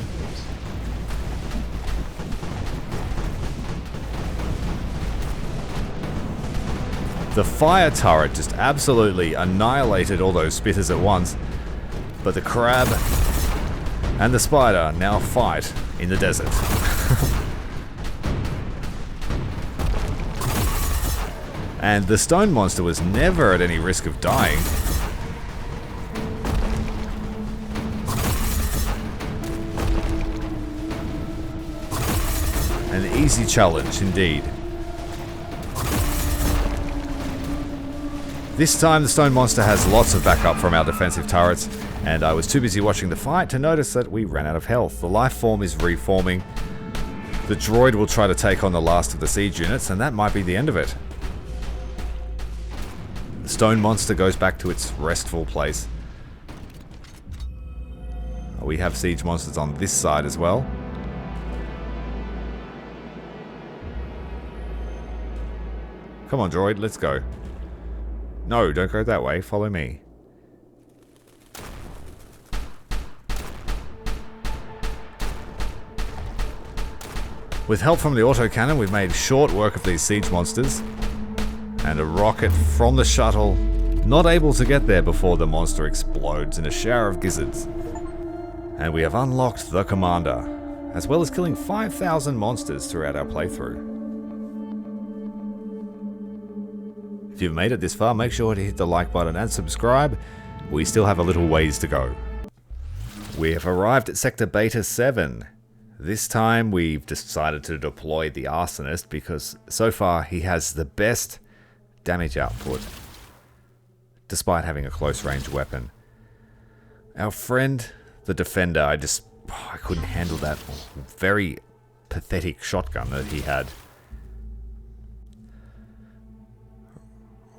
The fire turret just absolutely annihilated all those spitters at once. But the crab and the spider now fight in the desert. And the stone monster was never at any risk of dying. An easy challenge indeed. This time the stone monster has lots of backup from our defensive turrets, and I was too busy watching the fight to notice that we ran out of health. The life form is reforming. The droid will try to take on the last of the siege units, and that might be the end of it. The stone monster goes back to its restful place. We have siege monsters on this side as well. Come on, droid, let's go. No, don't go that way. Follow me. With help from the autocannon, we've made short work of these siege monsters. And a rocket from the shuttle, not able to get there before the monster explodes in a shower of gizzards. And we have unlocked the commander, as well as killing 5,000 monsters throughout our playthrough. If you've made it this far, make sure to hit the like button and subscribe. We still have a little ways to go. We have arrived at Sector Beta 7. This time we've decided to deploy the Arsonist because so far he has the best damage output, despite having a close range weapon. Our friend, the Defender, I couldn't handle that very pathetic shotgun that he had.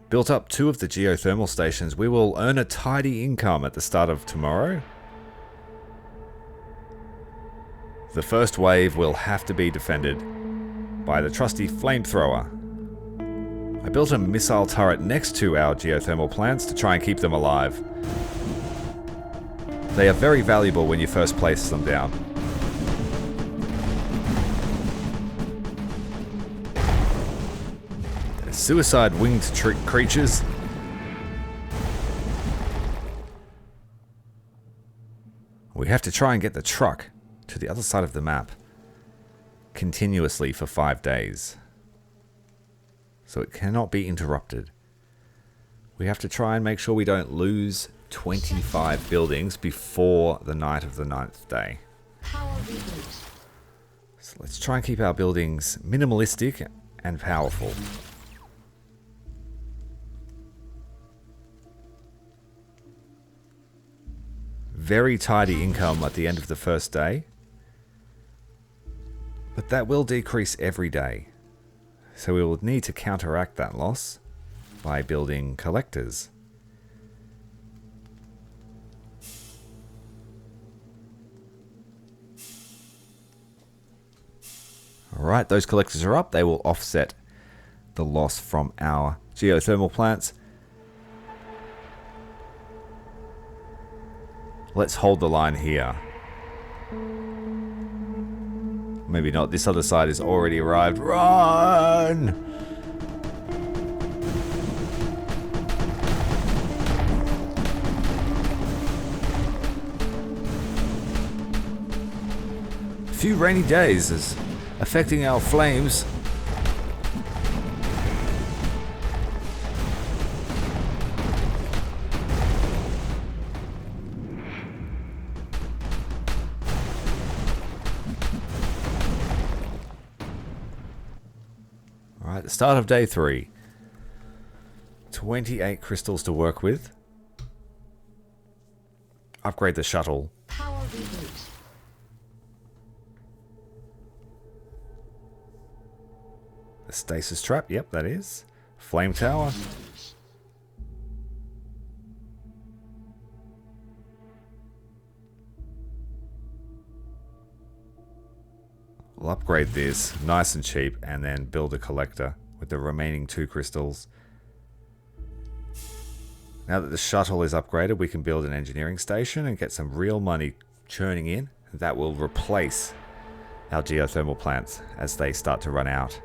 Built up 2 of the geothermal stations. We will earn a tidy income at the start of tomorrow. The first wave will have to be defended by the trusty flamethrower. I built a missile turret next to our geothermal plants to try and keep them alive. They are very valuable when you first place them down. Suicide winged creatures. We have to try and get the truck to the other side of the map continuously for 5 days. So it cannot be interrupted. We have to try and make sure we don't lose 25 buildings before the night of the 9th day. Power reboot. So let's try and keep our buildings minimalistic and powerful. Very tidy income at the end of the first day. But that will decrease every day. So we will need to counteract that loss by building collectors. Alright, those collectors are up. They will offset the loss from our geothermal plants. Let's hold the line here. Maybe not. This other side has already arrived. Run! A few rainy days is affecting our flames. Alright, the start of day 3. 28 crystals to work with. Upgrade the shuttle. Power reboot. The stasis trap, yep, that is. Flame tower. We'll upgrade this nice and cheap and then build a collector with the remaining 2 crystals. Now that the shuttle is upgraded, we can build an engineering station and get some real money churning in. That will replace our geothermal plants as they start to run out.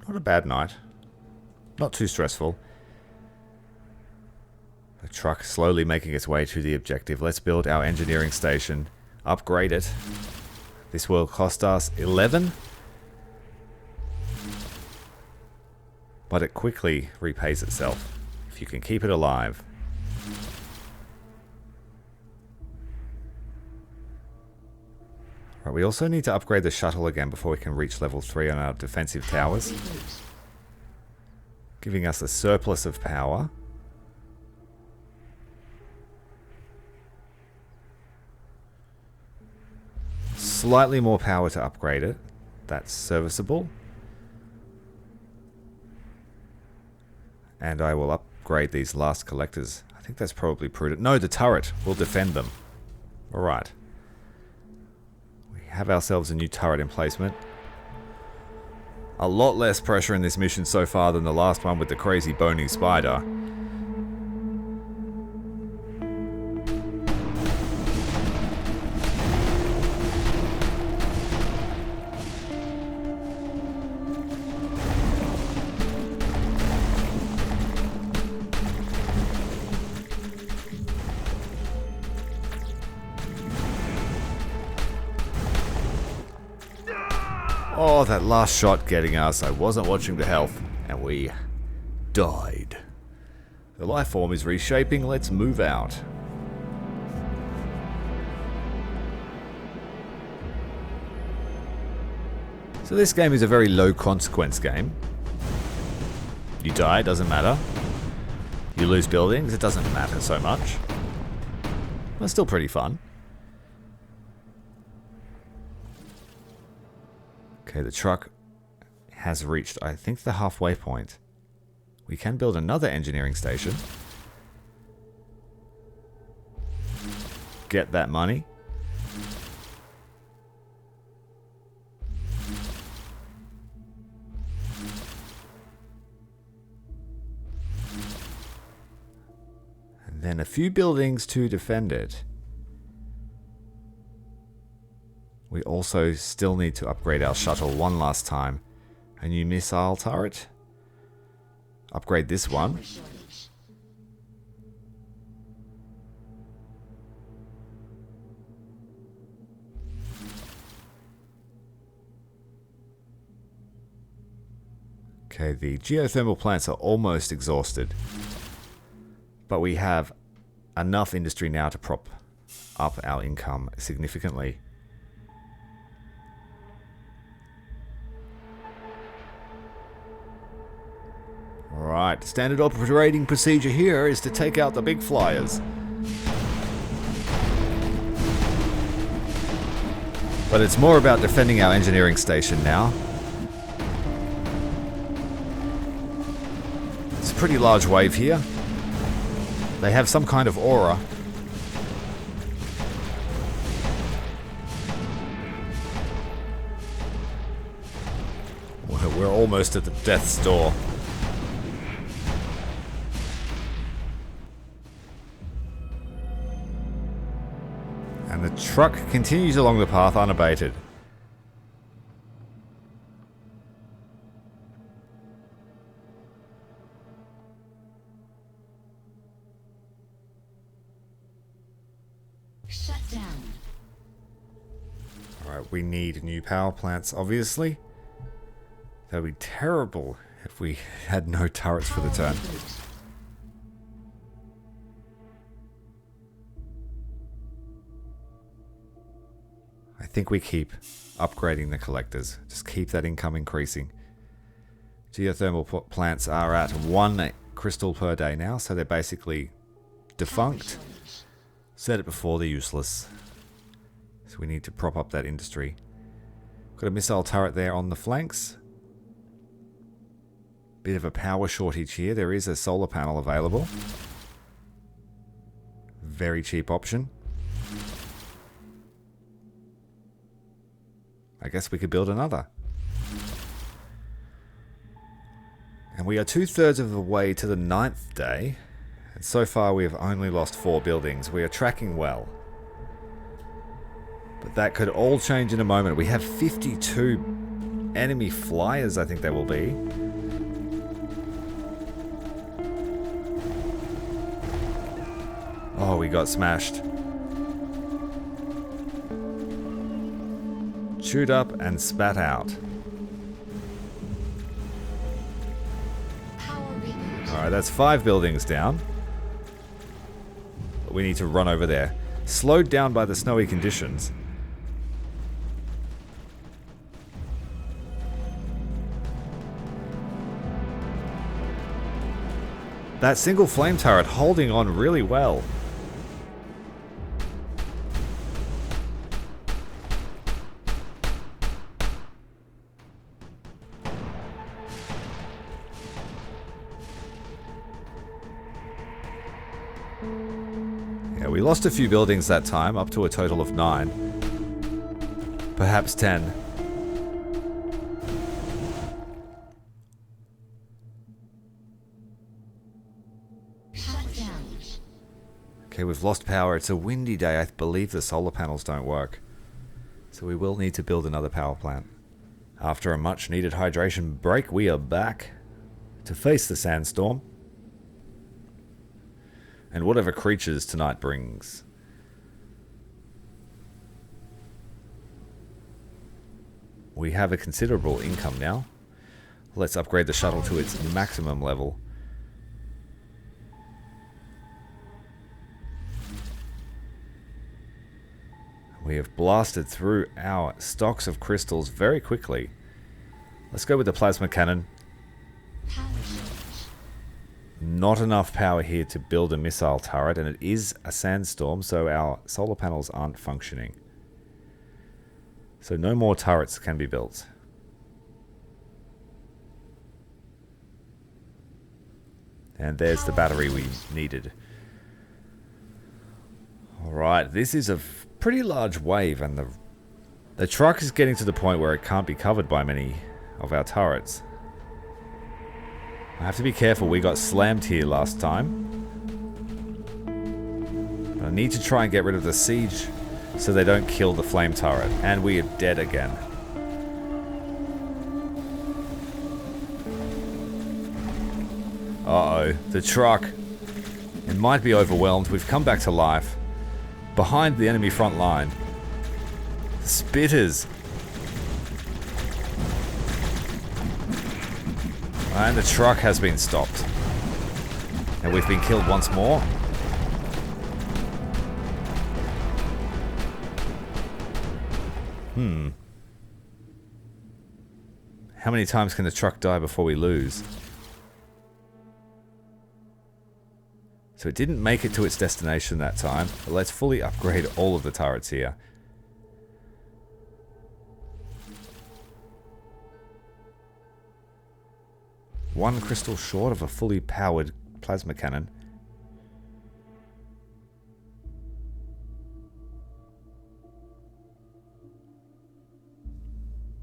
Not a bad night. Not too stressful. The truck slowly making its way to the objective. Let's build our engineering station. Upgrade it. This will cost us 11. But it quickly repays itself if you can keep it alive. Right, we also need to upgrade the shuttle again before we can reach level 3 on our defensive towers. Giving us a surplus of power. Slightly more power to upgrade it. That's serviceable. And I will upgrade these last collectors. I think that's probably prudent. No, the turret will defend them. Alright. We have ourselves a new turret emplacement. A lot less pressure in this mission so far than the last one with the crazy bony spider. Oh, that last shot getting us. I wasn't watching the health, and we died. The life form is reshaping. Let's move out. So this game is a very low consequence game. You die, doesn't matter. You lose buildings, it doesn't matter so much. But still pretty fun. Okay, the truck has reached, I think, the halfway point. We can build another engineering station. Get that money. then a few buildings to defend it. We also still need to upgrade our shuttle one last time. A new missile turret. Upgrade this one. Okay, the geothermal plants are almost exhausted. But we have enough industry now to prop up our income significantly. Alright, standard operating procedure here is to take out the big flyers. But it's more about defending our engineering station now. It's a pretty large wave here. They have some kind of aura. We're almost at the death's door. And the truck continues along the path unabated. Shut down. Alright, we need new power plants, obviously. That would be terrible if we had no turrets for the turn. I think we keep upgrading the collectors. Just keep that income increasing. Geothermal plants are at 1 crystal per day now, so they're basically defunct. Said it before, they're useless. So we need to prop up that industry. Got a missile turret there on the flanks. Bit of a power shortage here. There is a solar panel available. Very cheap option. I guess we could build another. And we are 2/3 of the way to the 9th day. And so far we have only lost 4 buildings. We are tracking well. But that could all change in a moment. We have 52 enemy flyers, I think they will be. Oh, we got smashed. Chewed up and spat out. Alright, that's 5 buildings down. But we need to run over there. Slowed down by the snowy conditions. That single flame turret holding on really well. Yeah, we lost a few buildings that time, up to a total of 9. Perhaps 10. Okay, we've lost power. It's a windy day. I believe the solar panels don't work. So we will need to build another power plant. After a much needed hydration break, we are back to face the sandstorm. And whatever creatures tonight brings. We have a considerable income now. Let's upgrade the shuttle to its maximum level. We have blasted through our stocks of crystals very quickly. Let's go with the plasma cannon. Not enough power here to build a missile turret, and it is a sandstorm, so our solar panels aren't functioning. So no more turrets can be built. And there's the battery we needed. Alright, this is a pretty large wave, and the truck is getting to the point where it can't be covered by many of our turrets. I have to be careful, we got slammed here last time. I need to try and get rid of the siege so they don't kill the flame turret. And we are dead again. Uh-oh. The truck. It might be overwhelmed. We've come back to life. Behind the enemy front line. The spitters. And the truck has been stopped. And we've been killed once more. How many times can the truck die before we lose? So it didn't make it to its destination that time. But let's fully upgrade all of the turrets here. One crystal short of a fully powered plasma cannon.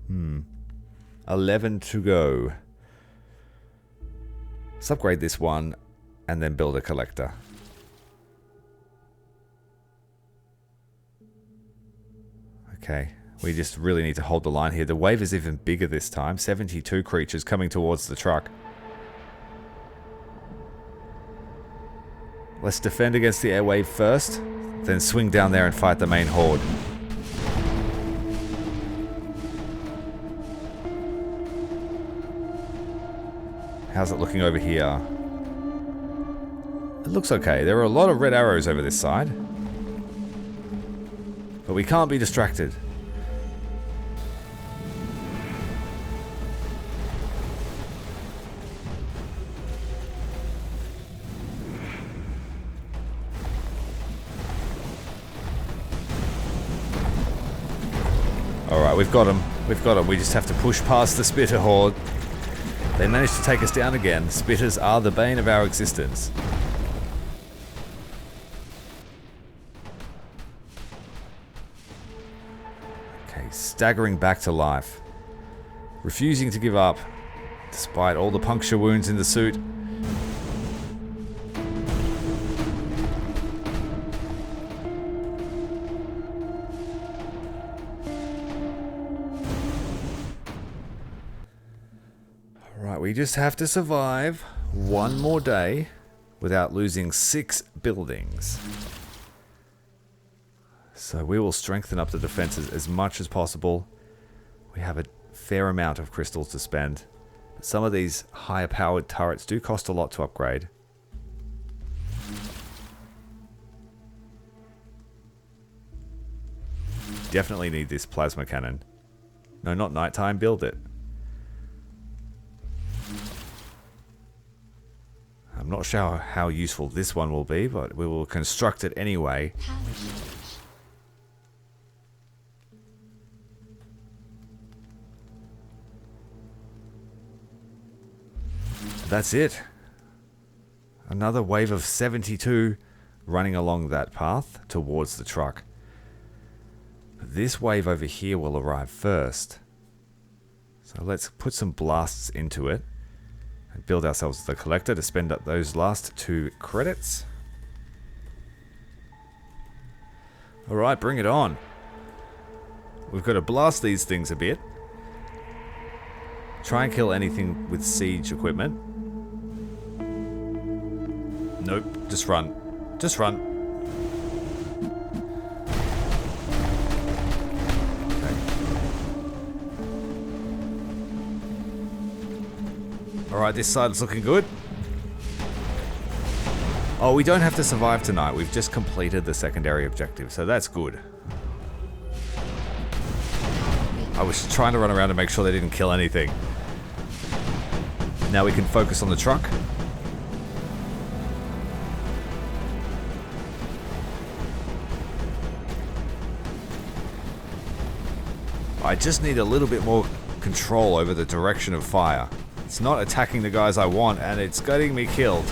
Hmm. 11 to go. Let's upgrade this one and then build a collector. Okay. We just really need to hold the line here. The wave is even bigger this time. 72 creatures coming towards the truck. Let's defend against the air wave first, then swing down there and fight the main horde. How's it looking over here? It looks okay. There are a lot of red arrows over this side. But we can't be distracted. Alright, we've got him. We've got him. We just have to push past the spitter horde. They managed to take us down again. Spitters are the bane of our existence. Okay, staggering back to life. Refusing to give up, despite all the puncture wounds in the suit. We just have to survive one more day without losing 6 buildings. So we will strengthen up the defenses as much as possible. We have a fair amount of crystals to spend. But some of these higher powered turrets do cost a lot to upgrade. Definitely need this plasma cannon. No, not nighttime, build it. I'm not sure how useful this one will be, but we will construct it anyway. That's it. Another wave of 72 running along that path towards the truck. This wave over here will arrive first. So let's put some blasts into it. And build ourselves the collector to spend up those last 2 credits. Alright, bring it on. We've got to blast these things a bit. Try and kill anything with siege equipment. Nope, just run. Just run. Alright, this side's looking good. Oh, we don't have to survive tonight. We've just completed the secondary objective, so that's good. I was trying to run around to make sure they didn't kill anything. Now we can focus on the truck. I just need a little bit more control over the direction of fire. It's not attacking the guys I want, and it's getting me killed.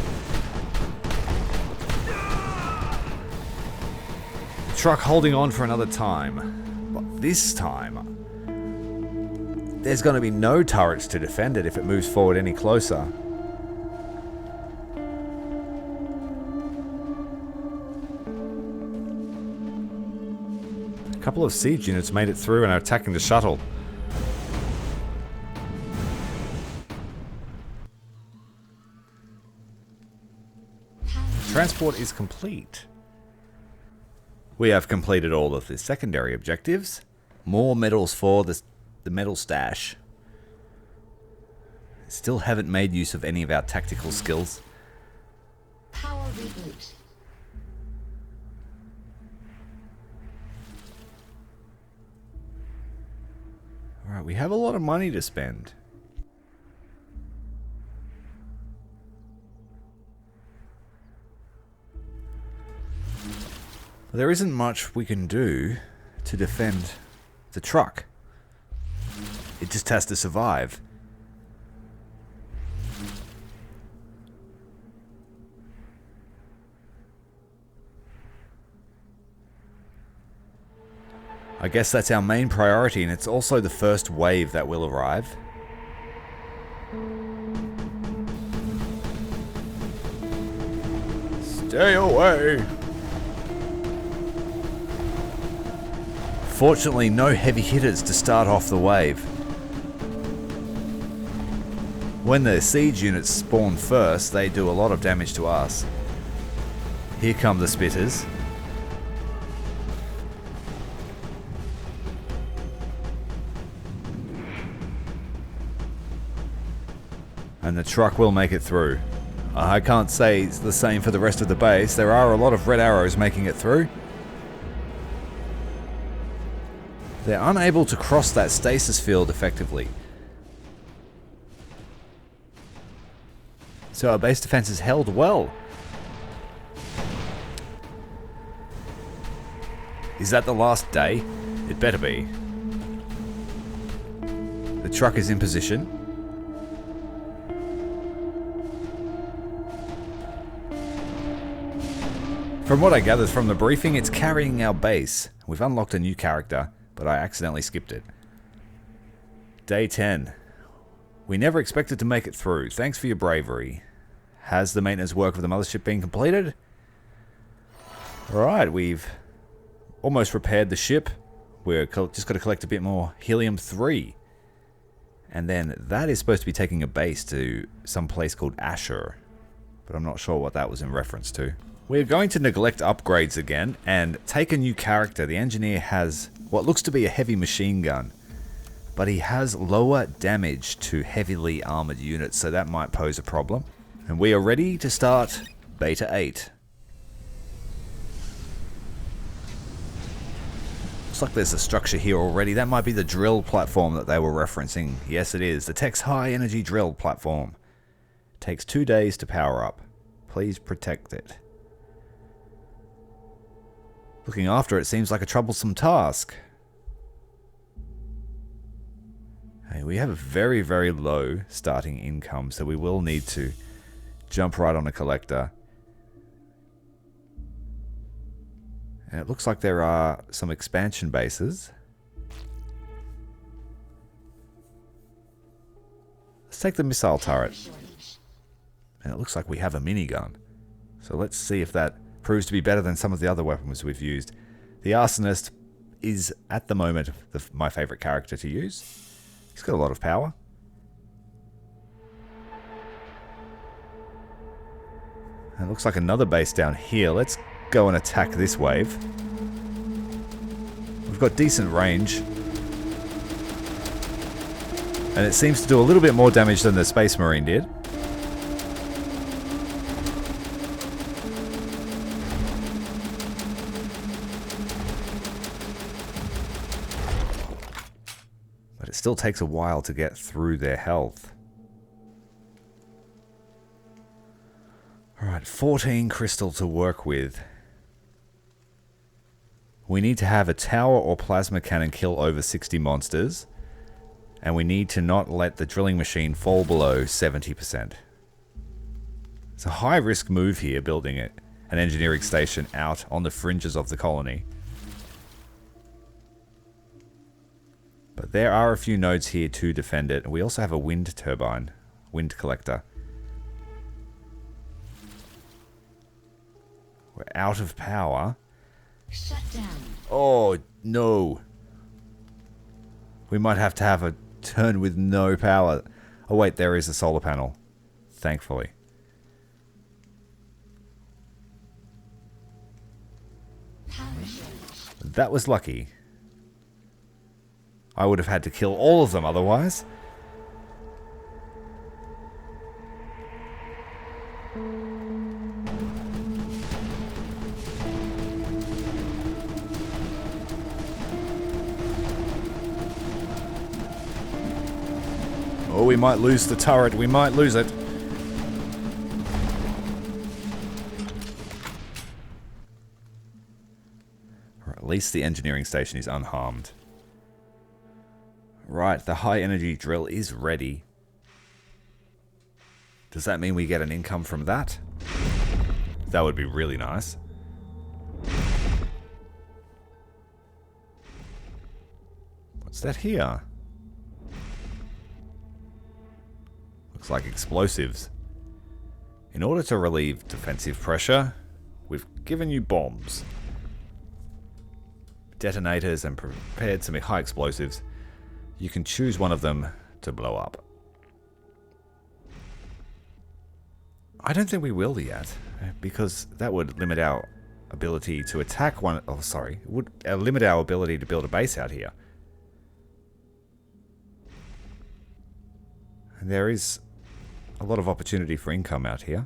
The truck holding on for another time. But this time, there's going to be no turrets to defend it if it moves forward any closer. couple of siege units made it through and are attacking the shuttle. Transport is complete. We have completed all of the secondary objectives. More medals for the medal stash. Still haven't made use of any of our tactical skills. Power reboot. Alright, we have a lot of money to spend. There isn't much we can do to defend the truck. It just has to survive. I guess that's our main priority, and it's also the first wave that will arrive. Stay away! Fortunately, no heavy hitters to start off the wave. When the siege units spawn first, they do a lot of damage to us. Here come the spitters. And the truck will make it through. I can't say it's the same for the rest of the base. There are a lot of red arrows making it through. They're unable to cross that stasis field effectively. So our base defense is held well. Is that the last day? It better be. The truck is in position. From what I gathered from the briefing, it's carrying our base. We've unlocked a new character, but I accidentally skipped it. Day 10. We never expected to make it through. Thanks for your bravery. Has the maintenance work of the mothership been completed? Alright, we've almost repaired the ship. We're just got to collect a bit more helium-3. And then that is supposed to be taking a base to some place called Asher. But I'm not sure what that was in reference to. We're going to neglect upgrades again and take a new character. The engineer has what looks to be a heavy machine gun, but he has lower damage to heavily armored units, so that might pose a problem. And we are ready to start Beta 8. Looks like there's a structure here already. That might be the drill platform that they were referencing. Yes, it is. The Tech's high energy drill platform. It takes 2 days to power up. Please protect it. Looking after it seems like a troublesome task. Hey, we have a very, very low starting income, so we will need to jump right on a collector. And it looks like there are some expansion bases. Let's take the missile turret. And it looks like we have a minigun. So let's see if that proves to be better than some of the other weapons we've used. The Arsonist is, at the moment, my favorite character to use. He's got a lot of power. And it looks like another base down here. Let's go and attack this wave. We've got decent range. And it seems to do a little bit more damage than the Space Marine did. It still takes a while to get through their health. Alright, 14 crystal to work with. We need to have a tower or plasma cannon kill over 60 monsters. And we need to not let the drilling machine fall below 70%. It's a high risk move here, building it. An engineering station out on the fringes of the colony. But there are a few nodes here to defend it. We also have a wind turbine, wind collector. We're out of power. Shut down. Oh, No. We might have to have a turn with no power. Oh wait, there is a solar panel. Thankfully. That was lucky. I would have had to kill all of them otherwise. Oh, we might lose the turret. We might lose it. Or at least the engineering station is unharmed. Right, the high energy drill is ready. Does that mean we get an income from that? That would be really nice. What's that here? Looks like explosives. In order to relieve defensive pressure, we've given you bombs, detonators, and prepared some high explosives. You can choose one of them to blow up. I don't think we will yet, because that would limit our ability to attack one. Oh, sorry. It would limit our ability to build a base out here. And there is a lot of opportunity for income out here.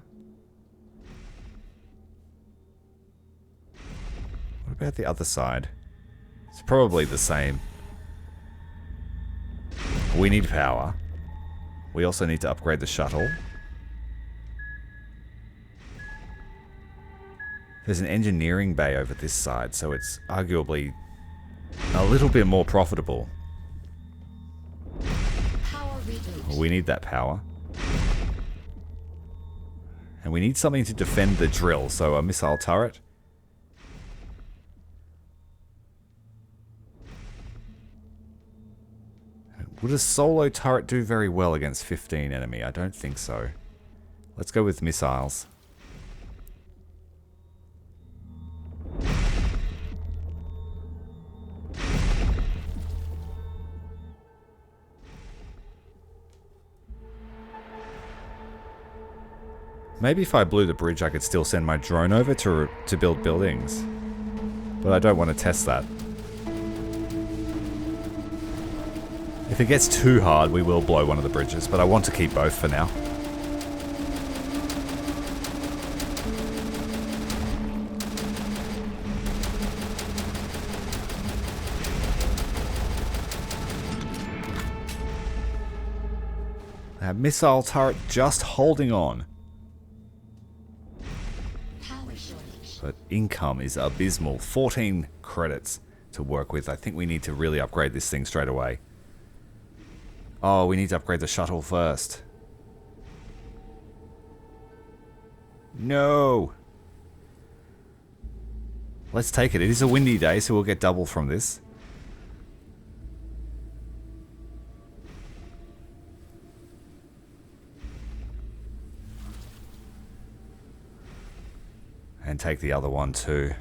What about the other side? It's probably the same. We need power. We also need to upgrade the shuttle. There's an engineering bay over this side, so it's arguably a little bit more profitable. We need that power. And we need something to defend the drill, so a missile turret. Would a solo turret do very well against 15 enemy? I don't think so. Let's go with missiles. Maybe if I blew the bridge, I could still send my drone over to build buildings. But I don't want to test that. If it gets too hard, we will blow one of the bridges, but I want to keep both for now. That missile turret just holding on. But income is abysmal. 14 credits to work with. I think we need to really upgrade this thing straight away. Oh, we need to upgrade the shuttle first. No! Let's take it. It is a windy day, so we'll get double from this. And take the other one too.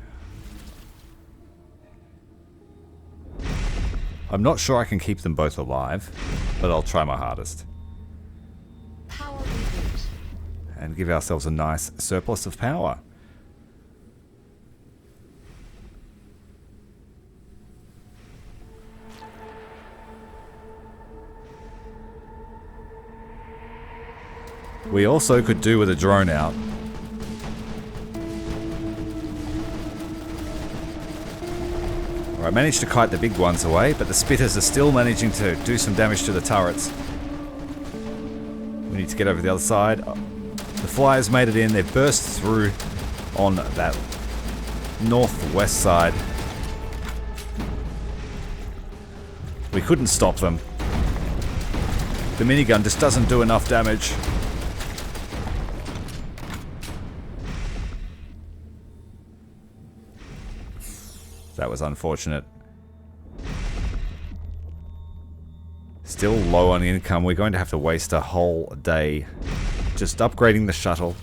I'm not sure I can keep them both alive, but I'll try my hardest. Power reboot. And give ourselves a nice surplus of power. We also could do with a drone out. I managed to kite the big ones away, but the spitters are still managing to do some damage to the turrets. We need to get over the other side. The flyers made it in. They've burst through on that northwest side. We couldn't stop them. The minigun just doesn't do enough damage. That was unfortunate. Still low on income. We're going to have to waste a whole day just upgrading the shuttle.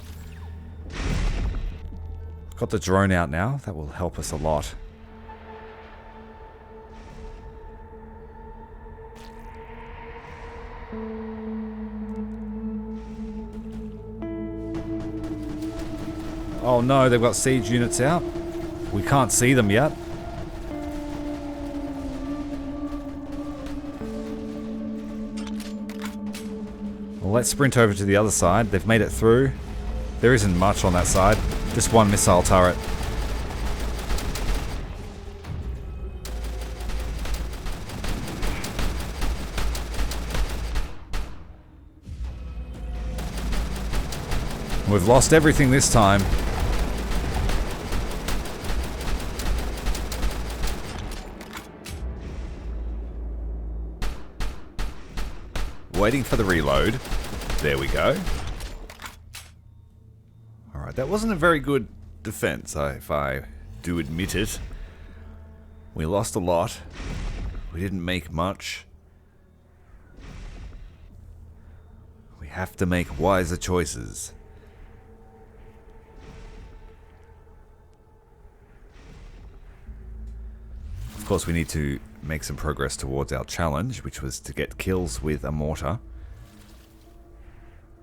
Got the drone out now. That will help us a lot. Oh no, they've got siege units out. We can't see them yet. Well, let's sprint over to the other side. They've made it through. There isn't much on that side. Just one missile turret. We've lost everything this time. Waiting for the reload. There we go. Alright, that wasn't a very good defense, if I do admit it. We lost a lot. We didn't make much. We have to make wiser choices. Of course, we need to make some progress towards our challenge, which was to get kills with a mortar.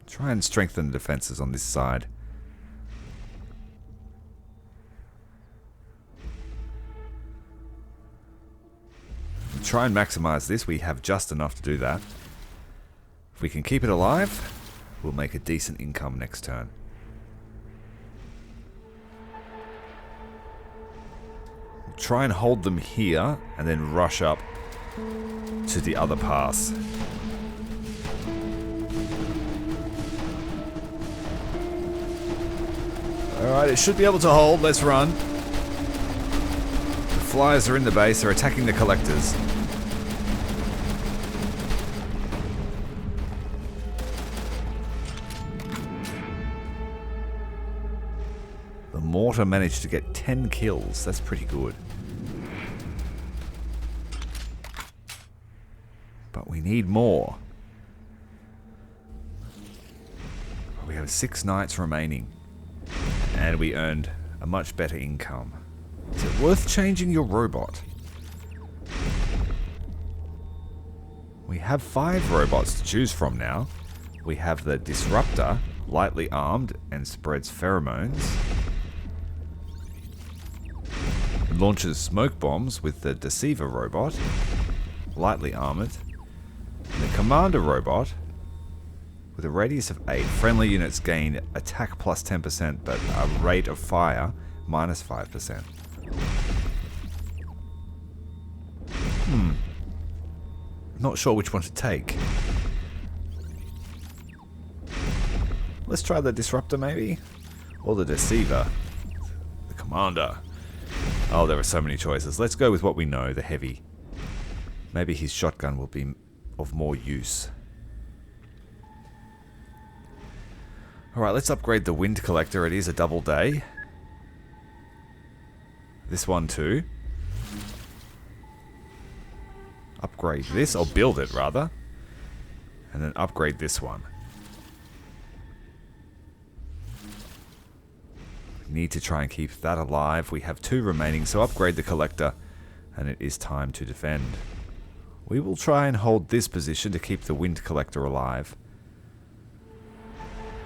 Try and strengthen the defenses on this side. Try and maximize this. We have just enough to do that. If we can keep it alive, we'll make a decent income next turn. Try and hold them here and then rush up to the other pass. Alright, it should be able to hold. Let's run. The flyers are in the base. They're attacking the collectors. The mortar managed to get 10 kills. That's pretty good. But we need more. We have 6 knights remaining. And we earned a much better income. Is it worth changing your robot? We have 5 robots to choose from now. We have the Disruptor, lightly armed and spreads pheromones. Launches smoke bombs with the Deceiver robot, lightly armored. And the Commander robot, with a radius of 8, friendly units gain attack plus 10%, but a rate of fire minus 5%. Not sure which one to take. Let's try the Disruptor maybe? Or the Deceiver. The Commander. Oh, there are so many choices. Let's go with what we know, the Heavy. Maybe his shotgun will be of more use. Alright, let's upgrade the Wind Collector. It is a double day. This one too. Upgrade this, or build it rather. And then upgrade this one. Need to try and keep that alive. We have 2 remaining, so upgrade the Collector. And it is time to defend. We will try and hold this position to keep the Wind Collector alive.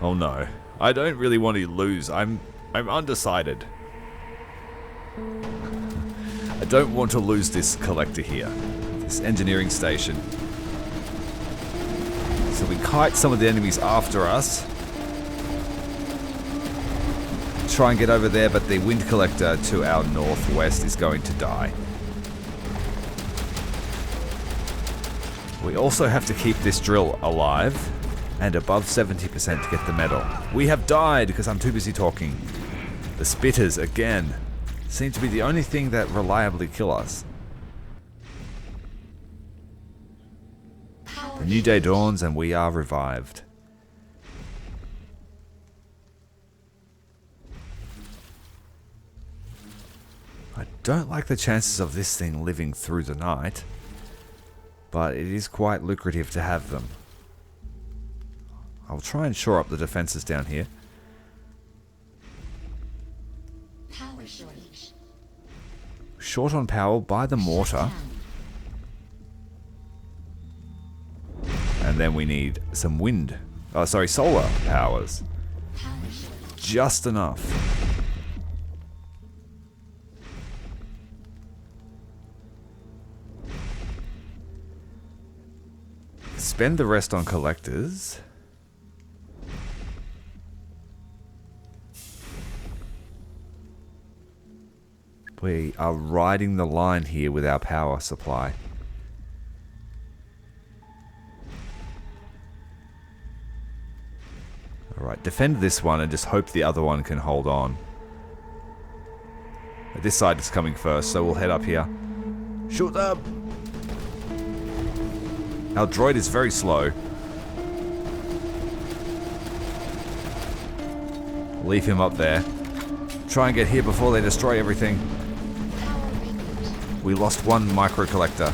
Oh no, I don't really want to lose. I'm undecided. I don't want to lose this collector here. This engineering station. So we kite some of the enemies after us. Try and get over there, but the wind collector to our northwest is going to die. We also have to keep this drill alive. And above 70% to get the medal. We have died because I'm too busy talking. The Spitters, again, seem to be the only thing that reliably kill us. The new day dawns and we are revived. I don't like the chances of this thing living through the night, but it is quite lucrative to have them. I'll try and shore up the defenses down here. Power shortage. Short on power by the mortar. And then we need some wind. Oh, sorry, solar powers. Power shortage. Just enough. Spend the rest on collectors. We are riding the line here with our power supply. Alright, defend this one and just hope the other one can hold on. This side is coming first, so we'll head up here. Shoot them! Our droid is very slow. Leave him up there. Try and get here before they destroy everything. Power reboot. We lost one micro collector.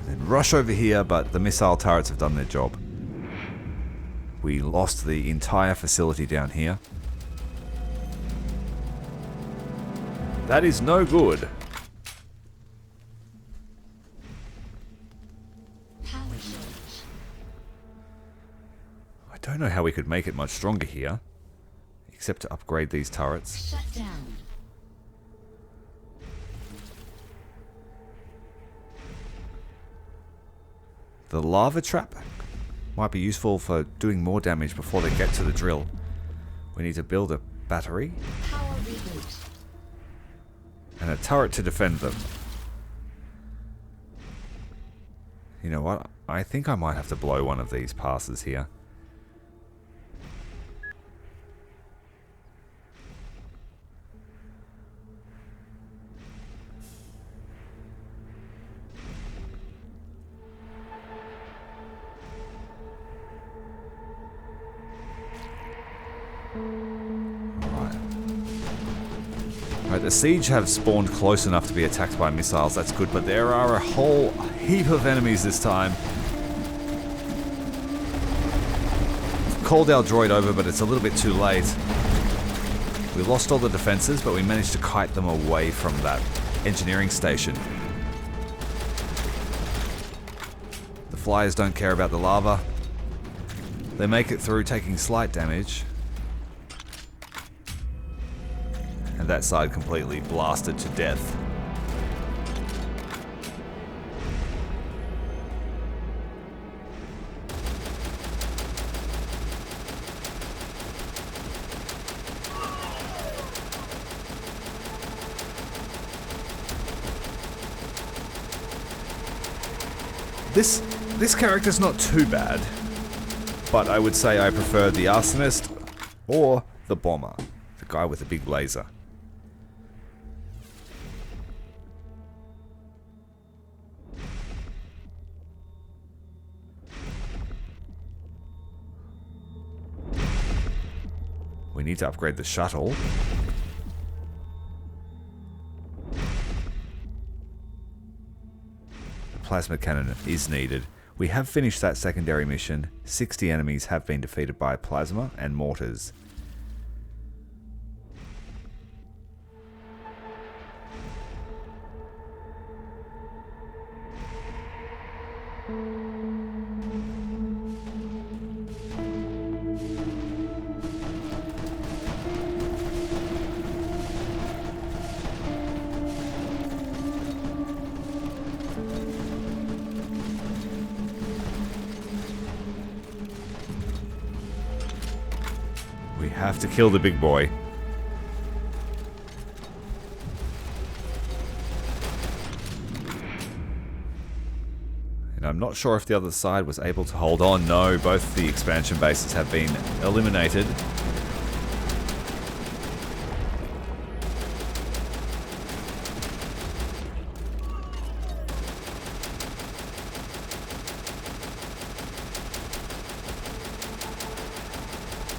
Then rush over here, but the missile turrets have done their job. We lost the entire facility down here. That is no good. Power shortage. I don't know how we could make it much stronger here, except to upgrade these turrets. Shut down. The lava trap might be useful for doing more damage before they get to the drill. We need to build a battery Power reboot. and a turret to defend them. You know what? I think I might have to blow one of these passes here. Right, the siege have spawned close enough to be attacked by missiles, that's good, but there are a whole heap of enemies this time. Called our droid over, but it's a little bit too late. We lost all the defenses, but we managed to kite them away from that engineering station. The flyers don't care about the lava. They make it through, taking slight damage. And that side completely blasted to death. This character's not too bad, but I would say I prefer the arsonist or the bomber, the guy with the big laser. We need to upgrade the shuttle. The plasma cannon is needed. We have finished that secondary mission. 60 enemies have been defeated by plasma and mortars. We have to kill the big boy. And I'm not sure if the other side was able to hold on. No, both the expansion bases have been eliminated.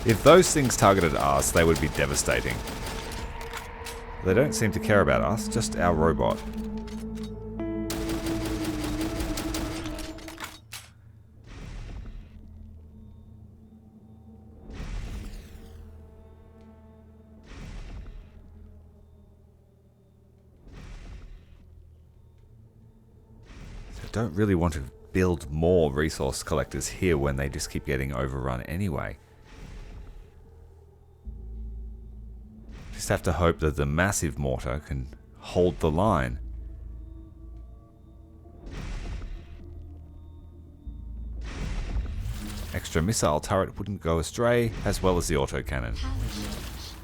If those things targeted us, they would be devastating. They don't seem to care about us, just our robot. I don't really want to build more resource collectors here when they just keep getting overrun anyway. Just have to hope that the massive mortar can hold the line. Extra missile turret wouldn't go astray, as well as the autocannon. Power surge.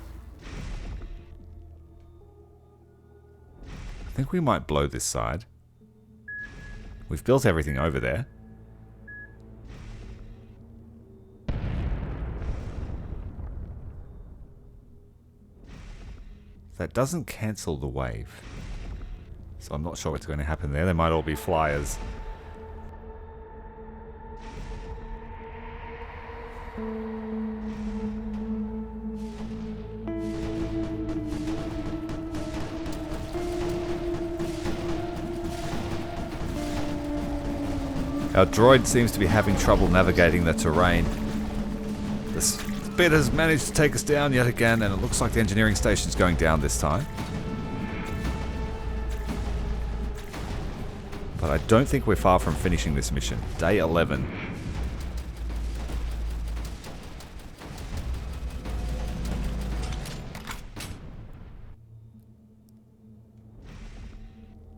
I think we might blow this side. We've built everything over there. That doesn't cancel the wave. So I'm not sure what's going to happen there. They might all be flyers. Our droid seems to be having trouble navigating the terrain. This bit has managed to take us down yet again, and it looks like the engineering station's going down this time. But I don't think we're far from finishing this mission. Day 11.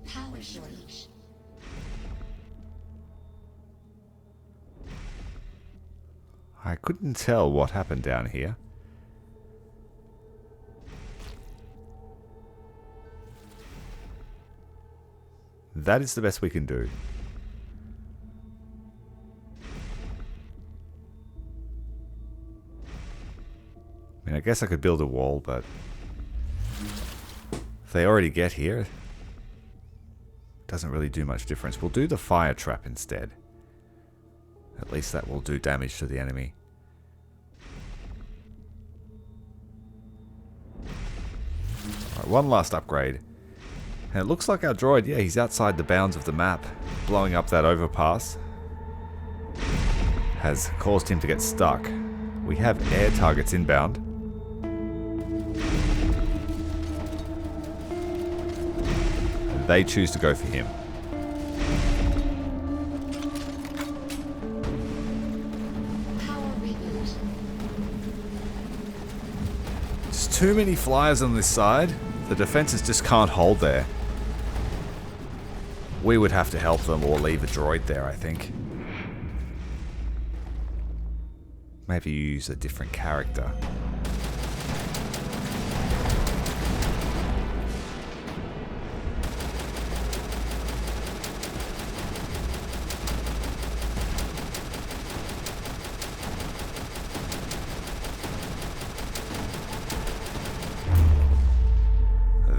Power shortage. I couldn't tell what happened down here. That is the best we can do. I mean, I guess I could build a wall, but if they already get here, it doesn't really do much difference. We'll do the fire trap instead. At least that will do damage to the enemy. Alright, one last upgrade. And it looks like our droid, yeah, he's outside the bounds of the map. Blowing up that overpass has caused him to get stuck. We have air targets inbound. They choose to go for him. Too many flyers on this side. The defenses just can't hold there. We would have to help them or leave a droid there, I think. Maybe use a different character.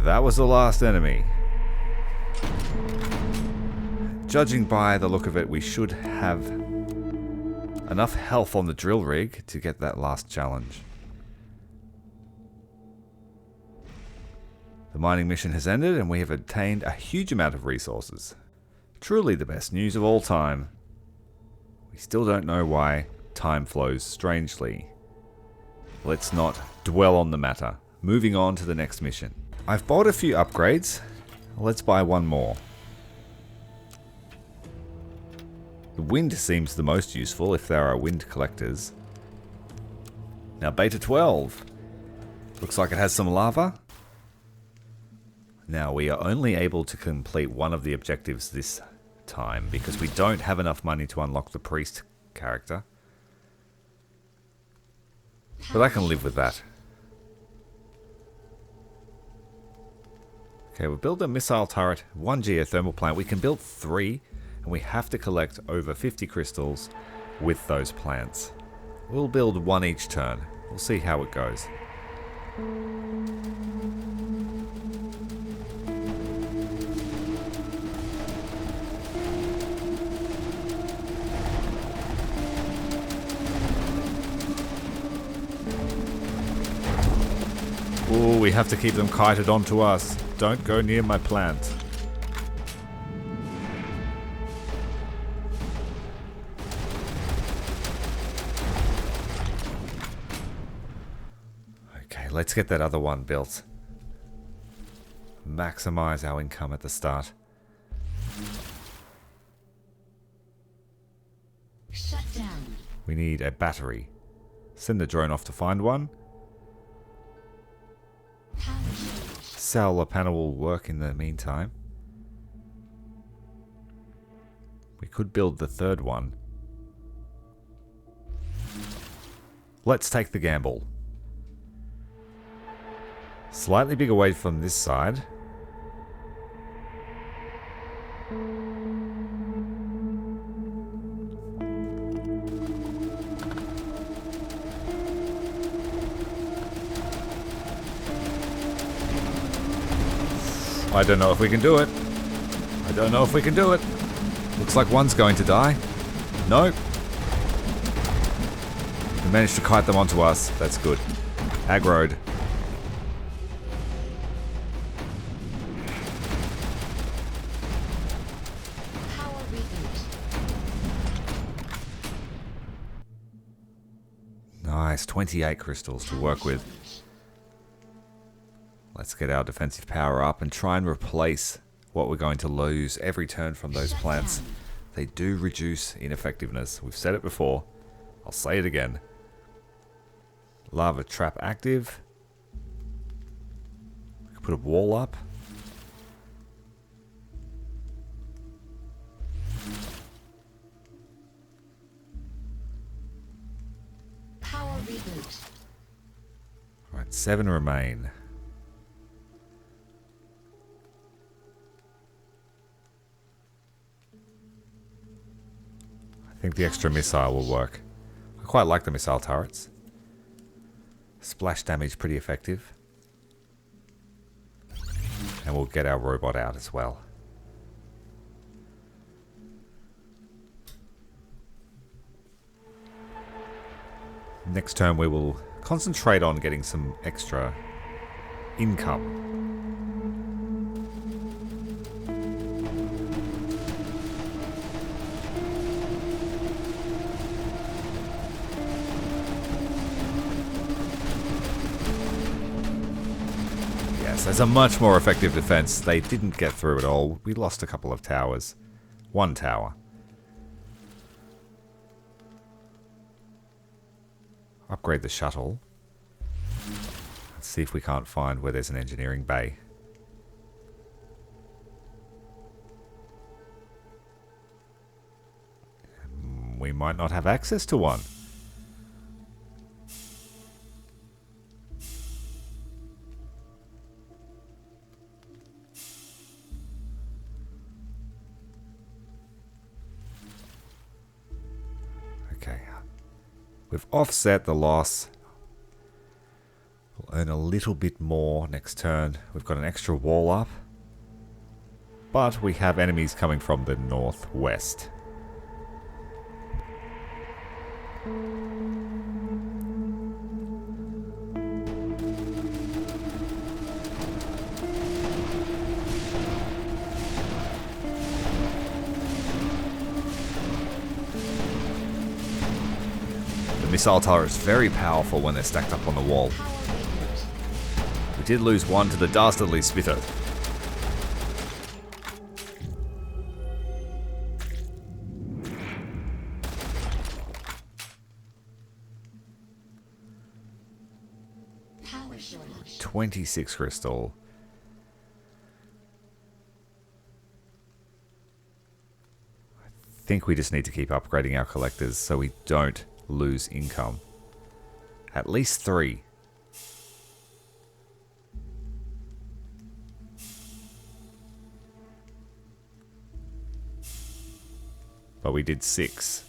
That was the last enemy. Judging by the look of it, we should have enough health on the drill rig to get that last challenge. The mining mission has ended and we have obtained a huge amount of resources. Truly the best news of all time. We still don't know why time flows strangely. Let's not dwell on the matter. Moving on to the next mission. I've bought a few upgrades. Let's buy one more. The wind seems the most useful if there are wind collectors. Now Beta 12. Looks like it has some lava. Now we are only able to complete one of the objectives this time because we don't have enough money to unlock the priest character. But I can live with that. Okay, we'll build a missile turret, one geothermal plant. We can build 3, and we have to collect over 50 crystals with those plants. We'll build 1 each turn. We'll see how it goes. Ooh, we have to keep them kited onto us. Don't go near my plant. Okay, let's get that other one built. Maximize our income at the start. We need a battery. Send the drone off to find one. Power shortage. Solar panel will work in the meantime. We could build the third one. Let's take the gamble. Slightly bigger weight from this side. I don't know if we can do it. I don't know if we can do it. Looks like one's going to die. Nope. We managed to kite them onto us. That's good. Aggroed. Power reboot. Nice. 28 crystals to work with. Let's get our defensive power up and try and replace what we're going to lose every turn from those plants. They do reduce ineffectiveness. We've said it before. I'll say it again. Lava trap active. We could put a wall up. Power reboot. Right, 7 remain. I think the extra missile will work. I quite like the missile turrets. Splash damage pretty effective. And we'll get our robot out as well. Next turn we will concentrate on getting some extra income. There's a much more effective defense. They didn't get through at all. We lost a couple of towers. One tower. Upgrade the shuttle. Let's see if we can't find where there's an engineering bay. We might not have access to one. We've offset the loss. We'll earn a little bit more next turn. We've got an extra wall up. But we have enemies coming from the northwest. Missile tower is very powerful when they're stacked up on the wall. We did lose one to the dastardly spitter. Power shortage. 26 crystal. I think we just need to keep upgrading our collectors so we don't lose income. At least 3. But we did 6.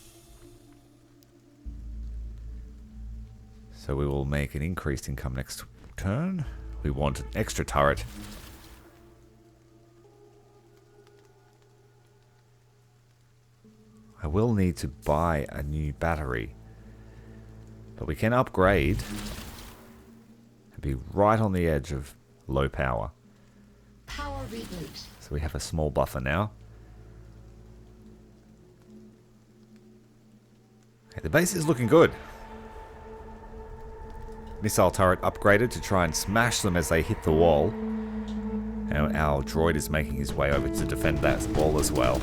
So we will make an increased income next turn. We want an extra turret. I will need to buy a new battery. But we can upgrade and be right on the edge of low power. Power reboot. So we have a small buffer now. Okay, the base is looking good. Missile turret upgraded to try and smash them as they hit the wall. And our droid is making his way over to defend that wall as well.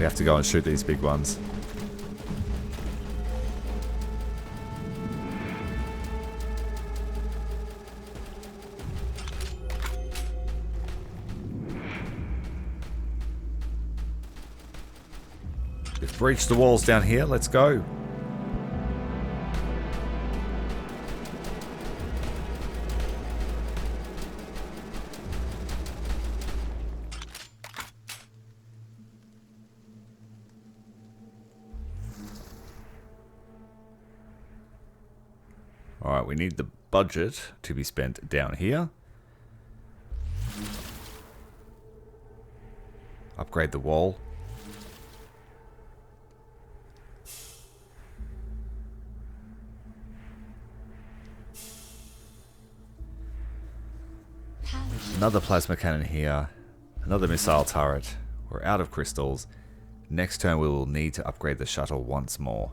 We have to go and shoot these big ones. We've breached the walls down here. Let's go. Alright, we need the budget to be spent down here. Upgrade the wall. Another plasma cannon here. Another missile turret. We're out of crystals. Next turn we will need to upgrade the shuttle once more.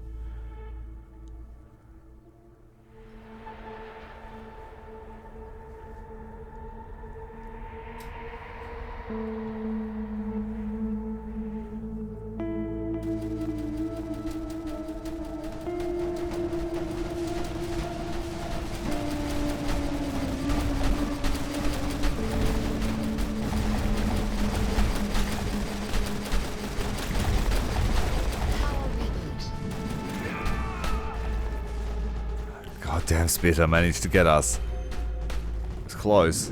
Goddamn Spitter managed to get us. It was close.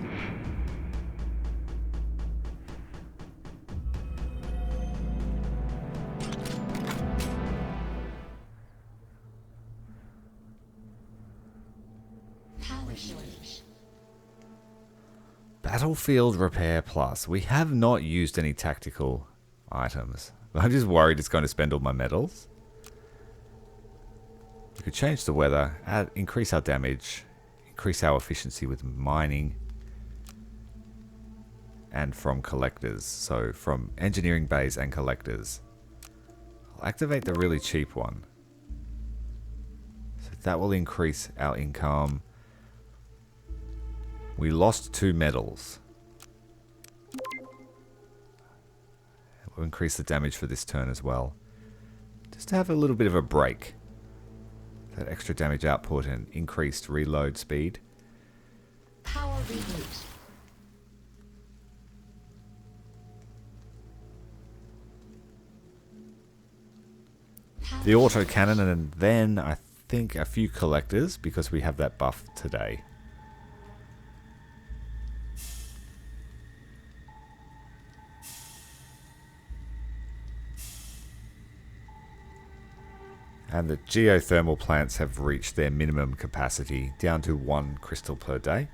Battlefield Repair Plus. We have not used any tactical items. I'm just worried it's going to spend all my metals. We could change the weather, increase our damage, increase our efficiency with mining, and from collectors. So from engineering bays and collectors. I'll activate the really cheap one. So that will increase our income. We lost 2 metals. We'll increase the damage for this turn as well. Just to have a little bit of a break. That extra damage output and increased reload speed. Power reboot. The autocannon, and then I think a few collectors because we have that buff today. And the geothermal plants have reached their minimum capacity, down to 1 crystal per day.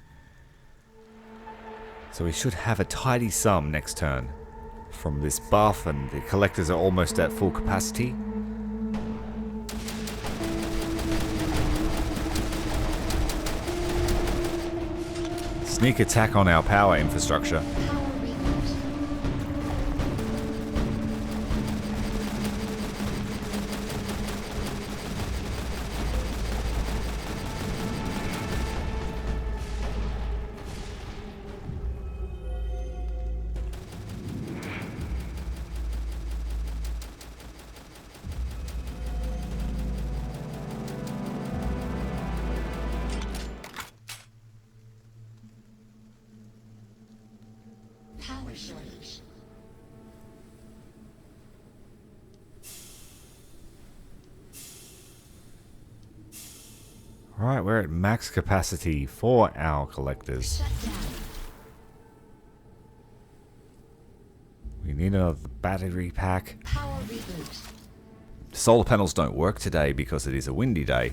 So we should have a tidy sum next turn from this buff, and the collectors are almost at full capacity. Sneak attack on our power infrastructure. Power shortage. Alright, we're at max capacity for our collectors. Shut down. We need another battery pack. Power reboot. Solar panels don't work today because it is a windy day.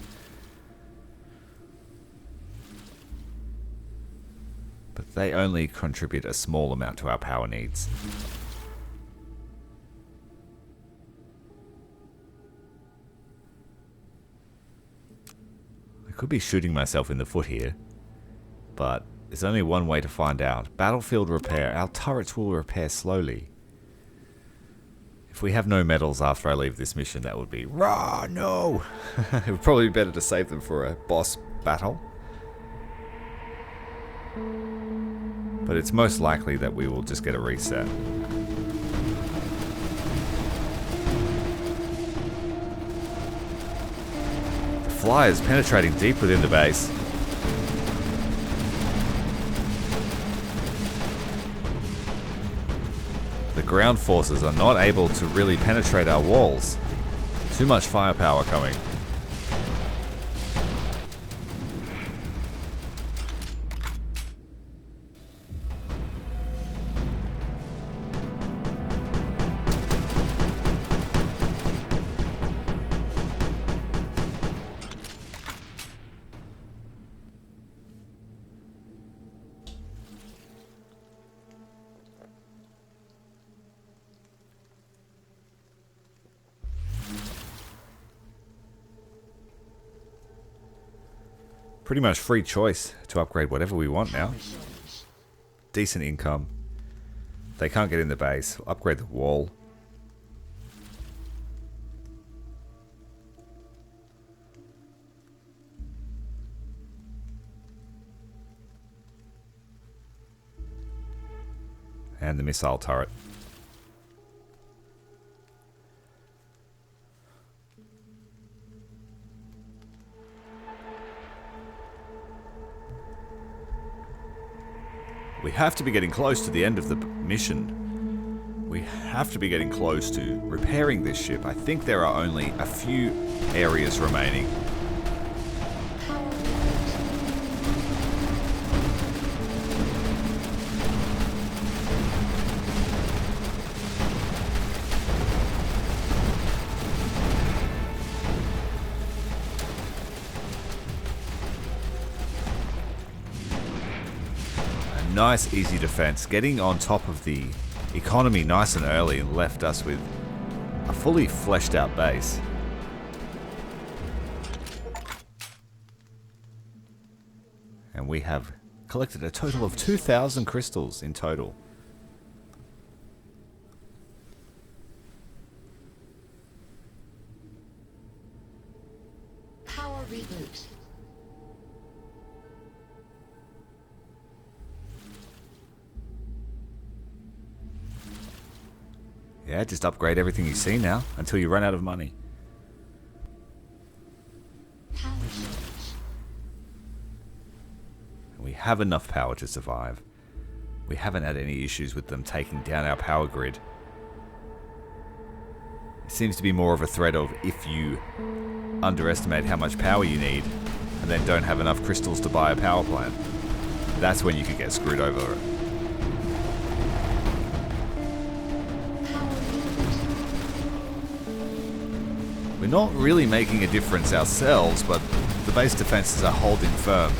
But they only contribute a small amount to our power needs. I could be shooting myself in the foot here, but there's only one way to find out. Battlefield repair. Our turrets will repair slowly. If we have no metals after I leave this mission, that would be rah, no! It would probably be better to save them for a boss battle. But it's most likely that we will just get a reset. flyers penetrating deep within the base. The ground forces are not able to really penetrate our walls. Too much firepower coming. Pretty much free choice to upgrade whatever we want now. Decent income. They can't get in the base. Upgrade the wall. And the missile turret. We have to be getting close to the end of the mission. We have to be getting close to repairing this ship. I think there are only a few areas remaining. Nice, easy defense. Getting on top of the economy nice and early and left us with a fully fleshed out base. And we have collected a total of 2,000 crystals in total. Power reboot. Yeah, just upgrade everything you see now until you run out of money. Power surge. We have enough power to survive. We haven't had any issues with them taking down our power grid. It seems to be more of a threat of if you underestimate how much power you need and then don't have enough crystals to buy a power plant. That's when you could get screwed over. Power reboot. We're not really making a difference ourselves, but the base defenses are holding firm.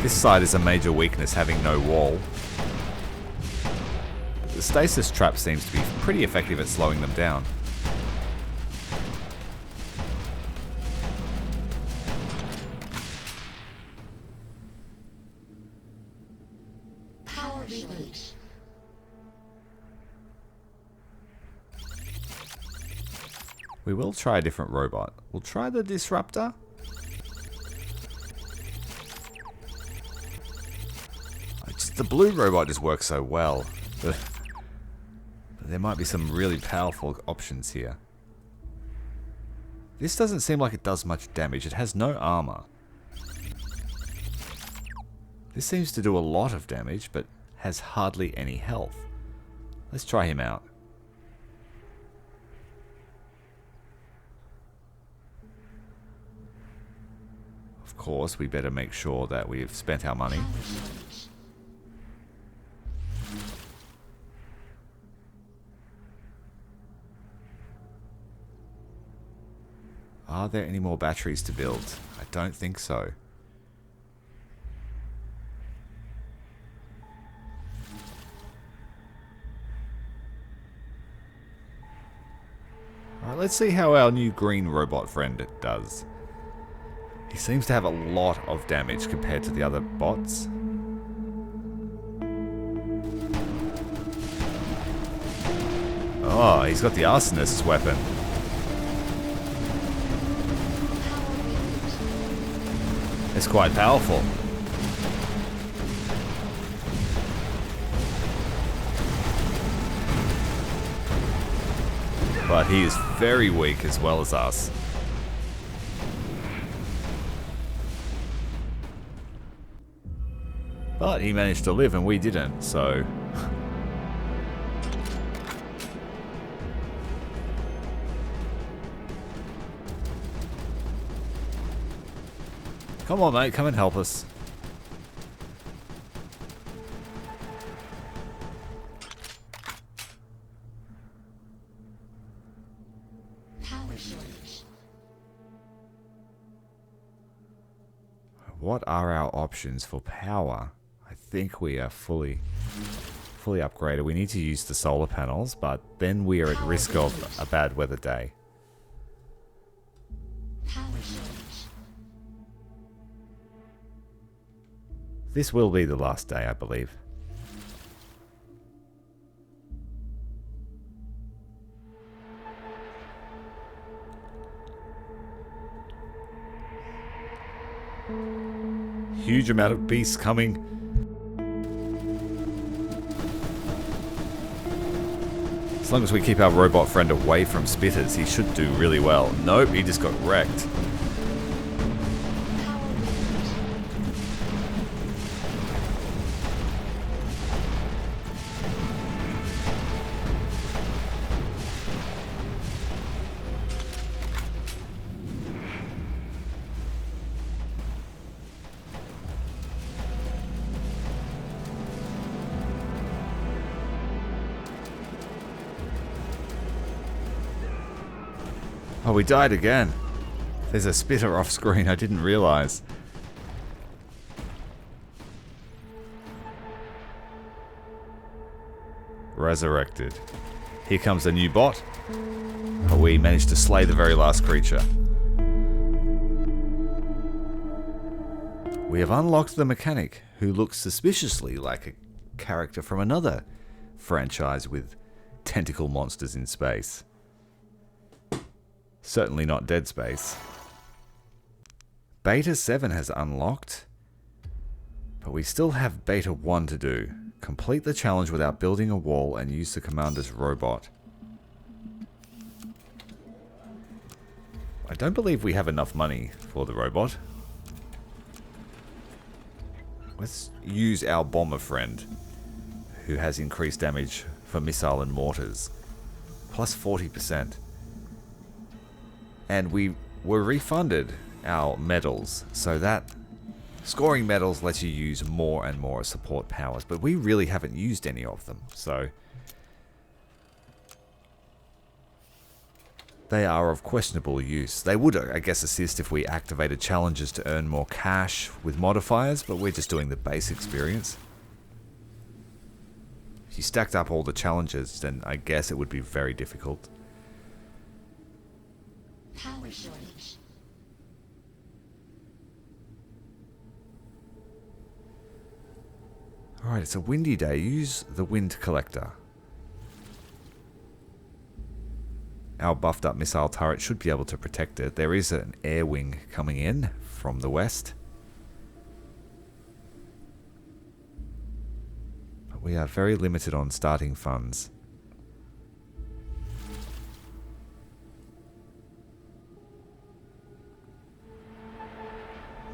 This side is a major weakness, having no wall. The stasis trap seems to be pretty effective at slowing them down. Power reboot. We will try a different robot. We'll try the disruptor. The blue robot just works so well. But there might be some really powerful options here. This doesn't seem like it does much damage. It has no armor. This seems to do a lot of damage, but has hardly any health. Let's try him out. Of course, we better make sure that we've spent our money. Power surge. Are there any more batteries to build? I don't think so. Alright, let's see how our new green robot friend does. He seems to have a lot of damage compared to the other bots. Oh, he's got the arsonist's weapon. Power reboot. It's quite powerful. But he is very weak as well as us. But he managed to live and we didn't, so... Come on, mate, come and help us. Power shortage. What are our options for power? I think we are fully upgraded. We need to use the solar panels, but then we are at risk of a bad weather day. Power shortage. This will be the last day, I believe. Huge amount of beasts coming. As long as we keep our robot friend away from spitters, he should do really well. Nope, he just got wrecked. Oh, we died again. There's a spitter off screen, I didn't realize. Resurrected. Here comes a new bot. Oh, we managed to slay the very last creature. We have unlocked the mechanic, who looks suspiciously like a character from another franchise with tentacle monsters in space. Certainly not Dead Space. Beta 7 has unlocked, but we still have Beta 1 to do. Complete the challenge without building a wall and use the commander's robot. I don't believe we have enough money for the robot. Let's use our bomber friend, who has increased damage for missile and mortars. Plus 40%. And we were refunded our medals, so that scoring medals lets you use more and more support powers, but we really haven't used any of them, so they are of questionable use. They would, I guess, assist if we activated challenges to earn more cash with modifiers, but we're just doing the base experience. If you stacked up all the challenges, then I guess it would be very difficult. Power shortage. Alright, it's a windy day. Use the wind collector. Our buffed up missile turret should be able to protect it. There is an air wing coming in from the west. But we are very limited on starting funds.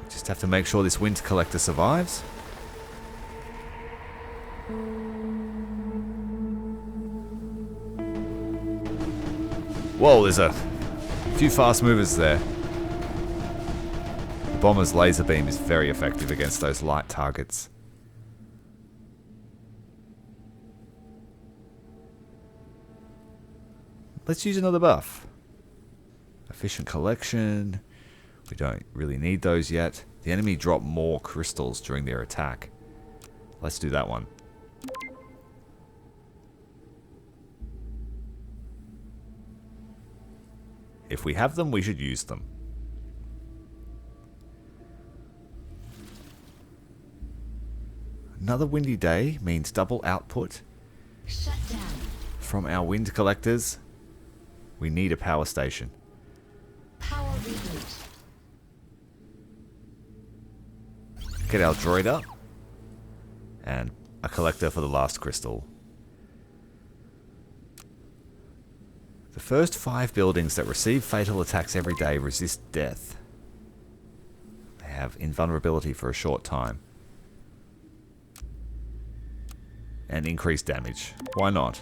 Just have to make sure this wind collector survives. Whoa, there's a few fast movers there. The bomber's laser beam is very effective against those light targets. Let's use another buff. Efficient collection. We don't really need those yet. The enemy drop more crystals during their attack. Let's do that one. If we have them, we should use them. Another windy day means double output. Shut down. From our wind collectors. We need a power station. Power reboot. Get our droid up. And a collector for the last crystal. The first 5 buildings that receive fatal attacks every day resist death. They have invulnerability for a short time. and increase damage. Why not?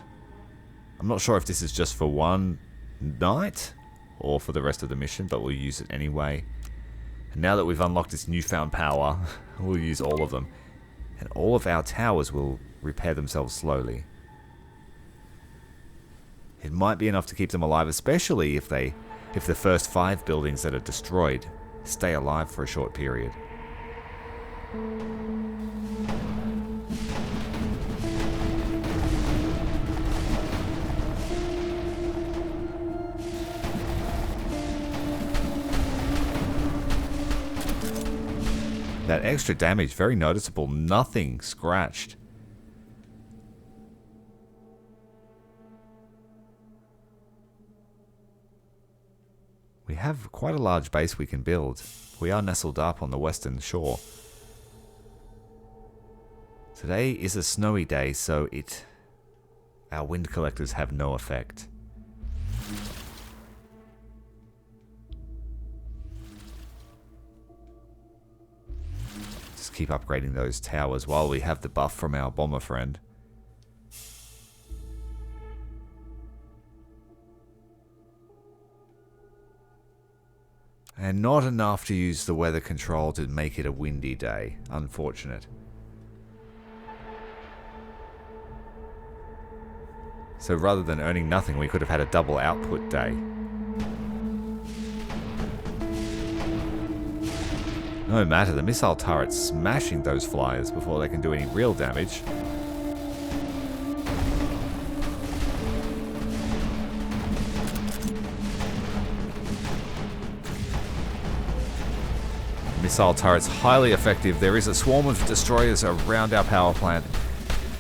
I'm not sure if this is just for one night or for the rest of the mission, but we'll use it anyway. And now that we've unlocked this newfound power, we'll use all of them. And all of our towers will repair themselves slowly. It might be enough to keep them alive, especially if the first 5 buildings that are destroyed stay alive for a short period. That extra damage, very noticeable. Nothing scratched. We have quite a large base we can build. We are nestled up on the western shore. Today is a snowy day, so our wind collectors have no effect. Just keep upgrading those towers while we have the buff from our bomber friend. And not enough to use the weather control to make it a windy day. Unfortunate. So rather than earning nothing, we could have had a double output day. No matter, the missile turret's smashing those flyers before they can do any real damage. Missile turret's highly effective. There is a swarm of destroyers around our power plant.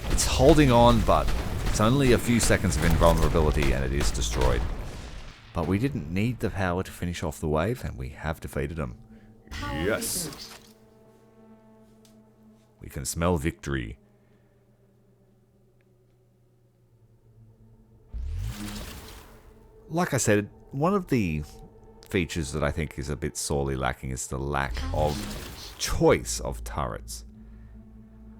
It's holding on, but it's only a few seconds of invulnerability and it is destroyed. But we didn't need the power to finish off the wave, and we have defeated them. Yes! We can smell victory. Like I said, one of the features that I think is a bit sorely lacking is the lack of choice of turrets.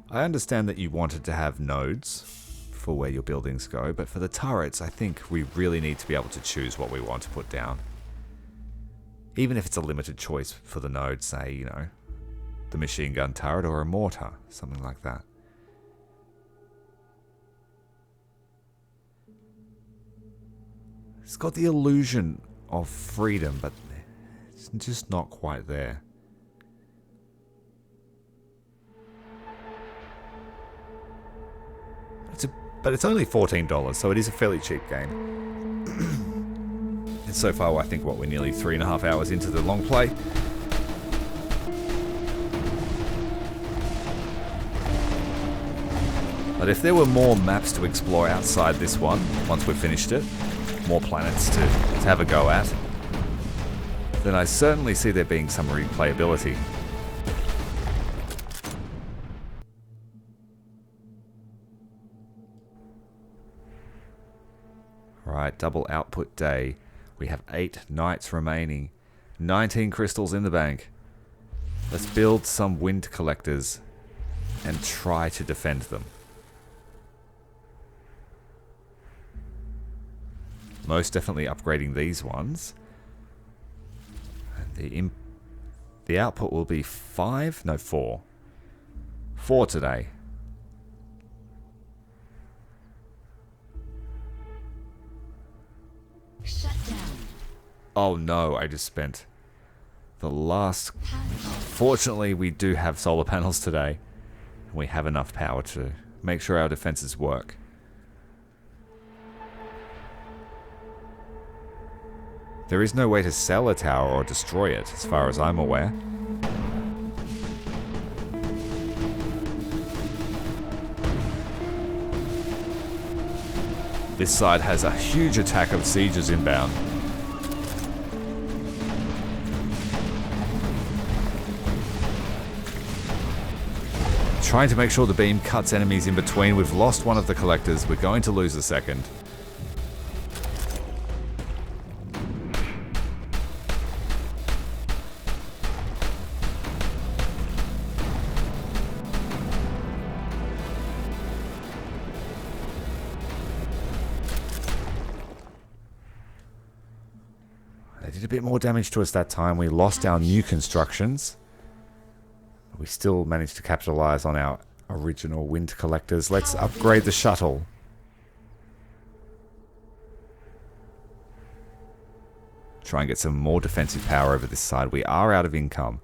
I understand that you wanted to have nodes for where your buildings go, but for the turrets, I think we really need to be able to choose what we want to put down. Even if it's a limited choice for the node, say, you know, the machine gun turret or a mortar, something like that. It's got the illusion of freedom, but it's just not quite there. But it's only $14, so it is a fairly cheap game. And so far, I think, we're nearly 3.5 hours into the long play. But if there were more maps to explore outside this one, once we've finished it, more planets to have a go at, then I certainly see there being some replayability. Alright, double output day. We have 8 nights remaining. 19 crystals in the bank. Let's build some wind collectors and try to defend them. Most definitely upgrading these ones. And the output will be 4. 4 today. Shut down. Oh no, I just spent the last... Fortunately, we do have solar panels today. And we have enough power to make sure our defenses work. There is no way to sell a tower or destroy it, as far as I'm aware. This side has a huge attack of sieges inbound. Trying to make sure the beam cuts enemies in between. We've lost one of the collectors. We're going to lose the second. They did a bit more damage to us that time. We lost our new constructions. We still managed to capitalize on our original wind collectors. Let's upgrade the shuttle. Try and get some more defensive power over this side. We are out of income,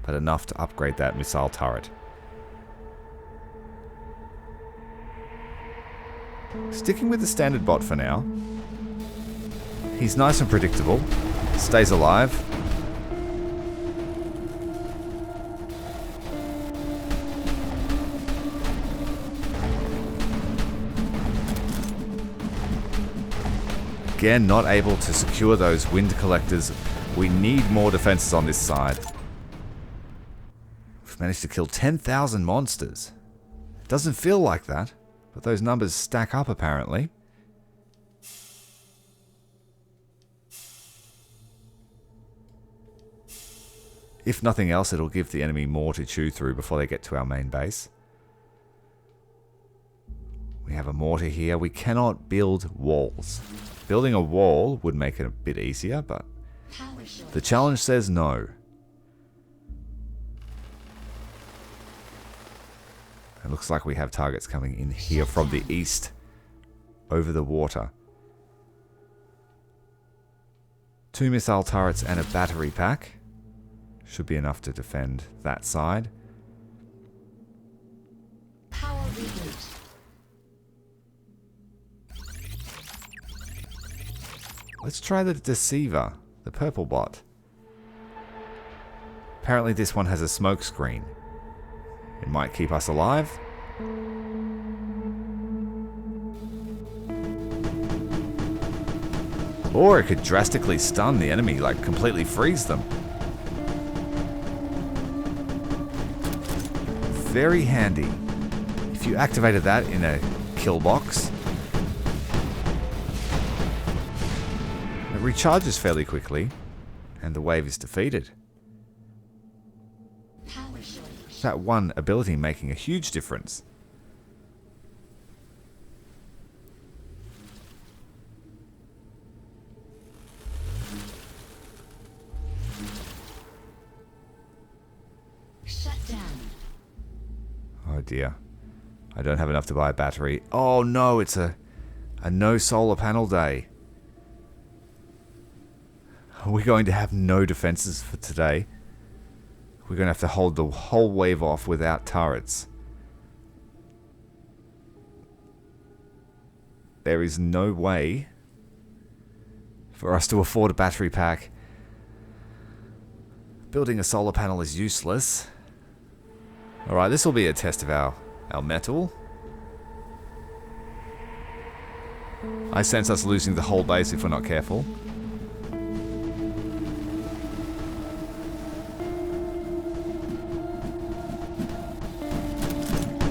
but enough to upgrade that missile turret. Sticking with the standard bot for now. He's nice and predictable. Stays alive. Again, not able to secure those wind collectors. We need more defenses on this side. We've managed to kill 10,000 monsters. It doesn't feel like that, but those numbers stack up apparently. If nothing else, it'll give the enemy more to chew through before they get to our main base. We have a mortar here. We cannot build walls. Building a wall would make it a bit easier, but the challenge says no. It looks like we have targets coming in here from the east over the water. 2 missile turrets and a battery pack. Should be enough to defend that side. Power reboot. Let's try the Deceiver, the purple bot. Apparently this one has a smoke screen. It might keep us alive. Or it could drastically stun the enemy, like completely freeze them. Very handy. If you activated that in a kill box, it recharges fairly quickly, and the wave is defeated. Power shortage. That one ability making a huge difference. Shut down. Oh dear. I don't have enough to buy a battery. Oh no, it's a no solar panel day. We're going to have no defenses for today. We're going to have to hold the whole wave off without turrets. There is no way for us to afford a battery pack. Building a solar panel is useless. Alright, this will be a test of our metal. I sense us losing the whole base if we're not careful.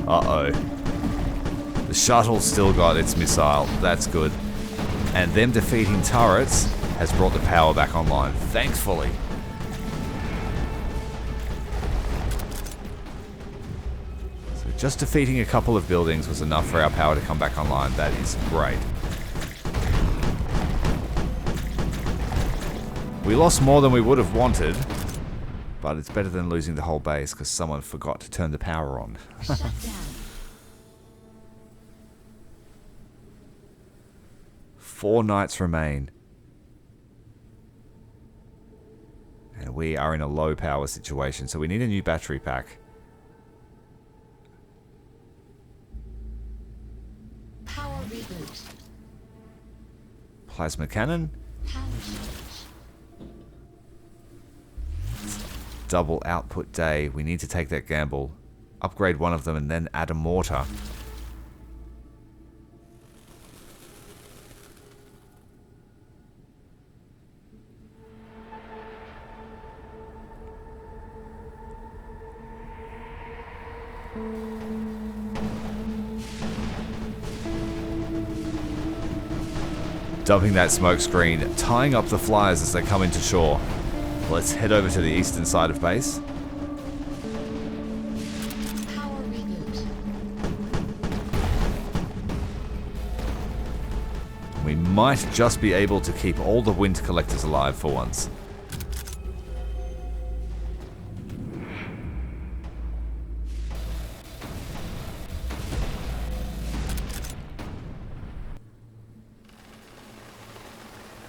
Uh-oh. The shuttle's still got its missile. That's good. And them defeating turrets has brought the power back online, thankfully. So just defeating a couple of buildings was enough for our power to come back online. That is great. We lost more than we would have wanted, but it's better than losing the whole base because someone forgot to turn the power on. Shut down. 4 knights remain. And we are in a low power situation, so we need a new battery pack. Power reboot. Plasma cannon. Power shortage. Double output day. We need to take that gamble. Upgrade one of them and then add a mortar. Dumping that smoke screen, tying up the flyers as they come into shore. Let's head over to the eastern side of base. Power reboot. We might just be able to keep all the wind collectors alive for once.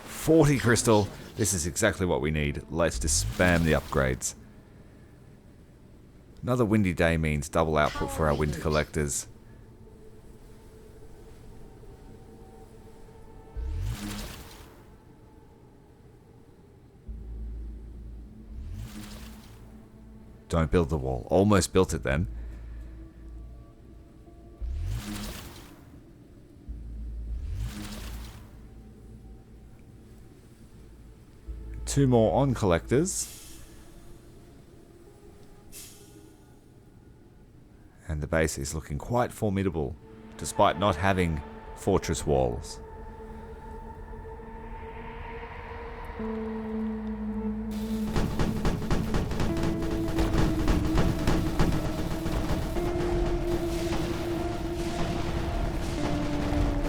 $40 crystal. This is exactly what we need. Let's just spam the upgrades. Another windy day means double output for our wind collectors. Don't build the wall. Almost built it then. Two more on collectors. And the base is looking quite formidable, despite not having fortress walls.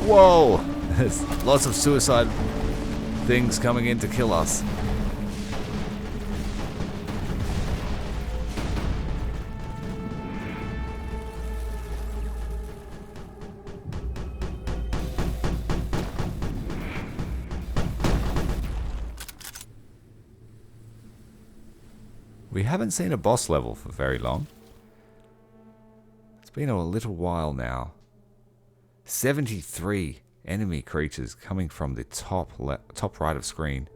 Whoa! There's lots of suicide things coming in to kill us. We haven't seen a boss level for very long. It's been a little while now. 73 enemy creatures coming from the top right of screen.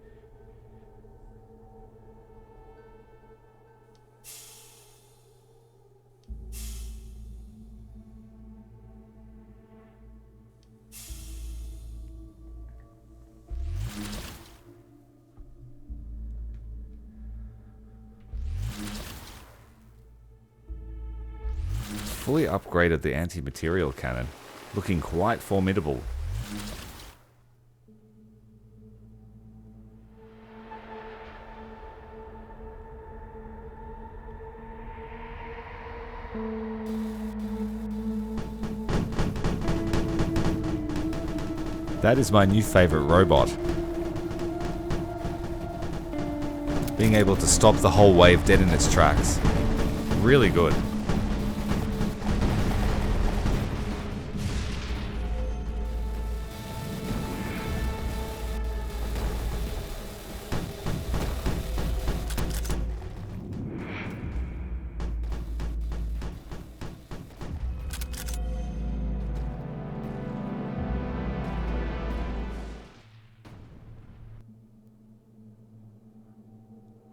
Fully upgraded the anti-material cannon, looking quite formidable. That is my new favorite robot. Being able to stop the whole wave dead in its tracks. Really good.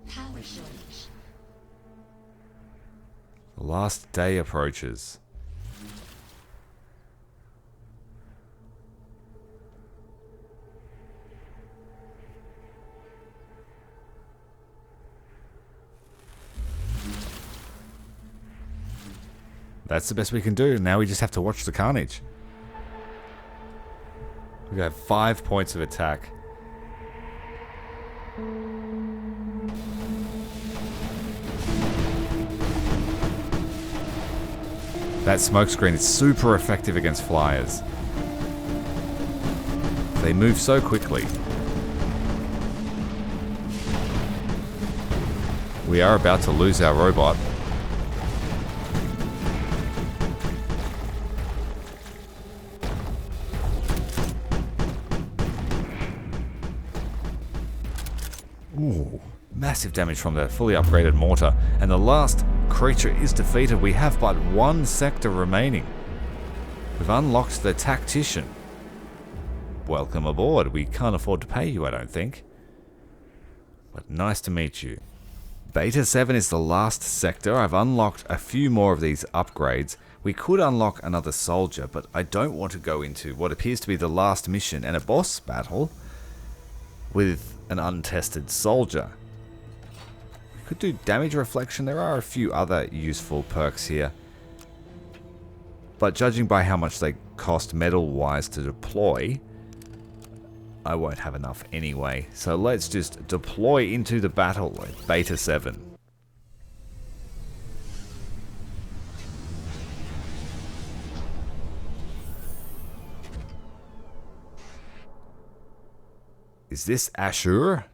Power shortage. The last day approaches. That's the best we can do. Now we just have to watch the carnage. We got 5 points of attack. That smokescreen is super effective against flyers. They move so quickly. We are about to lose our robot. Ooh, massive damage from the fully upgraded mortar. And the last creature is defeated. We have but one sector remaining. We've unlocked the tactician. Welcome aboard. We can't afford to pay you, I don't think. But nice to meet you. Beta 7 is the last sector. I've unlocked a few more of these upgrades. We could unlock another soldier, but I don't want to go into what appears to be the last mission and a boss battle with an untested soldier. We could do damage reflection. There are a few other useful perks here. But judging by how much they cost metal-wise to deploy, I won't have enough anyway. So let's just deploy into the battle with Beta 7. Is this Ashur?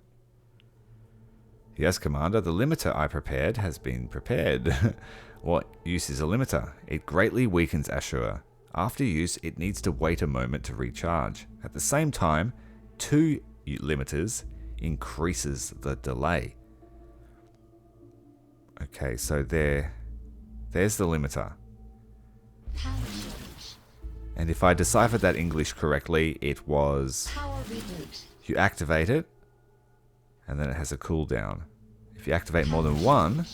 Yes, Commander. The limiter I prepared has been prepared. What use is a limiter? It greatly weakens Ashur. After use, it needs to wait a moment to recharge. At the same time, 2 limiters increases the delay. Okay, so there's the limiter. Power shortage. And if I deciphered that English correctly, it was Power reboot. you activate it, and then it has a cooldown. If you activate more than one,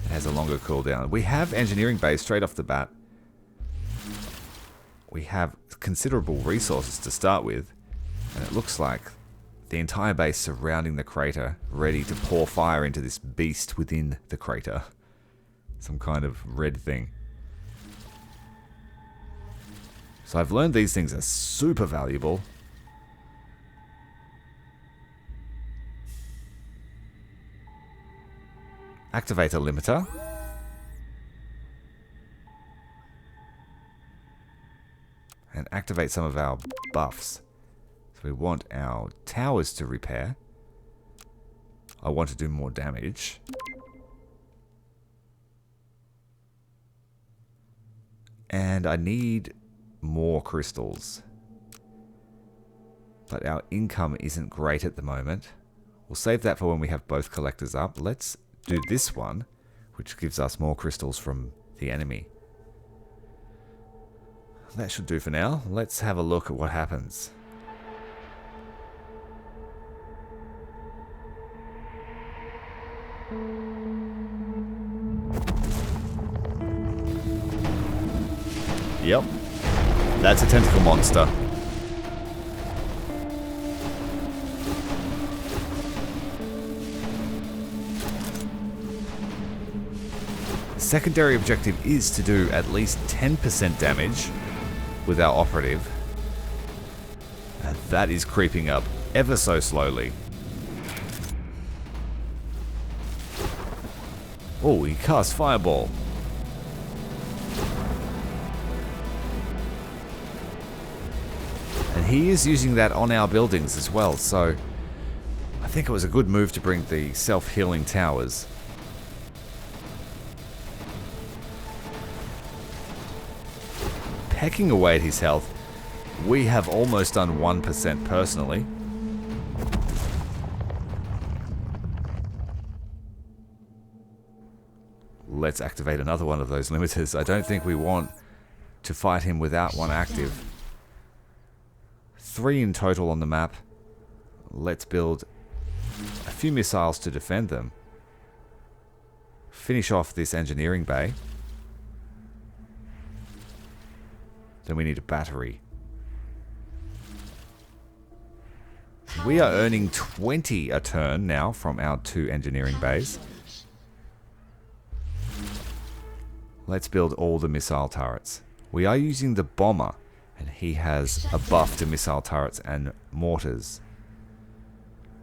it has a longer cooldown. We have engineering base straight off the bat. We have considerable resources to start with, and it looks like the entire base surrounding the crater, ready to pour fire into this beast within the crater. Some kind of red thing. So I've learned these things are super valuable. Activate a limiter. And activate some of our buffs. So we want our towers to repair. I want to do more damage. And I need more crystals. But our income isn't great at the moment. We'll save that for when we have both collectors up. Let's do this one, which gives us more crystals from the enemy. That should do for now. Let's have a look at what happens. Yep. That's a tentacle monster. Secondary objective is to do at least 10% damage with our operative. And that is creeping up ever so slowly. Oh, he cast Fireball. And he is using that on our buildings as well, so I think it was a good move to bring the self-healing towers. Pecking away at his health, we have almost done 1% personally. Let's activate another one of those limiters. I don't think we want to fight him without one active. 3 in total on the map. Let's build a few missiles to defend them. Finish off this engineering bay. Then we need a battery. We are earning 20 a turn now from our 2 engineering bays. Let's build all the missile turrets. We are using the bomber, and he has a buff to missile turrets and mortars.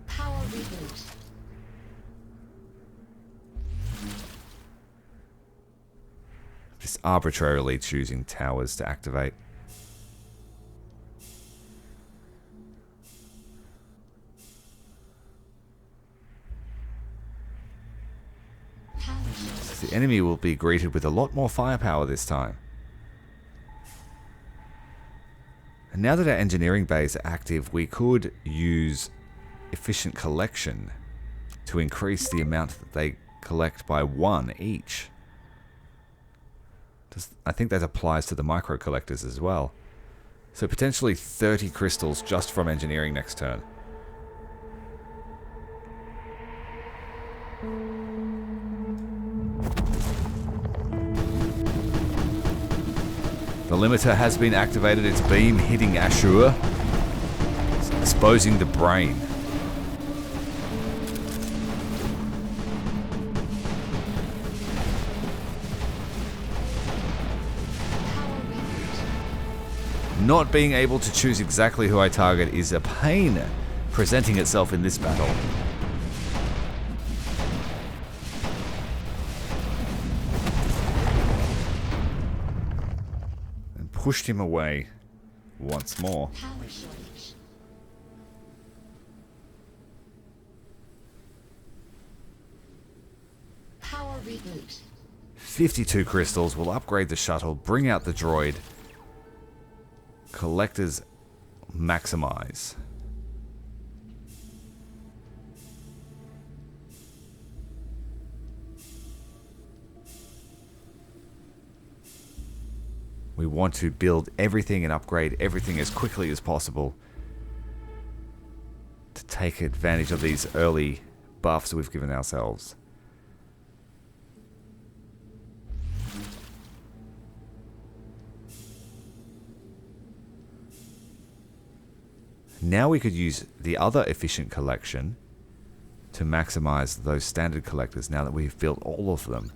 Power reboot. Just arbitrarily choosing towers to activate. Power shortage. So the enemy will be greeted with a lot more firepower this time. And now that our engineering bays are active, we could use efficient collection to increase the amount that they collect by 1 each. I think that applies to the micro collectors as well. So potentially 30 crystals just from engineering next turn. The limiter has been activated. Its beam hitting Ashur, exposing the brain. Not being able to choose exactly who I target is a pain presenting itself in this battle. And pushed him away once more. Power shortage. reboot. 52 crystals will upgrade the shuttle, bring out the droid. Collectors maximize. We want to build everything and upgrade everything as quickly as possible to take advantage of these early buffs we've given ourselves. Now we could use the other efficient collection to maximize those standard collectors now that we've built all of them.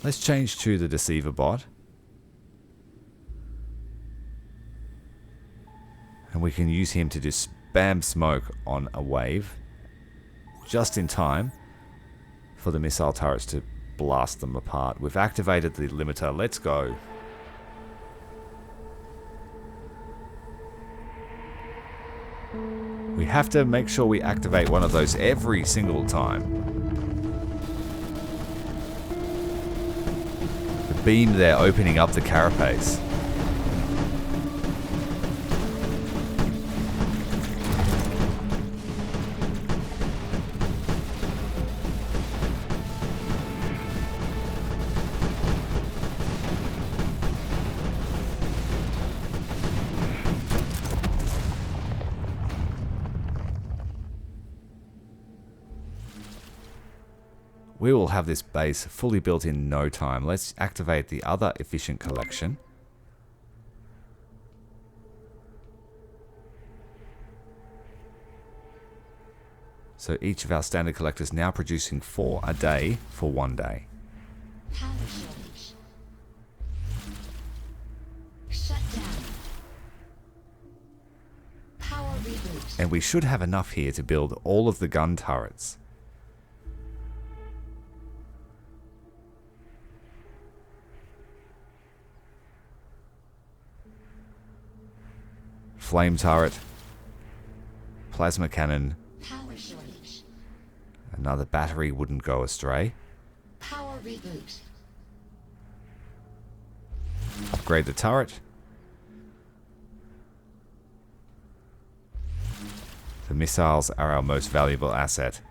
Let's change to the Deceiver bot. And we can use him to just spam smoke on a wave just in time for the missile turrets to blast them apart. We've activated the limiter. Let's go. We have to make sure we activate one of those every single time. The beam there opening up the carapace. We will have this base fully built in no time. Let's activate the other efficient collection. So each of our standard collectors now producing 4 a day for 1 day. Power shortage. Shut down. Power reboot. And we should have enough here to build all of the gun turrets. Flame turret, plasma cannon, Power shortage. another battery wouldn't go astray. Power reboot. Upgrade the turret. The missiles are our most valuable asset.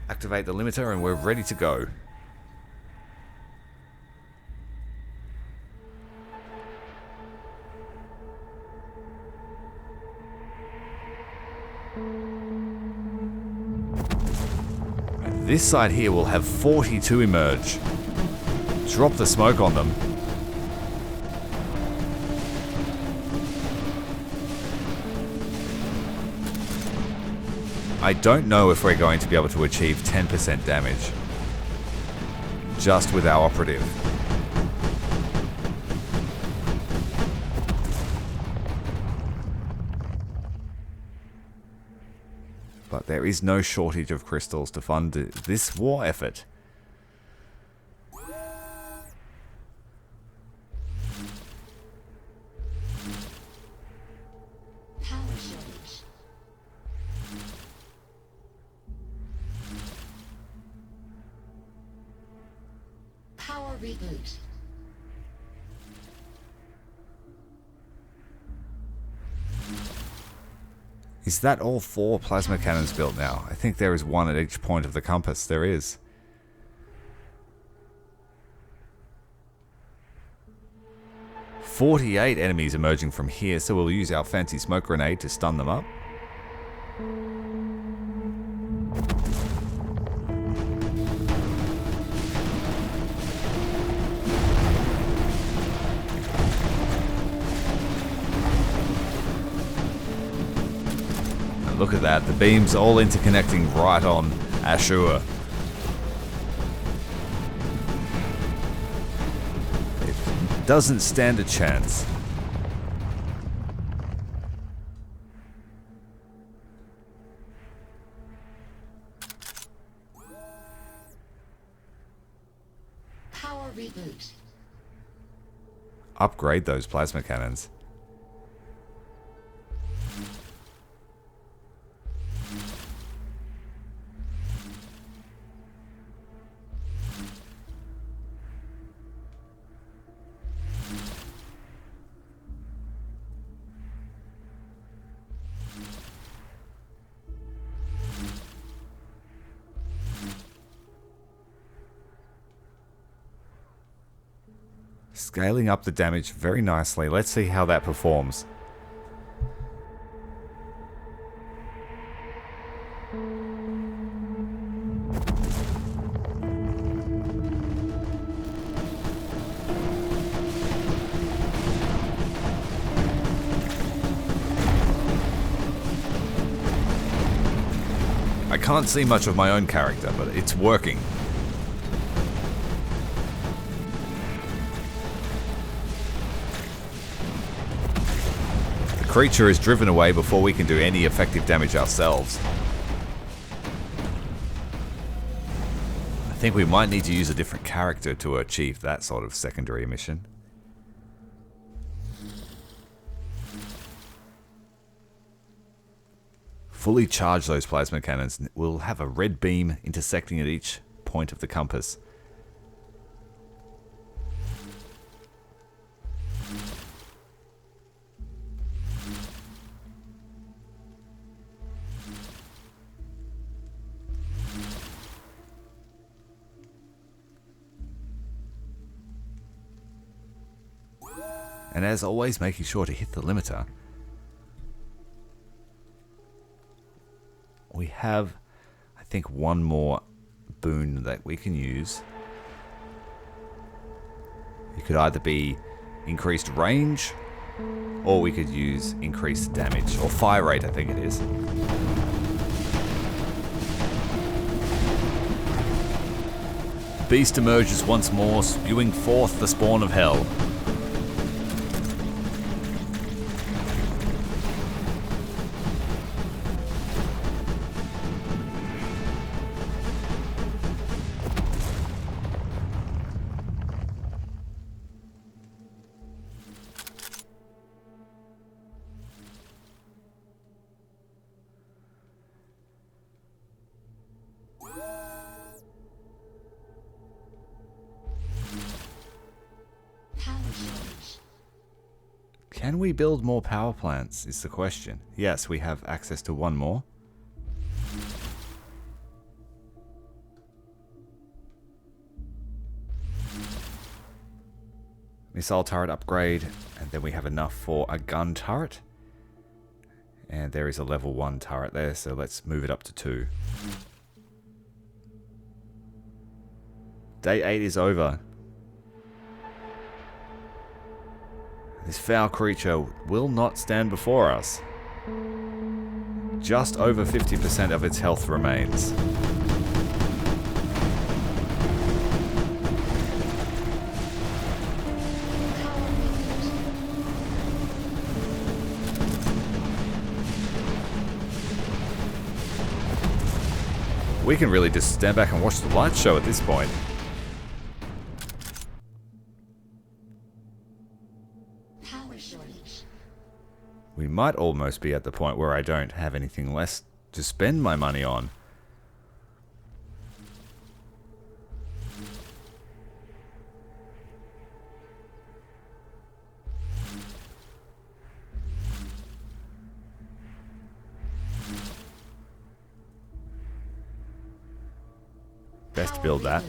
Activate the limiter and we're ready to go. This side here will have 42 emerge. Drop the smoke on them. I don't know if we're going to be able to achieve 10% damage just with our operative. But there is no shortage of crystals to fund this war effort. Power shortage. Power reboot. Is that all 4 plasma cannons built now? I think there is one at each point of the compass. There is. "48 enemies emerging from here, so we'll use our fancy smoke grenade to stun them up. Look at that, the beams all interconnecting right on Ashur. It doesn't stand a chance. Power reboot. Upgrade those plasma cannons. Scaling up the damage very nicely. Let's see how that performs. I can't see much of my own character, but it's working. The creature is driven away before we can do any effective damage ourselves. I think we might need to use a different character to achieve that sort of secondary mission. Fully charge those plasma cannons. We'll have a red beam intersecting at each point of the compass. And as always, making sure to hit the limiter. We have, I think, one more boon that we can use. It could either be increased range, or we could use increased damage, or fire rate, I think it is. The beast emerges once more, spewing forth the spawn of hell. Can we build more power plants, is the question. Yes, we have access to one more. Missile turret upgrade, and then we have enough for a gun turret. And there is a level 1 turret there, so let's move it up to 2. Day 8 is over. This foul creature will not stand before us. Just over 50% of its health remains. We can really just stand back and watch the light show at this point. We might almost be at the point where I don't have anything less to spend my money on. Best build that.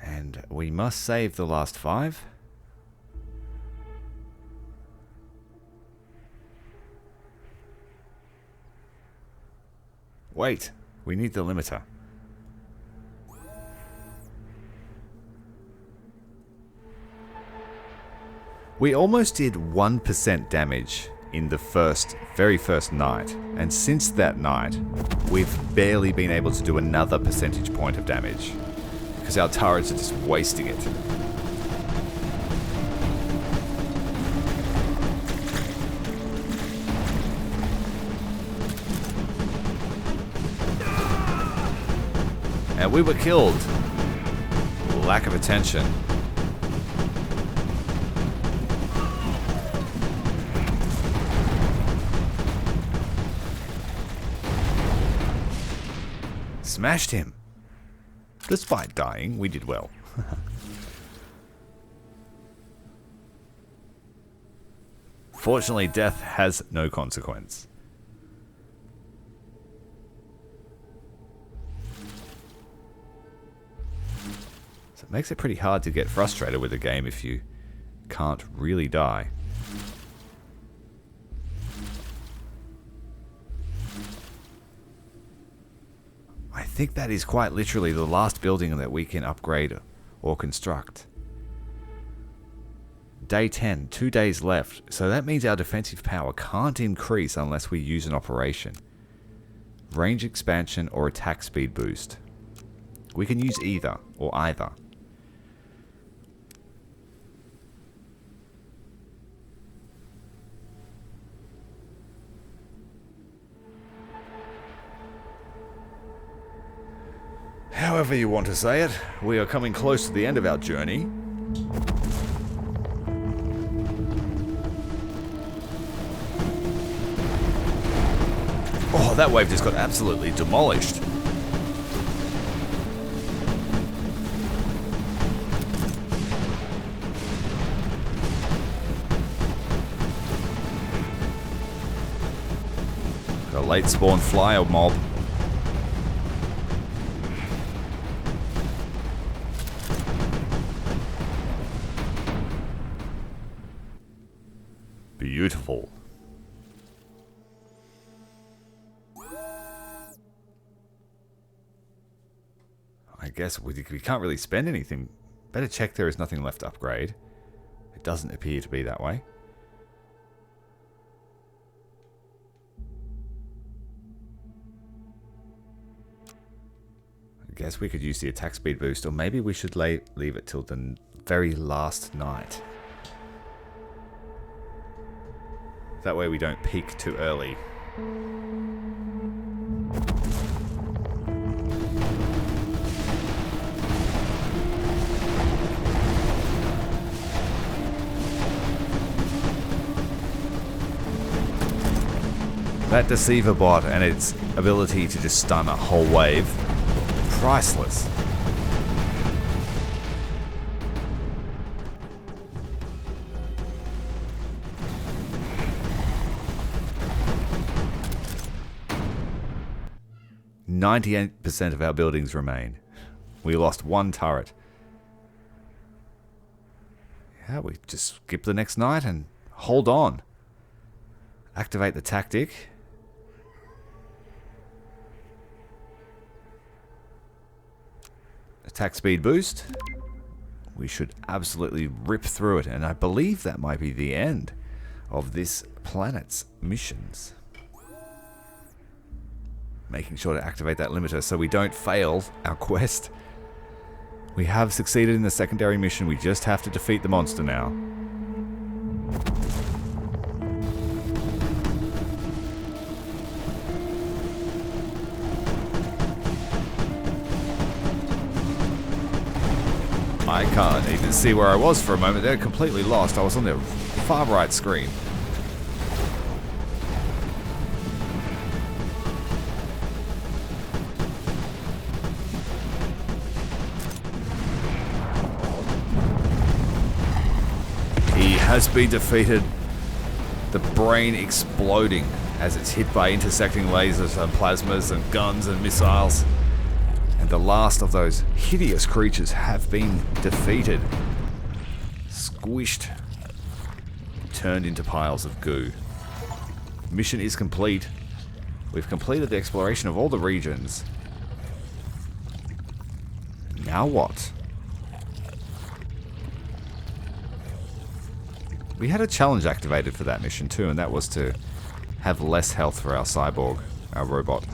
And we must save the last 5. Wait, we need the limiter. We almost did 1% damage in the very first night, and since that night, we've barely been able to do another percentage point of damage, because our turrets are just wasting it. And we were killed. Lack of attention. Smashed him. Despite dying, we did well. Fortunately, death has no consequence. So it makes it pretty hard to get frustrated with a game if you can't really die. I think that is quite literally the last building that we can upgrade or construct. Day 10, 2 days left, so that means our defensive power can't increase unless we use an operation. Range expansion or attack speed boost. We can use either, or either. However you want to say it, we are coming close to the end of our journey. Oh, that wave just got absolutely demolished. Got a late spawn flyer mob. Beautiful. I guess we can't really spend anything. Better check there is nothing left to upgrade. It doesn't appear to be that way. I guess we could use the attack speed boost, or maybe we should leave it till the very last night. That way we don't peak too early. That Deceiver bot and its ability to just stun a whole wave, priceless. %98 of our buildings remain. We lost one turret. Yeah, we just skip the next night and hold on. Activate the tactic. Attack speed boost. We should absolutely rip through it, and I believe that might be the end of this planet's missions. Making sure to activate that limiter so we don't fail our quest. We have succeeded in the secondary mission, we just have to defeat the monster now. I can't even see where I was for a moment. They're completely lost. I was on the far right screen. He has been defeated. The brain exploding as it's hit by intersecting lasers and plasmas and guns and missiles. And the last of those hideous creatures have been defeated. Squished. Turned into piles of goo. Mission is complete. We've completed the exploration of all the regions. Now what? We had a challenge activated for that mission too, and that was to have less health for our cyborg, our robot.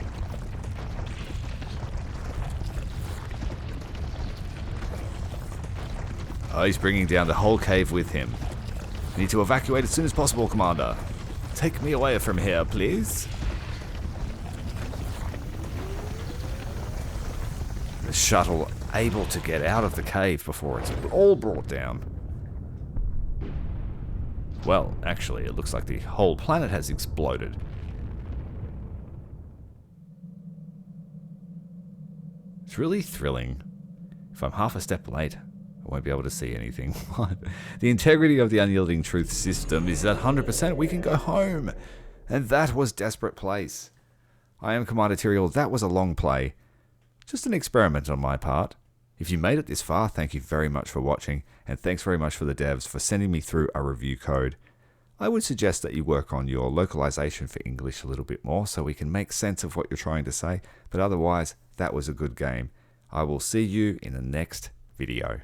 Oh, he's bringing down the whole cave with him. Need to evacuate as soon as possible, Commander. Take me away from here, please. The shuttle able to get out of the cave before it's all brought down. Well, actually, it looks like the whole planet has exploded. It's really thrilling. If I'm half a step late, I won't be able to see anything. The integrity of the unyielding truth system is at 100%. We can go home. And that was Desperate Place. I am Commander Tyrael. That was a long play. Just an experiment on my part. If you made it this far, thank you very much for watching, and thanks very much for the devs for sending me through a review code. I would suggest that you work on your localization for English a little bit more so we can make sense of what you're trying to say, but otherwise, that was a good game. I will see you in the next video.